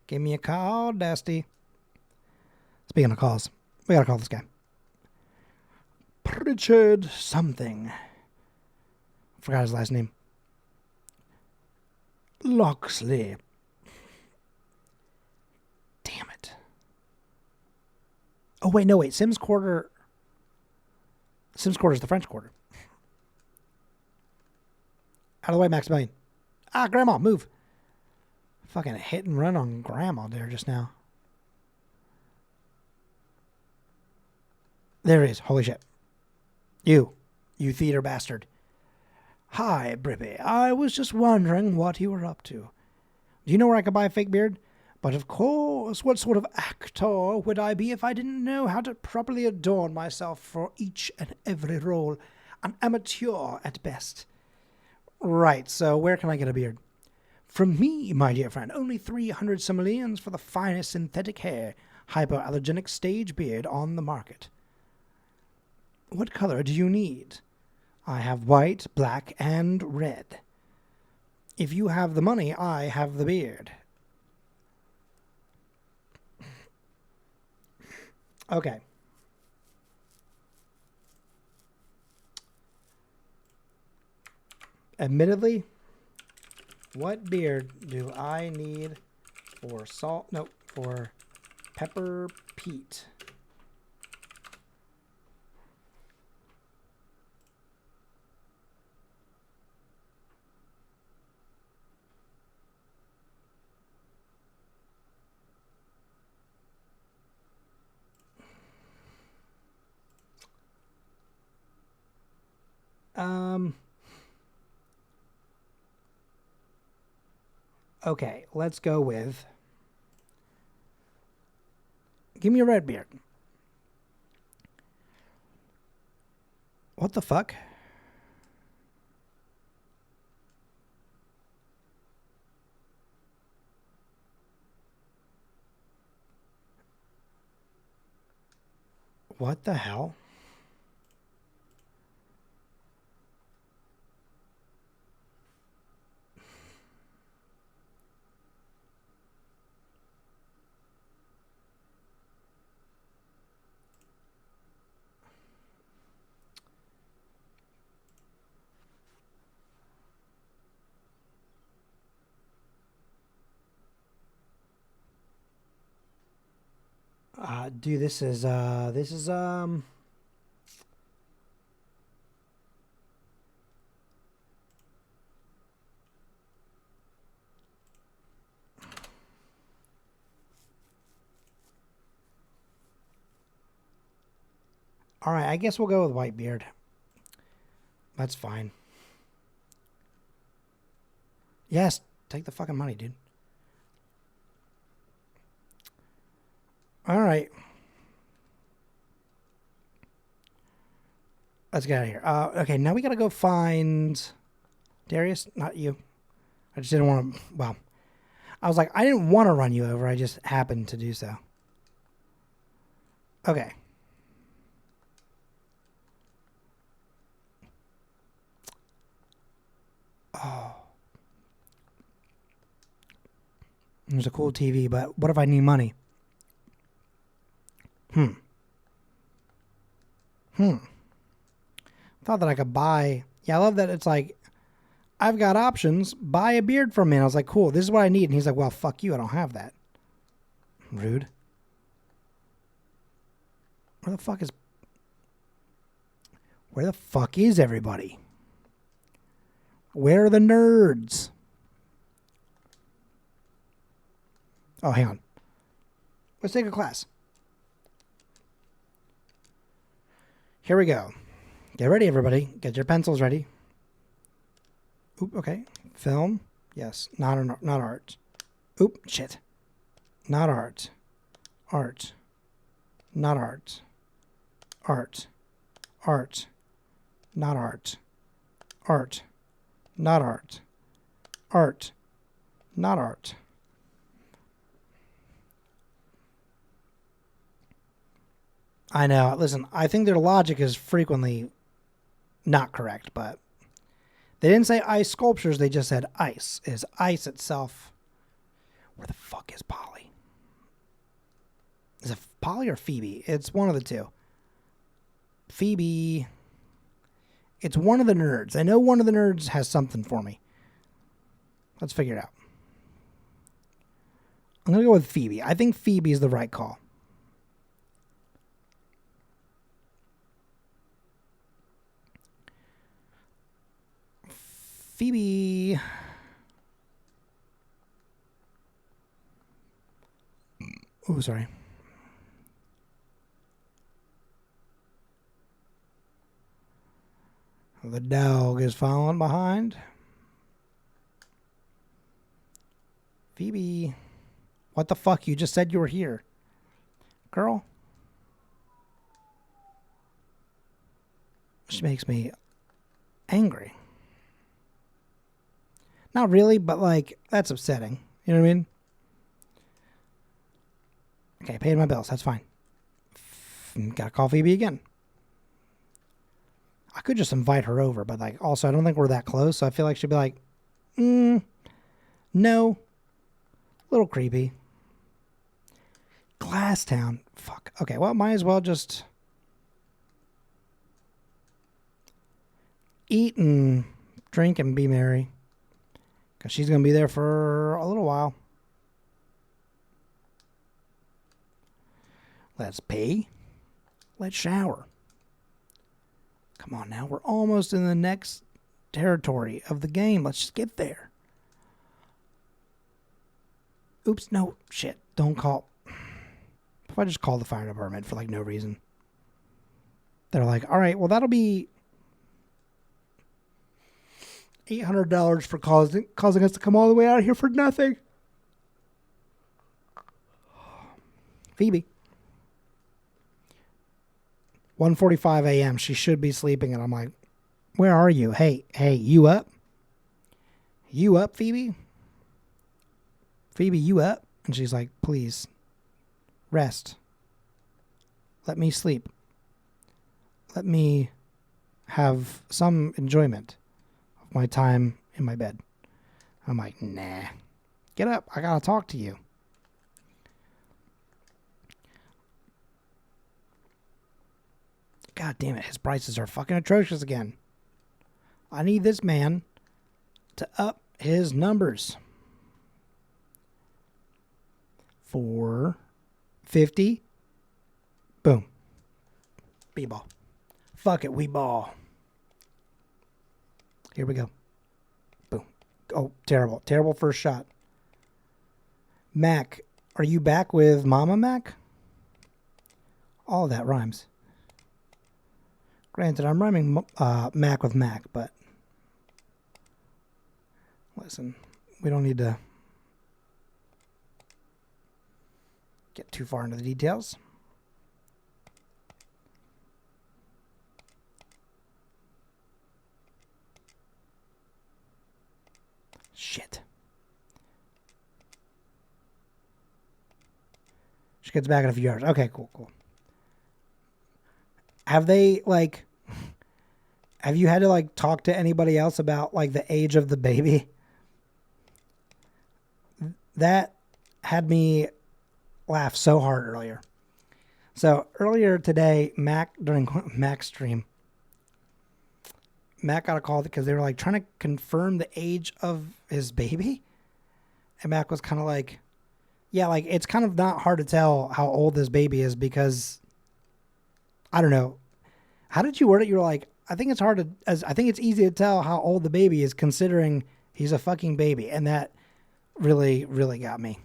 Give me a call, Dusty. Speaking of calls, we gotta call this guy. Pritchard something. Forgot his last name. Locksley. Damn it. Oh, wait, no, wait. Sims Quarter is the French Quarter. Out of the way, Maximilian. Ah, Grandma, move. Fucking hit and run on Grandma there just now. There he is. Holy shit. You theater bastard. Hi, Brippy. I was just wondering what you were up to. Do you know where I could buy a fake beard? But of course, what sort of actor would I be if I didn't know how to properly adorn myself for each and every role? An amateur at best. Right, so where can I get a beard? From me, my dear friend, only 300 simoleons for the finest synthetic hair, hypoallergenic stage beard on the market. What color do you need? I have white, black, and red. If you have the money, I have the beard. Okay. Admittedly, what beard do I need for for Pepper Pete? Okay, let's go with... Give me a red beard. What the fuck? What the hell? Dude, this is all right, I guess we'll go with Whitebeard. That's fine. Yes, take the fucking money, dude. All right. Let's get out of here. Okay, now we gotta go find Darius. Not you. I just didn't want to. Well, I was like, I didn't want to run you over. I just happened to do so. Okay. Oh. There's a cool TV, but what if I need money? Thought that I could buy. Yeah, I love that it's like, I've got options. Buy a beard from me. And I was like, cool, this is what I need. And he's like, well, fuck you. I don't have that. Rude. Where the fuck is everybody? Where are the nerds? Oh, hang on. Let's take a class. Here we go. Get ready, everybody. Get your pencils ready. Oop, okay. Film. Yes. Not art. Oop, shit. Not art. Art. Not art. Art. Art. Not art. Art. Not art. Art. Not art. I know. Listen, I think their logic is frequently not correct, but they didn't say ice sculptures. They just said ice. Is ice itself? Where the fuck is Polly? Is it Polly or Phoebe? It's one of the two. Phoebe. It's one of the nerds. I know one of the nerds has something for me. Let's figure it out. I'm going to go with Phoebe. I think Phoebe is the right call. Phoebe. Oh, sorry. The dog is following behind. Phoebe. What the fuck? You just said you were here. Girl. She makes me angry. Not really, but like, that's upsetting. You know what I mean? Okay, paid my bills. That's fine. Gotta call Phoebe again. I could just invite her over, but like, also, I don't think we're that close, so I feel like she'd be like, no. A little creepy. Glasstown. Fuck. Okay, well, might as well just eat and drink and be merry. Because she's going to be there for a little while. Let's pee. Let's shower. Come on now. We're almost in the next territory of the game. Let's just get there. Oops. No. Shit. Don't call. If I just call the fire department for like no reason. They're like, all right, well, that'll be $800 for causing us to come all the way out here for nothing. Phoebe. 1:45 a.m. She should be sleeping, and I'm like, where are you? Hey, you up? You up, Phoebe? Phoebe, you up? And she's like, please, rest. Let me sleep. Let me have some enjoyment of my time in my bed. I'm like, nah. Get up. I gotta talk to you. God damn it. His prices are fucking atrocious again. I need this man to up his numbers. $4.50. Boom. B-ball. Fuck it, we ball. Here we go. Boom. Oh, terrible. Terrible first shot. Mac, are you back with Mama Mac? All of that rhymes. Granted, I'm rhyming Mac with Mac, but listen, we don't need to get too far into the details. Shit. She gets back in a few hours. Okay, cool. Have they, like, have you had to, like, talk to anybody else about, like, the age of the baby? That had me laugh so hard earlier. So earlier today, during Mac's stream, Mac got a call because they were like trying to confirm the age of his baby. And Mac was kind of like, yeah, like it's kind of not hard to tell how old this baby is because I don't know. How did you word it? You were like, I think it's easy to tell how old the baby is considering he's a fucking baby. And that really, really got me.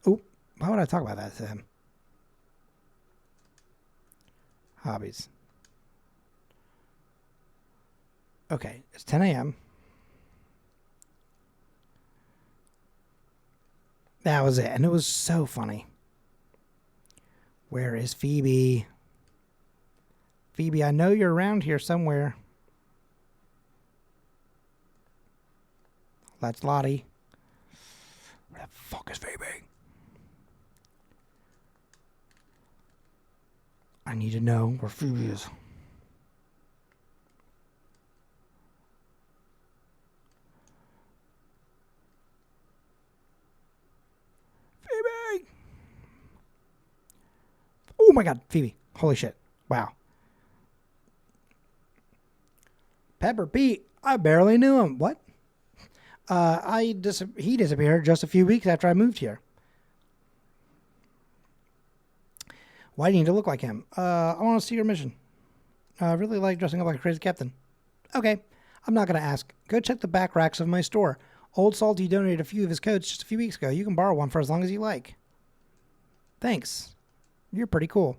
Oh, why would I talk about that to him? Hobbies. Okay, it's 10 a.m. That was it, and it was so funny. Where is Phoebe? Phoebe, I know you're around here somewhere. That's Lottie. Where the fuck is Phoebe? I need to know where Phoebe is. Phoebe! Oh my god, Phoebe. Holy shit. Wow. Pepper Pete, I barely knew him. What? He disappeared just a few weeks after I moved here. Why do you need to look like him? I want to see your mission. I really like dressing up like a crazy captain. Okay, I'm not going to ask. Go check the back racks of my store. Old Salty donated a few of his coats just a few weeks ago. You can borrow one for as long as you like. Thanks. You're pretty cool.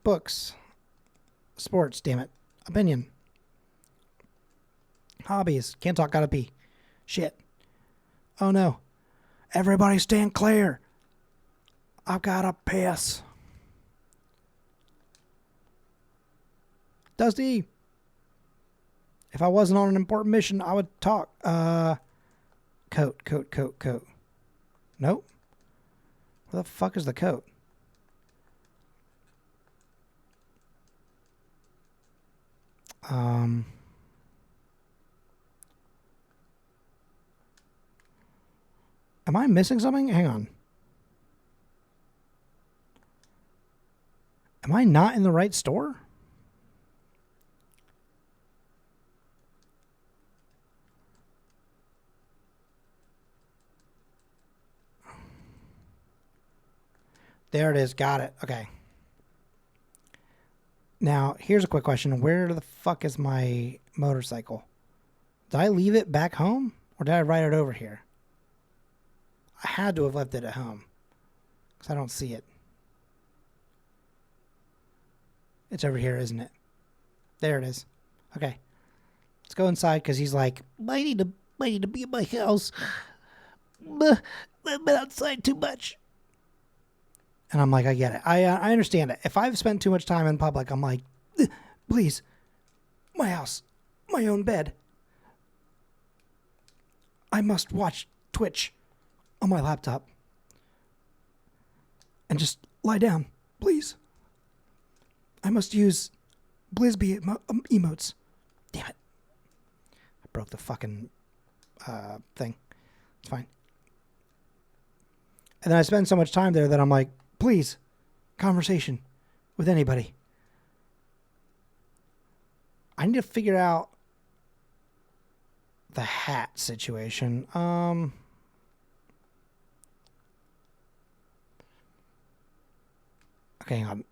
Books. Sports, damn it. Opinion. Hobbies. Can't talk, gotta pee. Shit. Oh no. Everybody stand clear. I've gotta piss. Dusty. If I wasn't on an important mission, I would talk. Coat. Nope. Where the fuck is the coat? Am I missing something? Hang on. Am I not in the right store? There it is. Got it. Okay. Now, here's a quick question. Where the fuck is my motorcycle? Did I leave it back home? Or did I ride it over here? I had to have left it at home. Because I don't see it. It's over here, isn't it? There it is. Okay. Let's go inside because he's like, I need to be in my house. I've been outside too much. And I'm like, I get it. I understand it. If I've spent too much time in public, I'm like, please, my house, my own bed. I must watch Twitch on my laptop. And just lie down, please. I must use Blizzby emotes. Damn it. I broke the fucking thing. It's fine. And then I spend so much time there that I'm like, please, conversation with anybody. I need to figure out the hat situation. Okay, hang on.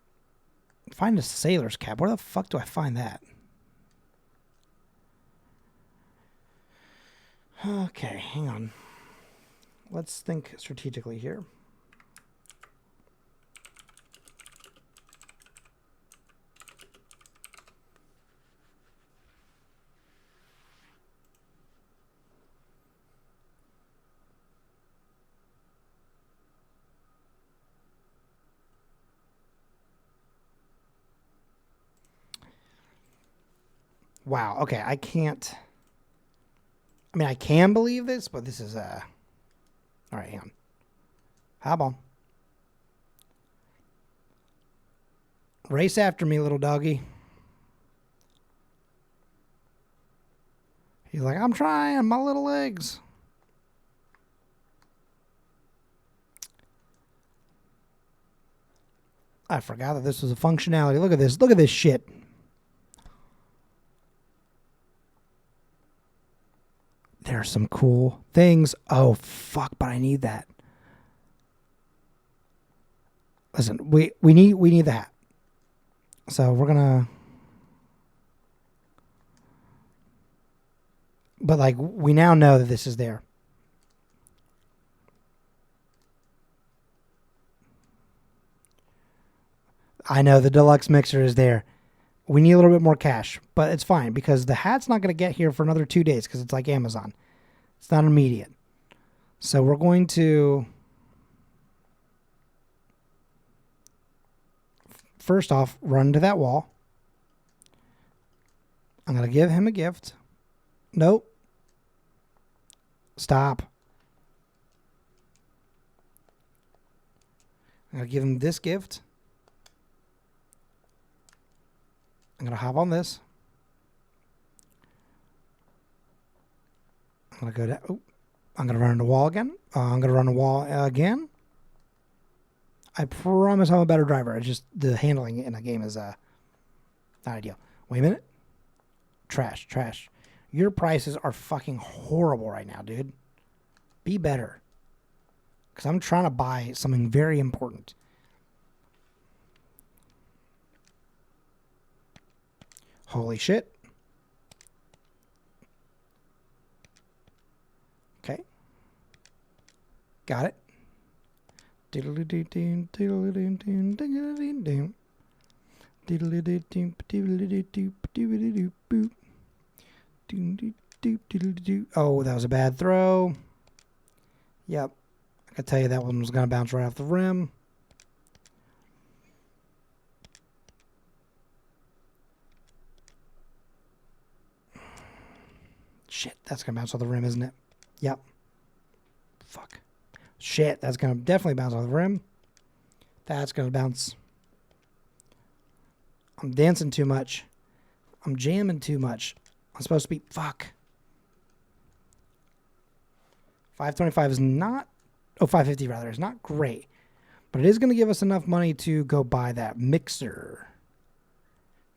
Find a sailor's cap. Where the fuck do I find that? Okay, hang on. Let's think strategically here. Wow. Okay, I can't. I mean, I can believe this, but this is all right, hang on. Hop on. Race after me, little doggy. He's like, I'm trying my little legs. I forgot that this was a functionality. Look at this. Look at this shit. There are some cool things. Oh, fuck, but I need that. Listen, we need that. So we're gonna, but like we now know that this is there. I know the deluxe mixer is there. We need a little bit more cash, but it's fine because the hat's not going to get here for another 2 days because it's like Amazon. It's not immediate. So we're going to first off run to that wall. I'm going to give him a gift. Nope. Stop. I'm going to give him this gift. I'm going to hop on this. I'm going to go down. Oh, I'm going to run the wall again. I'm going to run the wall again. I promise I'm a better driver. It's just the handling in a game is not ideal. Wait a minute. Trash, trash. Your prices are fucking horrible right now, dude. Be better. Because I'm trying to buy something very important. Holy shit. Okay. Got it. Oh, that was a bad throw. Yep. I can tell you that one was going to bounce right off the rim. Shit, that's going to bounce off the rim, isn't it? Yep. Fuck. Shit, that's going to definitely bounce off the rim. That's going to bounce. I'm dancing too much. I'm jamming too much. I'm supposed to be... Fuck. 525 is not... Oh, 550 rather is not great. But it is going to give us enough money to go buy that mixer.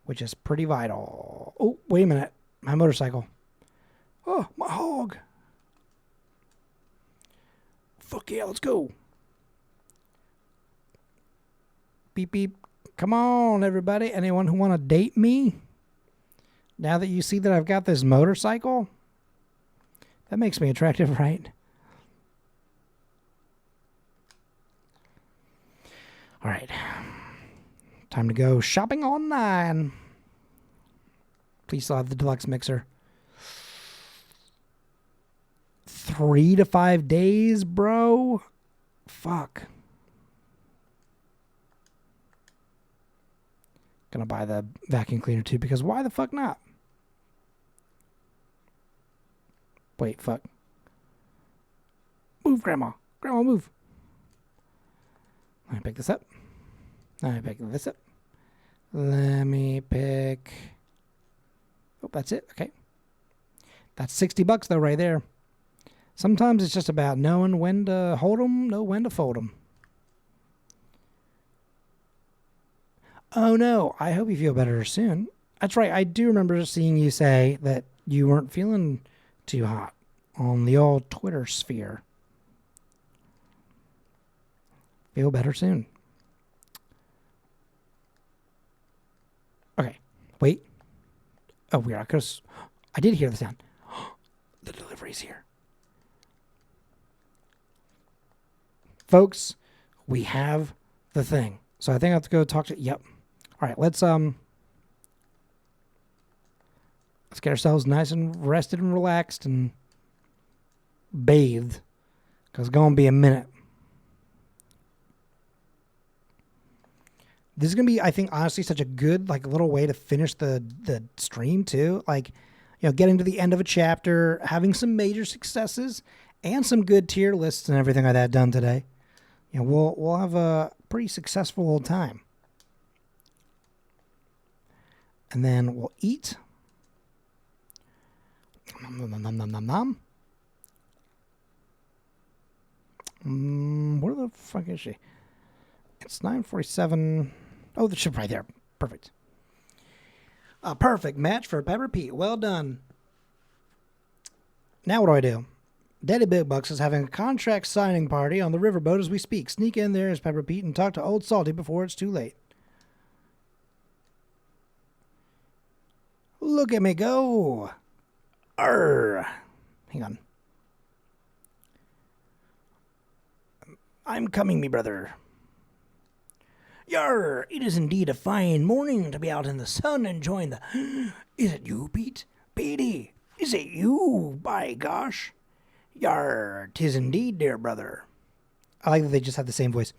Which is pretty vital. Oh, wait a minute. My motorcycle. Oh, my hog. Fuck yeah, let's go. Beep, beep. Come on, everybody. Anyone who want to date me? Now that you see that I've got this motorcycle? That makes me attractive, right? All right. Time to go shopping online. Please still have the deluxe mixer. 3 to 5 days, bro. Fuck. Gonna buy the vacuum cleaner too because why the fuck not? Wait, fuck. Move, Grandma. Grandma, move. Let me pick this up. Let me pick this up. Let me pick... Oh, that's it. Okay. That's $60 though right there. Sometimes it's just about knowing when to hold them, know when to fold them. Oh no, I hope you feel better soon. That's right, I do remember seeing you say that you weren't feeling too hot on the old Twitter sphere. Feel better soon. Okay, wait. Oh, weird. I did hear the sound. The delivery's here. Folks, we have the thing. So I think I have to go talk to... Yep. All right, let's get ourselves nice and rested and relaxed and bathed. Because it's going to be a minute. This is going to be, I think, honestly, such a good, like, little way to finish the stream, too. Like, you know, getting to the end of a chapter, having some major successes, and some good tier lists and everything like that done today. You know, we'll have a pretty successful old time. And then we'll eat. Nom, nom, nom, nom, nom. Where the fuck is she? It's 9:47. Oh, she's right there. Perfect. A perfect match for Pepper Pete. Well done. Now what do? Daddy Big Bucks is having a contract signing party on the riverboat as we speak. Sneak in there as Pepper Pete and talk to Old Salty before it's too late. Look at me go. Arr. Hang on. I'm coming, me brother. Yar, it is indeed a fine morning to be out in the sun enjoying the... Is it you, Pete? Petey, is it you, by gosh? Yar, 'tis indeed, dear brother. I like that they just have the same voice.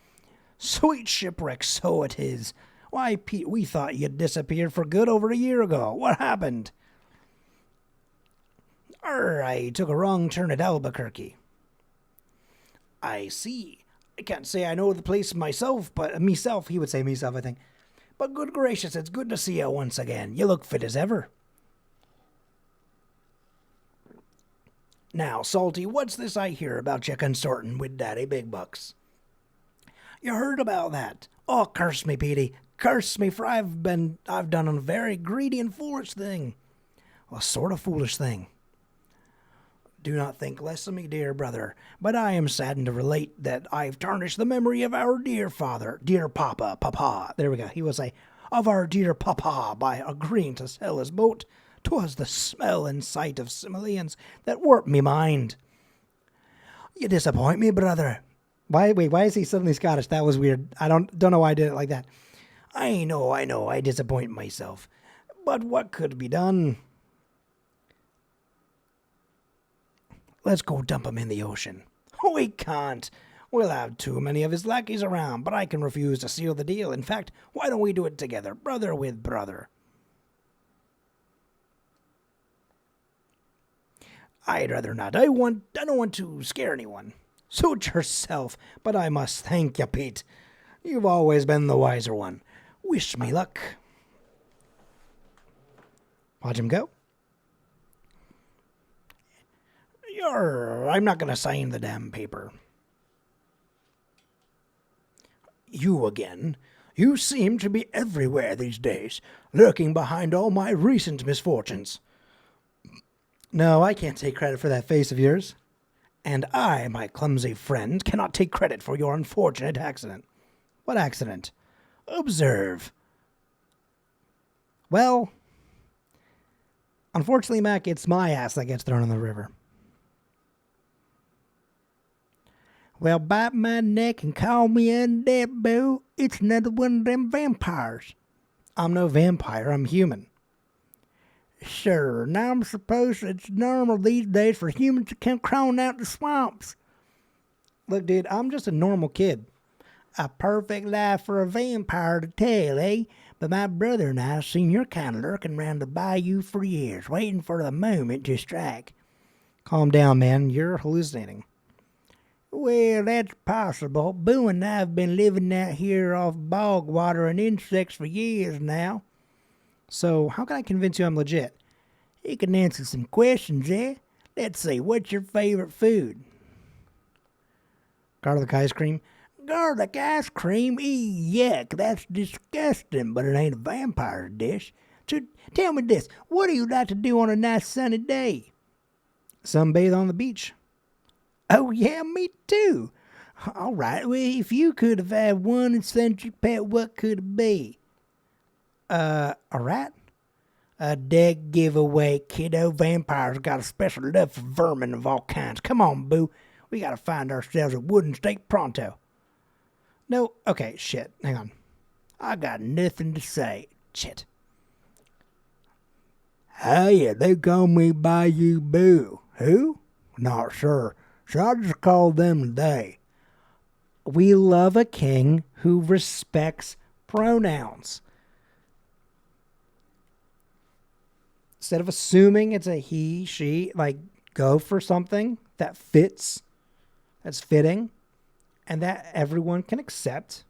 Sweet shipwreck, so it is. Why, Pete, we thought you'd disappeared for good over a year ago. What happened? I took a wrong turn at Albuquerque. I see. I can't say I know the place myself, but myself, he would say myself, I think. But good gracious, it's good to see you once again. You look fit as ever. Now, Salty, what's this I hear about you consorting with Daddy Big Bucks? You heard about that? Oh, curse me, Petey. Curse me, for I've done a very greedy and foolish thing. A sort of foolish thing. Do not think less of me, dear brother, but I am saddened to relate that I've tarnished the memory of our dear father, dear papa, there we go, he will say, of our dear papa by agreeing to sell his boat. 'Twas the smell and sight of simoleons that warped me mind. You disappoint me, brother. Why is he suddenly Scottish? That was weird. I don't know why I did it like that. I know, I disappoint myself. But what could be done? Let's go dump him in the ocean. We can't. We'll have too many of his lackeys around, but I can refuse to seal the deal. In fact, why don't we do it together, brother with brother? I'd rather not. I don't want to scare anyone. Suit yourself, but I must thank you, Pete. You've always been the wiser one. Wish me luck. Watch him go. I'm not going to sign the damn paper. You again. You seem to be everywhere these days, lurking behind all my recent misfortunes. No, I can't take credit for that face of yours. And I, my clumsy friend, cannot take credit for your unfortunate accident. What accident? Observe. Well, unfortunately, Mac, it's my ass that gets thrown in the river. Well, bite my neck and call me undead, boo. It's another one of them vampires. I'm no vampire, I'm human. Sure, now I'm supposed it's normal these days for humans to come crawling out the swamps. Look, dude, I'm just a normal kid. A perfect life for a vampire to tell, eh? But my brother and I have seen your kind of lurking around the bayou for years, waiting for the moment to strike. Calm down, man. You're hallucinating. Well, that's possible. Boo and I have been living out here off bog water and insects for years now. So, how can I convince you I'm legit? You can answer some questions, eh? Let's see, what's your favorite food? Garlic ice cream? Garlic ice cream? Yuck, that's disgusting, but it ain't a vampire dish. So, tell me this, what do you like to do on a nice sunny day? Sunbathe on the beach. Oh, yeah, me too. All right, well, if you could have had one eccentric pet, what could it be? A rat? A dead giveaway, kiddo. Vampires got a special love for vermin of all kinds. Come on, boo. We gotta find ourselves a wooden stake pronto. No, okay, shit. Hang on. I got nothing to say. Shit. Hey, they call me Bayou Boo. Who? Not sure. So I just call them they. We love a king who respects pronouns. Instead of assuming it's a he, she, like, go for something that fits, that's fitting, and that everyone can accept.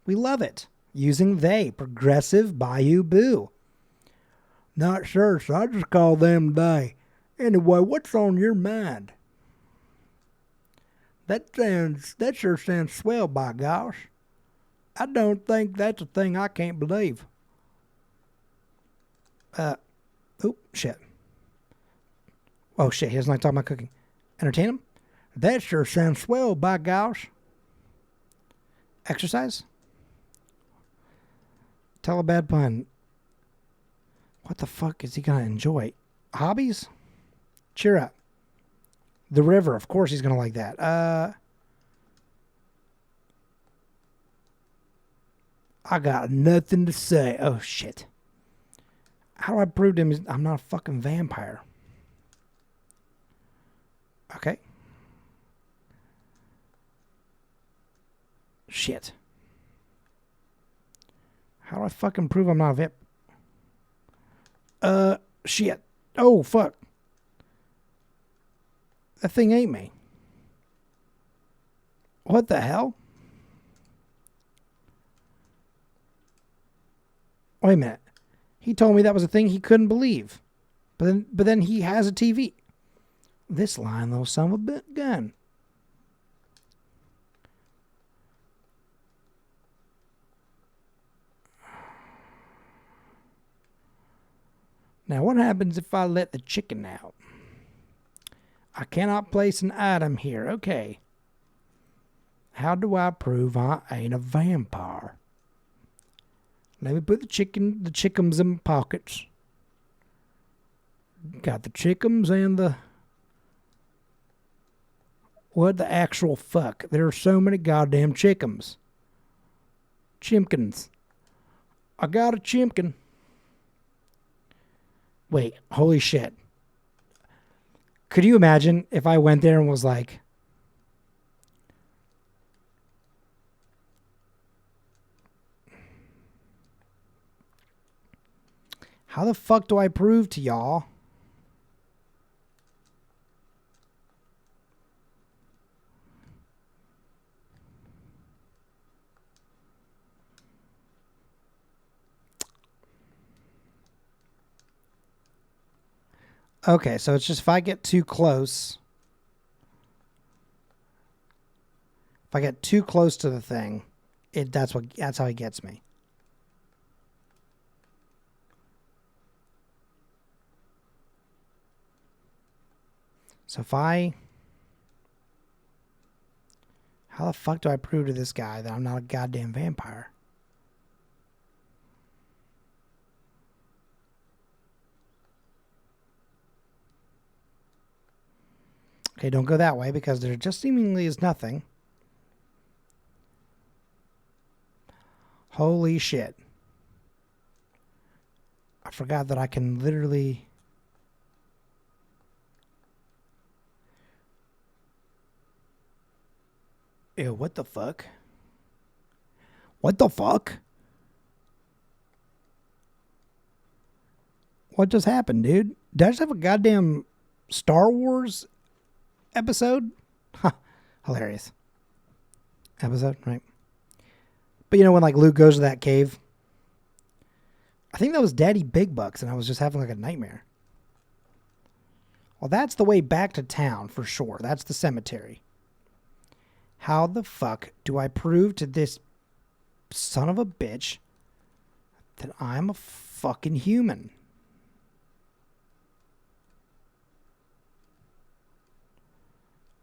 We love it. Using they, progressive Bayou Boo. Not sure, so I just called them today. Anyway, what's on your mind? That sure sounds swell, by gosh. I don't think that's a thing I can't believe. Shit. Oh, shit, he doesn't like talking about cooking. Entertain him? That sure sounds swell, by gosh. Exercise? Tell a bad pun. What the fuck is he gonna enjoy? Hobbies? Cheer up. The river, of course he's gonna like that. I got nothing to say. Oh, shit. How do I prove to him I'm not a fucking vampire? Okay. Shit. How do I fucking prove I'm not a vamp? Shit. Oh, fuck. That thing ate me. What the hell? Wait a minute. He told me that was a thing he couldn't believe. But then he has a TV. This lying little son of a gun. Now, what happens if I let the chicken out? I cannot place an item here. Okay. How do I prove I ain't a vampire? Let me put the chickens in my pockets. Got the chickens and the... What the actual fuck? There are so many goddamn chickens. Chimkins. I got a chimkin. Wait, holy shit. Could you imagine if I went there and was like, how the fuck do I prove to y'all? Okay, so it's just if I get too close. If I get too close to the thing, that's how he gets me. So if I... How the fuck do I prove to this guy that I'm not a goddamn vampire? Okay, don't go that way because there just seemingly is nothing. Holy shit. I forgot that I can literally... Ew, what the fuck? What the fuck? What just happened, dude? Did I just have a goddamn Star Wars episode? Huh. Hilarious. Episode, right? But you know when like Luke goes to that cave? I think that was Daddy Big Bucks and I was just having like a nightmare. Well, that's the way back to town for sure. That's the cemetery. How the fuck do I prove to this son of a bitch that I'm a fucking human?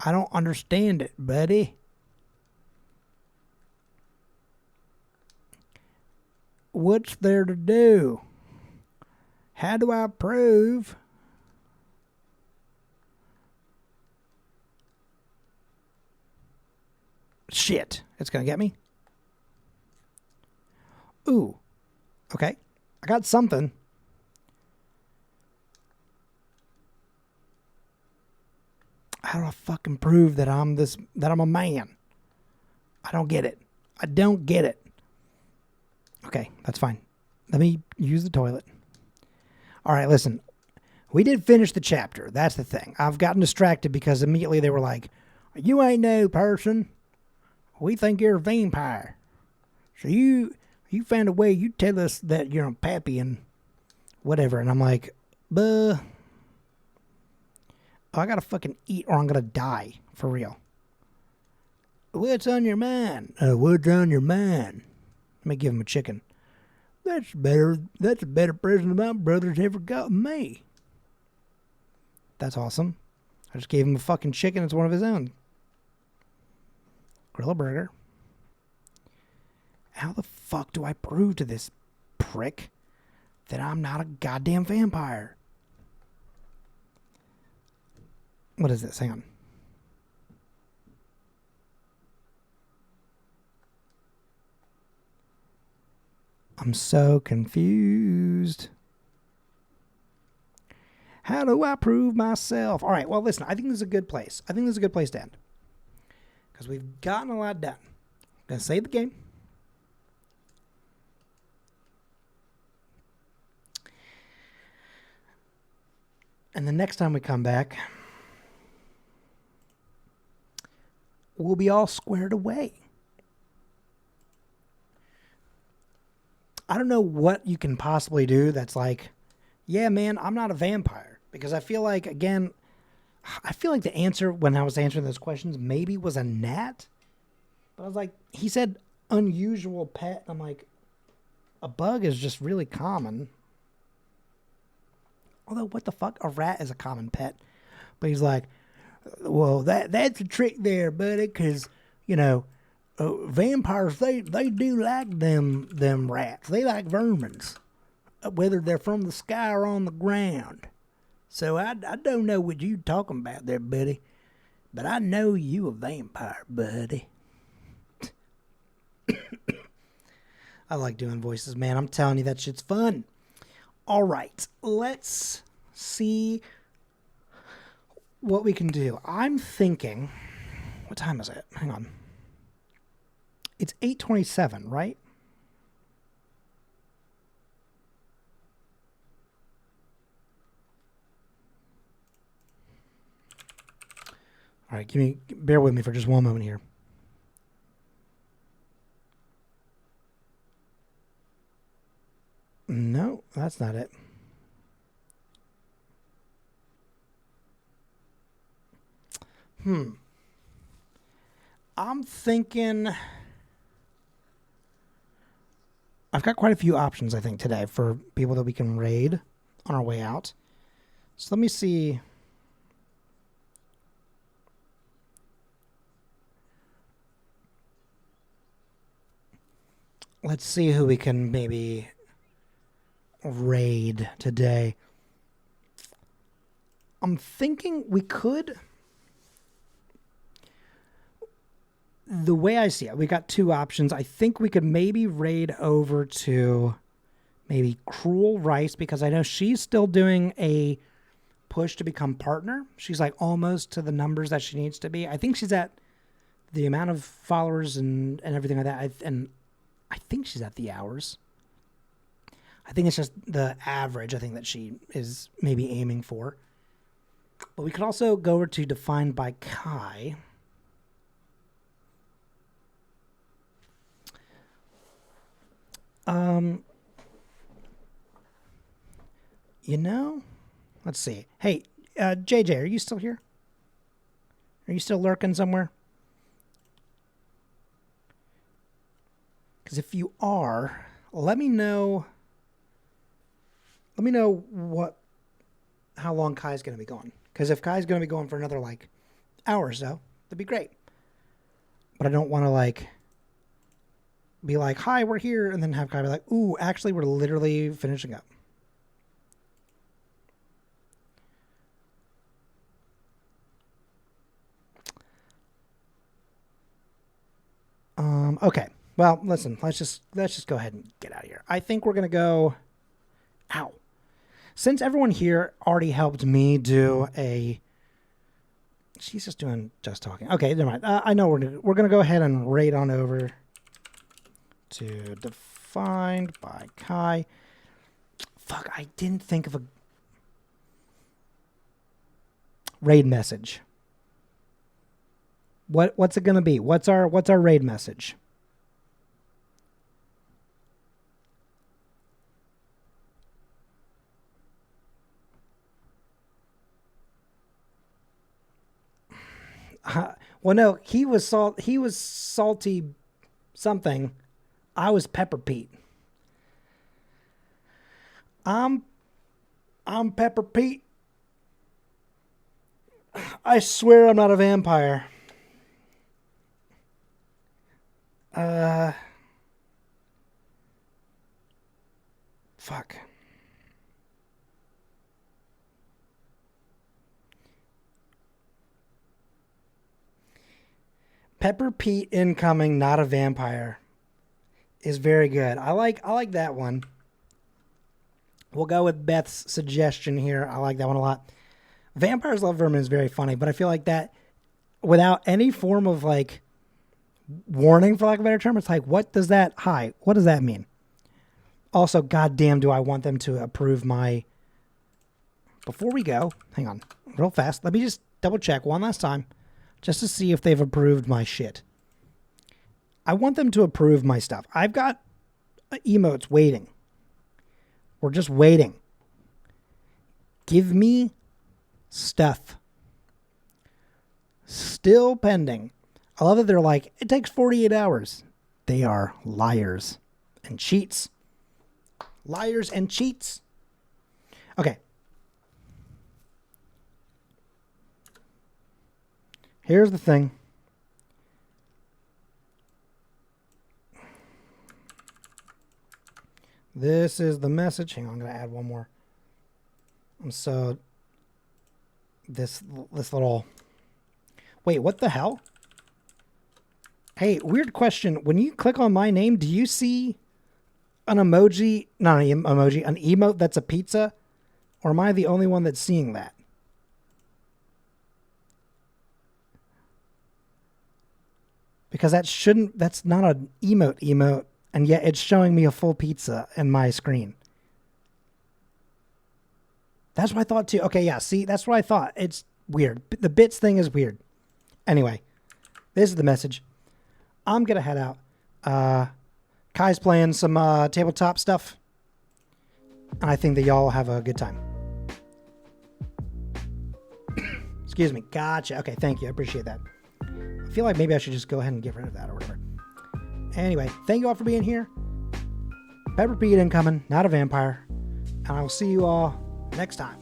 I don't understand it, buddy. What's there to do? How do I prove? Shit. It's gonna get me. Ooh. Okay. I got something. How do I fucking prove that I'm a man? I don't get it. I don't get it. Okay, that's fine. Let me use the toilet. All right, listen. We did finish the chapter. That's the thing. I've gotten distracted because immediately they were like, you ain't no person. We think you're a vampire. So you found a way. You tell us that you're a pappy and whatever. And I'm like, buh. I gotta fucking eat or I'm gonna die. For real. What's on your mind? What's on your mind? Let me give him a chicken. That's better. That's a better present my brother's ever gotten me. That's awesome. I just gave him a fucking chicken. It's one of his own. Grill a burger. How the fuck do I prove to this prick that I'm not a goddamn vampire? What is this? Hang on. I'm so confused. How do I prove myself? All right, well, listen, I think this is a good place. I think this is a good place to end. Because we've gotten a lot done. I'm going to save the game. And the next time we come back, we'll be all squared away. I don't know what you can possibly do that's like, yeah, man, I'm not a vampire. Because I feel like, again, the answer when I was answering those questions maybe was a gnat. But I was like, he said unusual pet. I'm like, a bug is just really common. Although, what the fuck? A rat is a common pet. But he's like, well, that's a trick there, buddy, because, you know, vampires, they do like them rats. They like vermins, whether they're from the sky or on the ground. So I don't know what you talking about there, buddy, but I know you a vampire, buddy. I like doing voices, man. I'm telling you, that shit's fun. All right, let's see what we can do. I'm thinking, what time is it? Hang on. It's 8:27, right? All right, bear with me for just one moment here. No, that's not it. I'm thinking I've got quite a few options, I think, today for people that we can raid on our way out. So let me see. Let's see who we can maybe raid today. I'm thinking we could. The way I see it, we got two options. I think we could maybe raid over to maybe Cruel Rice, because I know she's still doing a push to become partner. She's like almost to the numbers that she needs to be. I think she's at the amount of followers and everything like that. And I think she's at the hours. I think it's just the average, I think, that she is maybe aiming for. But we could also go over to Defined by Kai. You know, let's see. Hey, JJ, are you still here? Are you still lurking somewhere? Because if you are, let me know. Let me know how long Kai's going to be going. Because if Kai's going to be going for another like hour or so, that'd be great. But I don't want to be like, hi, we're here, and then have Kai be like, ooh, actually, we're literally finishing up. Okay. Well, listen, let's just go ahead and get out of here. I think we're gonna go. Ow. Since everyone here already helped me do a. She's just doing just talking. Okay, never mind. I know we're gonna go ahead and raid on over to Defined by Kai. Fuck, I didn't think of a raid message. What's it gonna be? What's our raid message? Well, no, he was salty something. I was Pepper Pete. I'm Pepper Pete. I swear I'm not a vampire. Fuck. Pepper Pete incoming, not a vampire, is very good. I like that one. We'll go with Beth's suggestion here. I like that one a lot. Vampires Love Vermin is very funny, but I feel like that without any form of like warning, for lack of a better term, it's like, what does that mean? Also, goddamn, do I want them to approve my... Before we go, hang on, real fast. Let me just double check one last time just to see if they've approved my shit. I want them to approve my stuff. I've got emotes waiting. We're just waiting. Give me stuff. Still pending. I love that they're like, it takes 48 hours. They are liars and cheats. Liars and cheats. Okay. Here's the thing. This is the message. Hang on, I'm going to add one more. So, this little... Wait, what the hell? Hey, weird question. When you click on my name, do you see an emoji? Not an emoji, an emote that's a pizza? Or am I the only one that's seeing that? Because that's not an emote, and yet it's showing me a full pizza in my screen. That's what I thought too. Okay, yeah, see, that's what I thought. It's weird. The bits thing is weird. Anyway, this is the message. I'm going to head out. Kai's playing some tabletop stuff, and I think that y'all have a good time. Excuse me. Gotcha. Okay, thank you. I appreciate that. I feel like maybe I should just go ahead and get rid of that or whatever. Anyway, thank you all for being here. Pepper Pete incoming, not a vampire. And I will see you all next time.